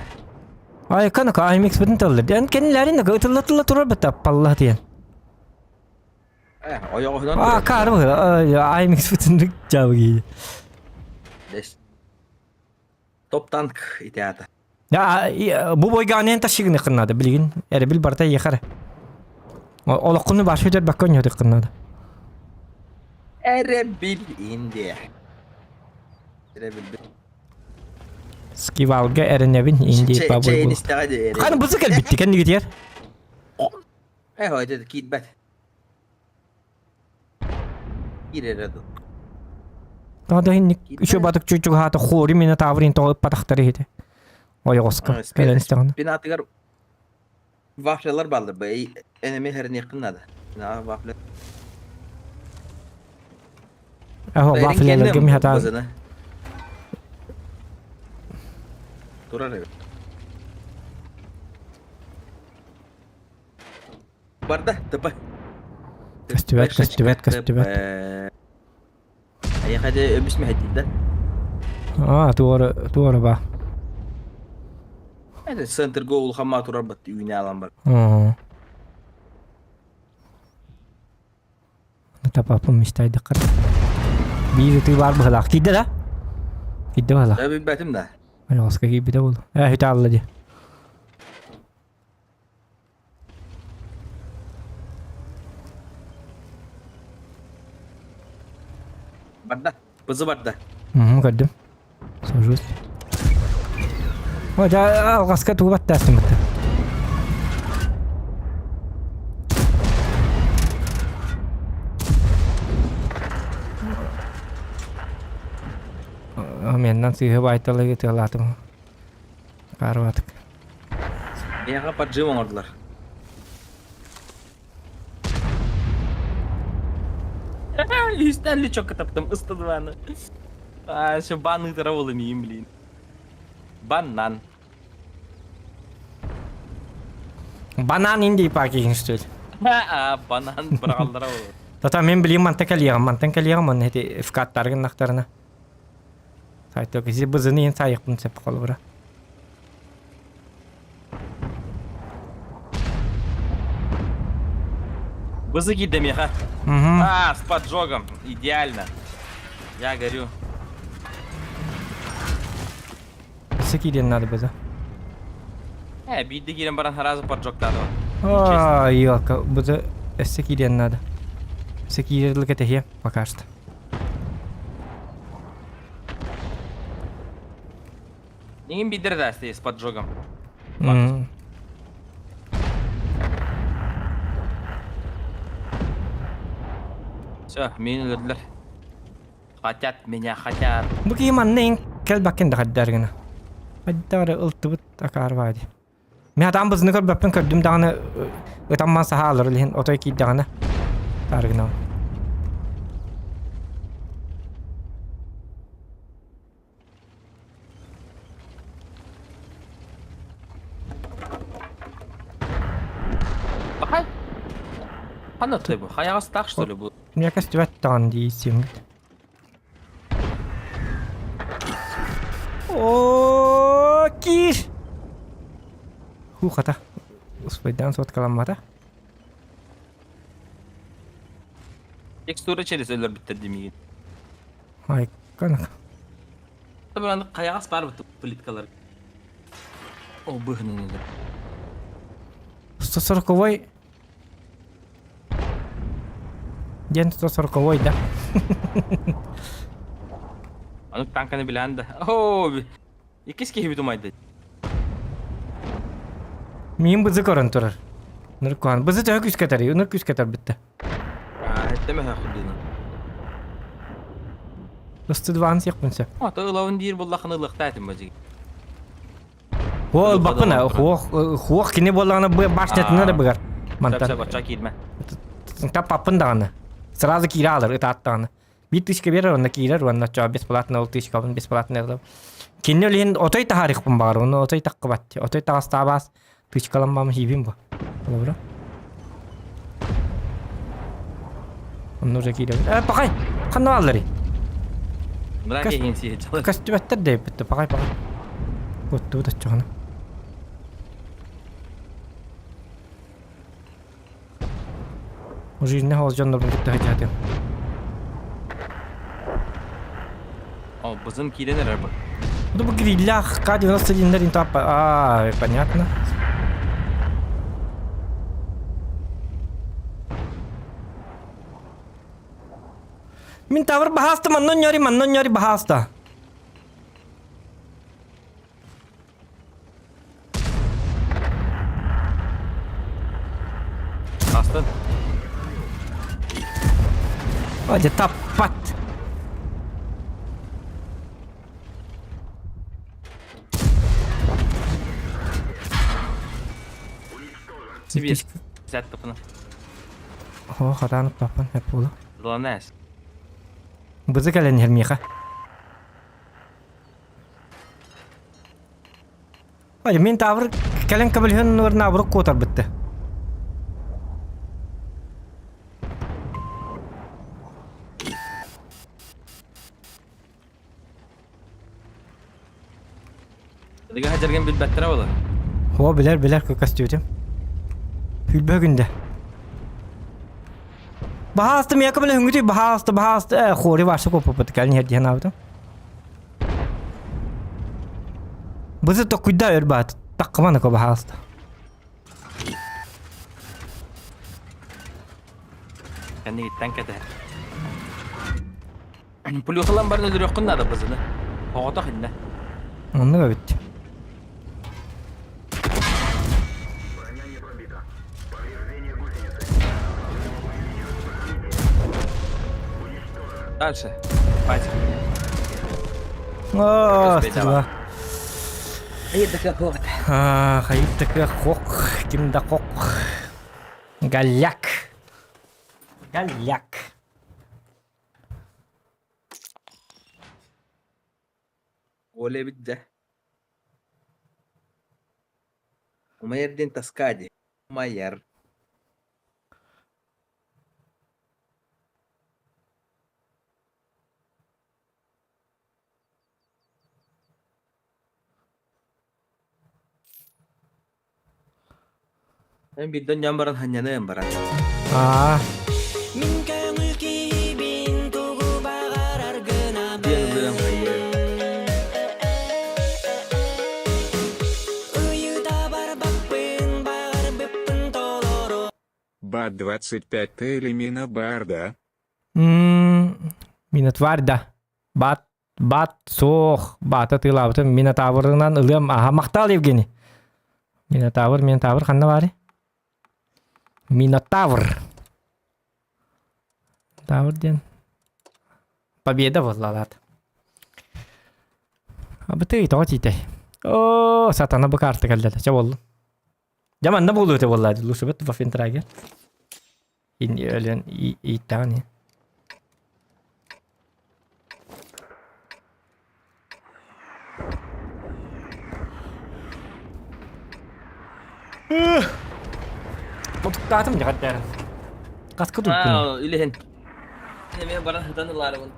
Ай канака IMX бутын талыр. Дан кенләрин да гытылла турар бит апалла диен. Ayağı hıdan А, карбы. IMX бутын жабыги. Beş. Top tank итеата. Я бу бойга анен ташыгын кыннады билген. Эре бил барта яхар. Олокуну башы өтөр баккон өтөр кыннады. Erebil indi. Erebil. Скивалга эренебин инди бабы. Çeyin istedi. Каны бузы кел битти кен нигитер. Haydi git bet. Gireredi. Тада хинник үшө батык чучук хаты хори мена таврин то патактары хите. Ойгоска. Келен истеган. Binatıgar Vafleler baldır. Bey enemi her ne yakınladı. Na vafle. Aho waffle'larga mi hatan. Bazını. Durar evet. Barda tıpa. Kastibat. Ayı hadi öbüs mü hediydi? Doğru ba. Hadi center goal hamma turar battı üyüne alan var. Tapapım istaydı kar. Bir itu var bahalak. Tidak dah. Tidak bahalak. Tabi betim de. Ay oska gibi de oldu. Hüte alladı. Barda. Bızı barda. Gördüm. Sojus. Hoca algaska tuğbat dersin bitti. Menden sihir baytalı getiriyorlardı. Karvatık. Niye kapar cım ordular? Üstenli çok kataptım ısladı bana. Şu banlı taraf olamayayım bileyim. Banan. Banan indi parking stil. Banan bırakaldıra olur. Tata men bileyim mantan kaliyam on heti fkattargın naktarına. Sayto kisi bızını yen sayık bunu sepik olu bura. Бызы кидем я, ха? С поджогом. Идеально. Я горю. Sık idin nadı bızı. Бидді келем баран сразу поджогтады. Yok bızı sık idin nadı. Sık idin tehiye bakarstı. Неген бидірді әсте с поджогом. Все, мені өлділер. Хотят меня, хотят. Bu kiman neyin kel bakken de kaddargına. Haddara ıltıbıt akar vadi. Mi adam bızını kör bappen kördüm dağını ıtamman saha alır lihin otoy ki dağını. Targına. Бахай. Анатолий, хаяғасы так, что ли, бұл? Мне кажется, в этом дейсим. О, киш! Хухата. Успайдан сот каламата. Текстура через өлер бітті демейін. Ай, канак. Tabii ben kayağız var bu plitkalar. O bıhının öyle. 140-й. Ден 140-й, да? Anı tankını bilen de. Oo, ikisi gibi dumaydı. Мин бызы көрін тұрыр. Нұркуан. Бызы төхі күз кетер, нұр күз кетер бітті. Etteme ha kudunu. Үсті дван сек бұнсы. Ата ылауын дейір боллақын ылықта әтім бәжі. Ол бақына, хуақ кіне болағына баш нетіне де бұғар. Тәпсә бача киірме. Тап папын дағаны. Сразу кире алыр, ұтат дағаны. Bir tışka verir, onda kirer, onda çoğu besplatna ol tışka bun, besplatna ol. Kinni öleyin otoy taharik bun bağır, onu otoy takı battı. Otoy tağız tabaz, tışkalanmamı hibim bu. Ola bura. Onu oraya kirer. Bakay, kanna alları. Bırak yayın siye çalır. Kastı better de bitti, bakay. Gottu da çoğuna. O жизнь ne olacağını bunu gitti hacı adım. О, бызын киленер арба. Ну, в грилях К-91 рентап. Понятно. Min tawar bahasta man non nyori bahasta. Astın. Aja tapat. Свет. Взять топно. О, харанып тапан хеп болу. Злонес. Бызы кәлен хермеха. Ой, мен тавыр кәлен кабылһын нурна бурык котар битте. Diga hajargan bil battara bola. О, билер көкәстүтем. Хүлбөгүндә. Баасты мен кабыл хүнгүти баасты хори башы копот кәлен херден авды. Бызы токуйда өрбат. Таккаманы ко баасты. Kanni gittan kete. Pulu khalan barın öldürüyor kunna da bızını. Oğuta xinne. Onu da bitti. Дальше. Хватит. О, Господи, стыла. Hayır dakika kovut. Hayıптыкы хок, кимда хок. Галяк. Oley bitti. Umayar din taskadi. Umayar. Ben bir dön yambaran hanyana yambaran. Dia bilang hayır. Бат 25 Телемина Барда. Минут варда. Бат соох. Бата тылабытын Минотаврынан ылым. Мактал Евгений. Минотавр қанна бары? Минотавр. Тавр ден. Победа возлалат. Абыты итоға тийтей. О, сатана бұ карты кәлдеді. Ча болу. Жаманда болу өте боллады. Лушы бет вафен трагер. Инди өлен иттаған не. Mutuktaadım ya kadar. Kaskı tuttum. İlihin. Ne baran hıtanırlar bunu.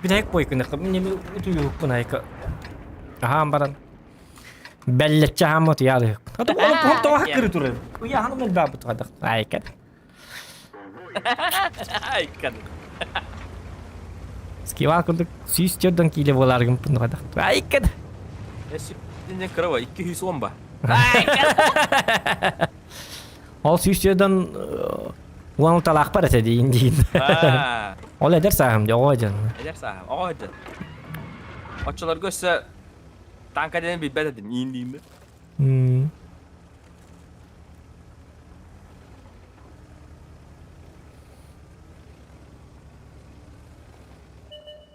Bir tek boy kını kım ne mi utuyor buna yaka. Baran. Belletçe hamot yarı. Hatta bu toğa hakkırı durur. Bu ya hanım el babı tuğadak. Aykan. Aykan. Skival kıldık. Süs çördün kiyle bolargın tuğadak. Aykan. Ne sütünden kırava 210 ba. Ол сүйістерден оңыл талақ бар әтеді дейін. Ол әдер сағым де оға жан. Eder saham. Oğa hadi. Açılar gösterse tanka denen bir bed edin. İyin diyeyim mi?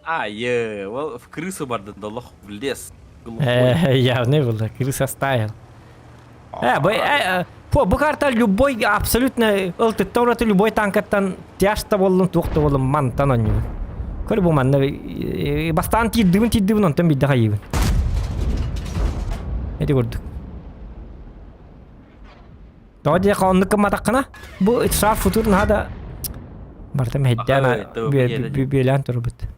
Ayy. Well, в крысу бардын да лох в лес. Я не было, крыса стайл. Bu karta любой абсолютно ылты тоғраты любой танкаттан тяжта болын туқты болын мантан онню. Көрі бұл манна бастан тиддігін онтан бидді қайығын. Әді көрдік. Доғады я қауынлыққа матаққана бұл итшар футурын хада бартам хеддяна бейлен тұры бұд.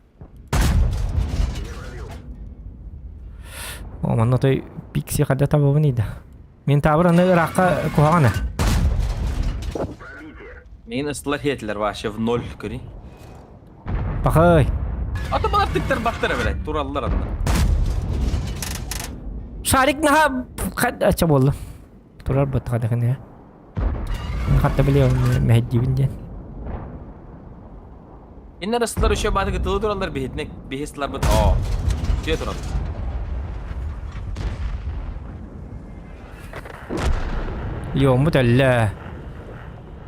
Оманна той пикси қада табабын еді. Мен табыр аны Иракка кухагана. Мен ыстылар хетілер ваще в 0 көрі. Бақай. Аты балар тіктер бақтары біләй, туралылар адына. Шарик наға ача болды. Турар бұд қадақын я. Қатта біле мәхеддебінден. Еннер ыстылар үші батығы тылы туралылар бейхестілер бұд. Түйе турал. Yok mütelle.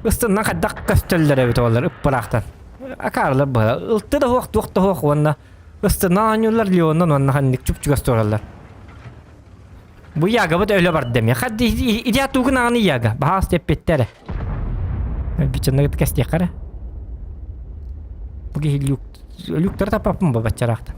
Üstünden kadar köstellere bit olar ıppıraktan. Akarlar bu. Iltı da hoq vanna. Üstünden anyurlar liyondan vanna handik çupçu göstererler. Bu yaga bu da öyle var demiyor. Hadi idea tuğun anı yaga. Bahas tepettere. Bir çanda git kesti yakara. Bu ki lükler tapapım bu baccarakta.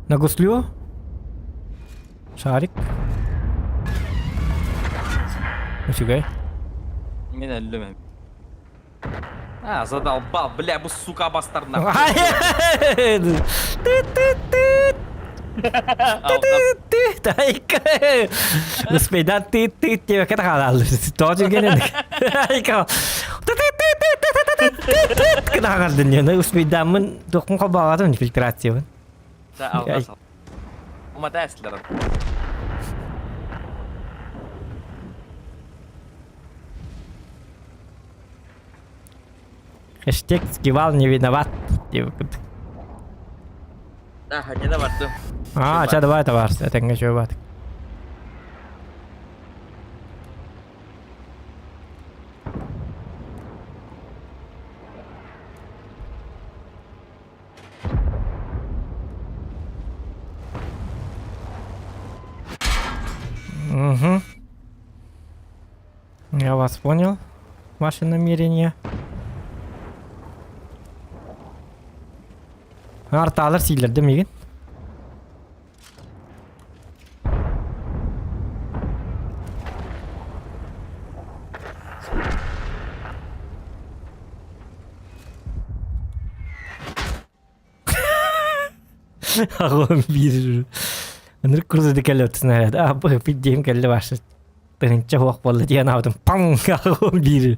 Нагуслю. Шарик. Нифига. Мен әллемем. Задолбал, бля, bu сука бастар нахуй. Taika. Sepeda tit dia kata halal. Tojo gini. Taika. Kena halal dunia. Sepeda men dokun kau bawa tu filtrasi kan. Da alga sal. Uma dessler. Хэштег скивал не виноват. Да, hanya da vardı. Acha давай это варс. Это не чувак. Угу. Я вас понял. Ваши намерения. Арталар силерди мигин. Агон бир. Аныр курзды келет снаряд. А бу пиддем келе башы. Тынча вак болду диян алдым. Пам! Агон бир.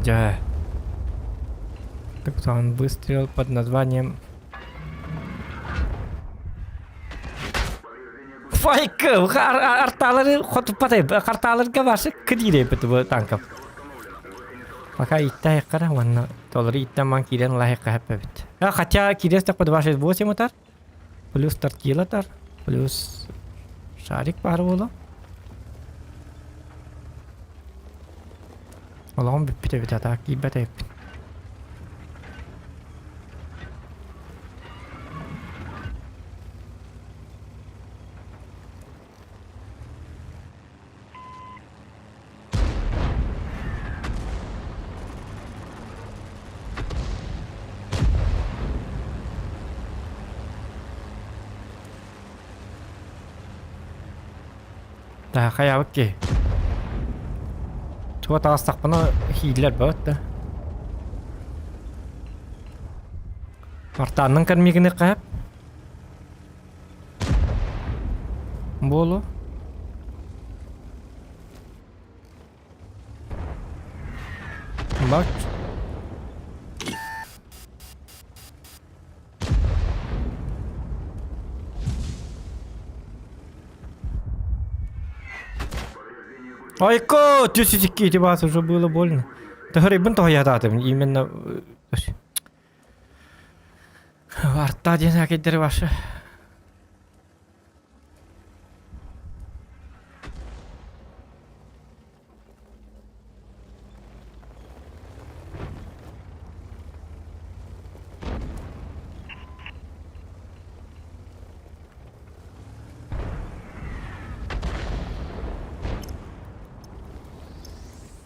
Да. Так вот он выстрел под названием Файк! Арталары хоть потай, арталарга башы кидире бит бу танкап. Пока иттай кара ванна толары иттан ман кирен лайыкка хаппабит. Хотя кирес так под башы 8 мотор. Плюс тартилатар, плюс шарик бар боло. Allah'ım bir pide bir atak gibi de yapın. Daha kaya bak ki. Tuva taslak bana hileler bağıt da. Artanın karmigini kayıp. Bolu. Bak. Айко, 10 кити вас уже было больно. Да грибен то я датым, именно... Арта ден акедер ваша.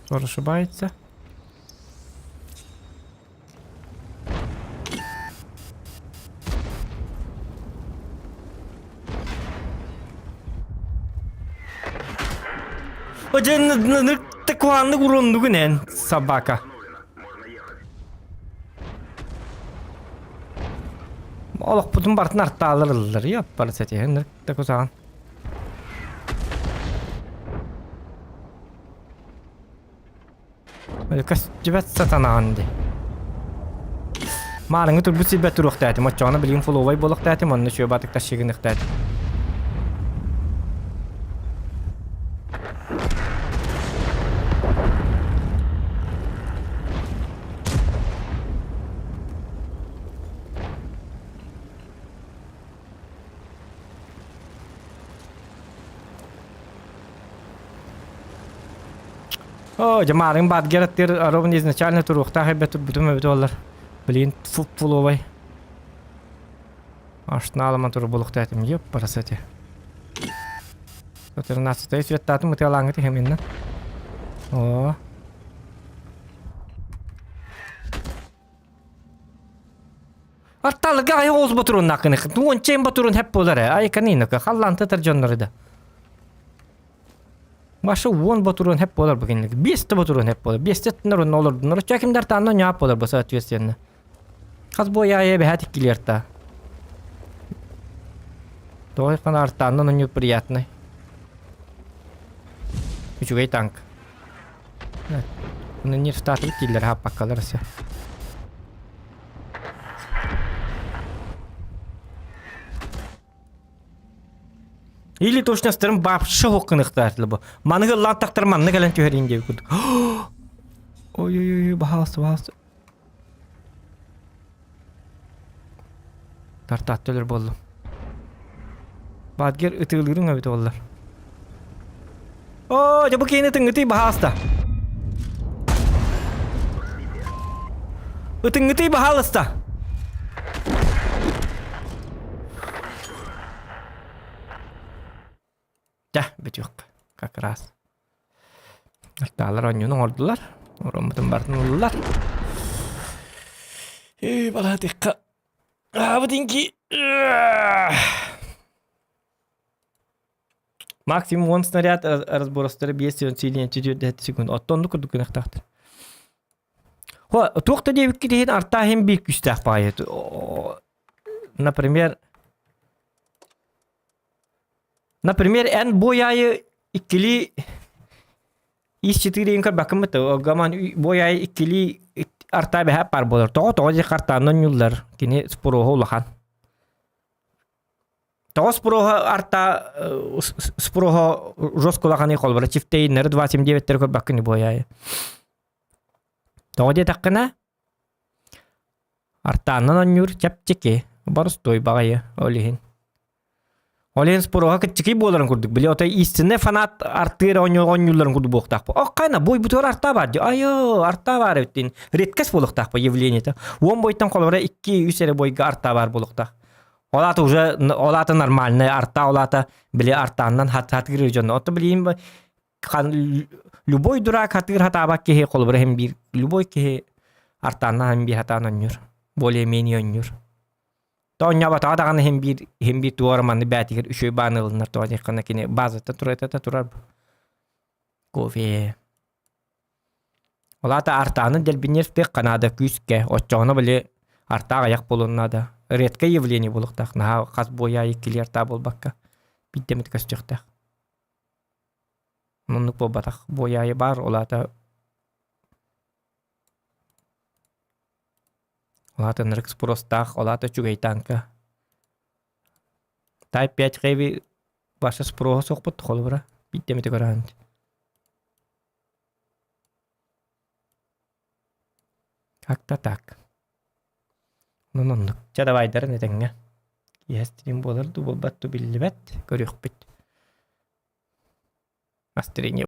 Кто ошибается? Один такой урон дугнен собака. Олох бутун бартын артта алырлар, я парасете, такой саған. Kas cibet satanağındı. Malını turbu silbet turuq dəydim. Oçağına bilgin followay boluq dəydim. Onu şöyle batık taşıyığınıq dəydim. О, жамарың бат гераттер ровно изначально туруқта хайбет бутум олар. Блин, фуловай. Ашна аламан тур булуқта этим еп парасете. 14 светтатын мыталаңы хеменна. О. Арталга ай оз батурун накыны. Туон чем батурун хеп болар. Ай каниныка халланты таржонлары. Başı 10 baturun hep bolar bugünlük. 5 baturun hep bolar. 5 tetnarun olurdu. Nuru çekimler tanına ne yap bolar bu saat üyesiyenine. Kaz bu yaya bir hatik giler ta. Doğru kan artandan onu приятный. Üçügey tank. Evet. Bunu niye statı giler ha bakkalırsa. Или точно стерм вообще хоккынықтар бұл. Манығы лантақтар манны кәлін түйерейін деп күдік. Ой-ой-ой, бағалысы. Тартатты өлір болды. Бадгер үтігілгірің өбіті олар. О, жабы кейіні түңгіті бағалыста. Үтіңгіті бағалыста. Да, битюк, как раз. Арталар онюну ордулар. Оромутун бартын улулар. Эй, бала текка. Абыдинки. Максимум 10 снаряд разборостары 5 секунд. Оттонду курдук кынактактыр. Хо, туқта дебикки дейін арта хем бир күстақ байет. Например, en boyayı ikili İş-4'in kar bakım mı? O zaman boyayı ikili arta bir hep var bolar. Toğu kartanın yıllar kini sporoha ulahan. Toğu sporoha arta sporoha roskolahan ikol var. Çifteyi nere 29 kar bakını boyayı. Toğu diye takkına artanın yur çapçeki. Barus toy bağayı olihin. Olen sporoha küçük boların kurduk. Bile ota istine fanat artır oyuncuların kurdu bu oktak. O kayna boy butor arta var. Ayo arta var öttin. Retkes boluktak bu явление. Он boytan kolora 2-3 boyga arta var boluktak. Olata уже olata нормальный арта olata bile artandan hat girir jonno. Ota bileyim любой дурак хатыр хатабак ке колбра hem bir любой ке artandan hem bir hatan oynuyor. Более-менее oynuyor. Тоnya бата адаганы hem bir туарманды бәтигер үшөй банылынар тоня кана кине базата турар. Кофе. Олата артаны делбинерфте канада күскә, отчоны биле арта аяк болуннада. Редкое явление булуктак. На каз боя икилерта болбакка. Биттемит кастыкта. Мунук болбатак бояй бар олата. Олата ныркс простах, олата чугай танка. Тай 5 гэви баша спроо сокпот холбра. Биттемит гарант. Как-то так. Ну. Чада вайдар нетеңе. Ястрим болар ду болбатту биллибет. Көрүк бит. Мастерине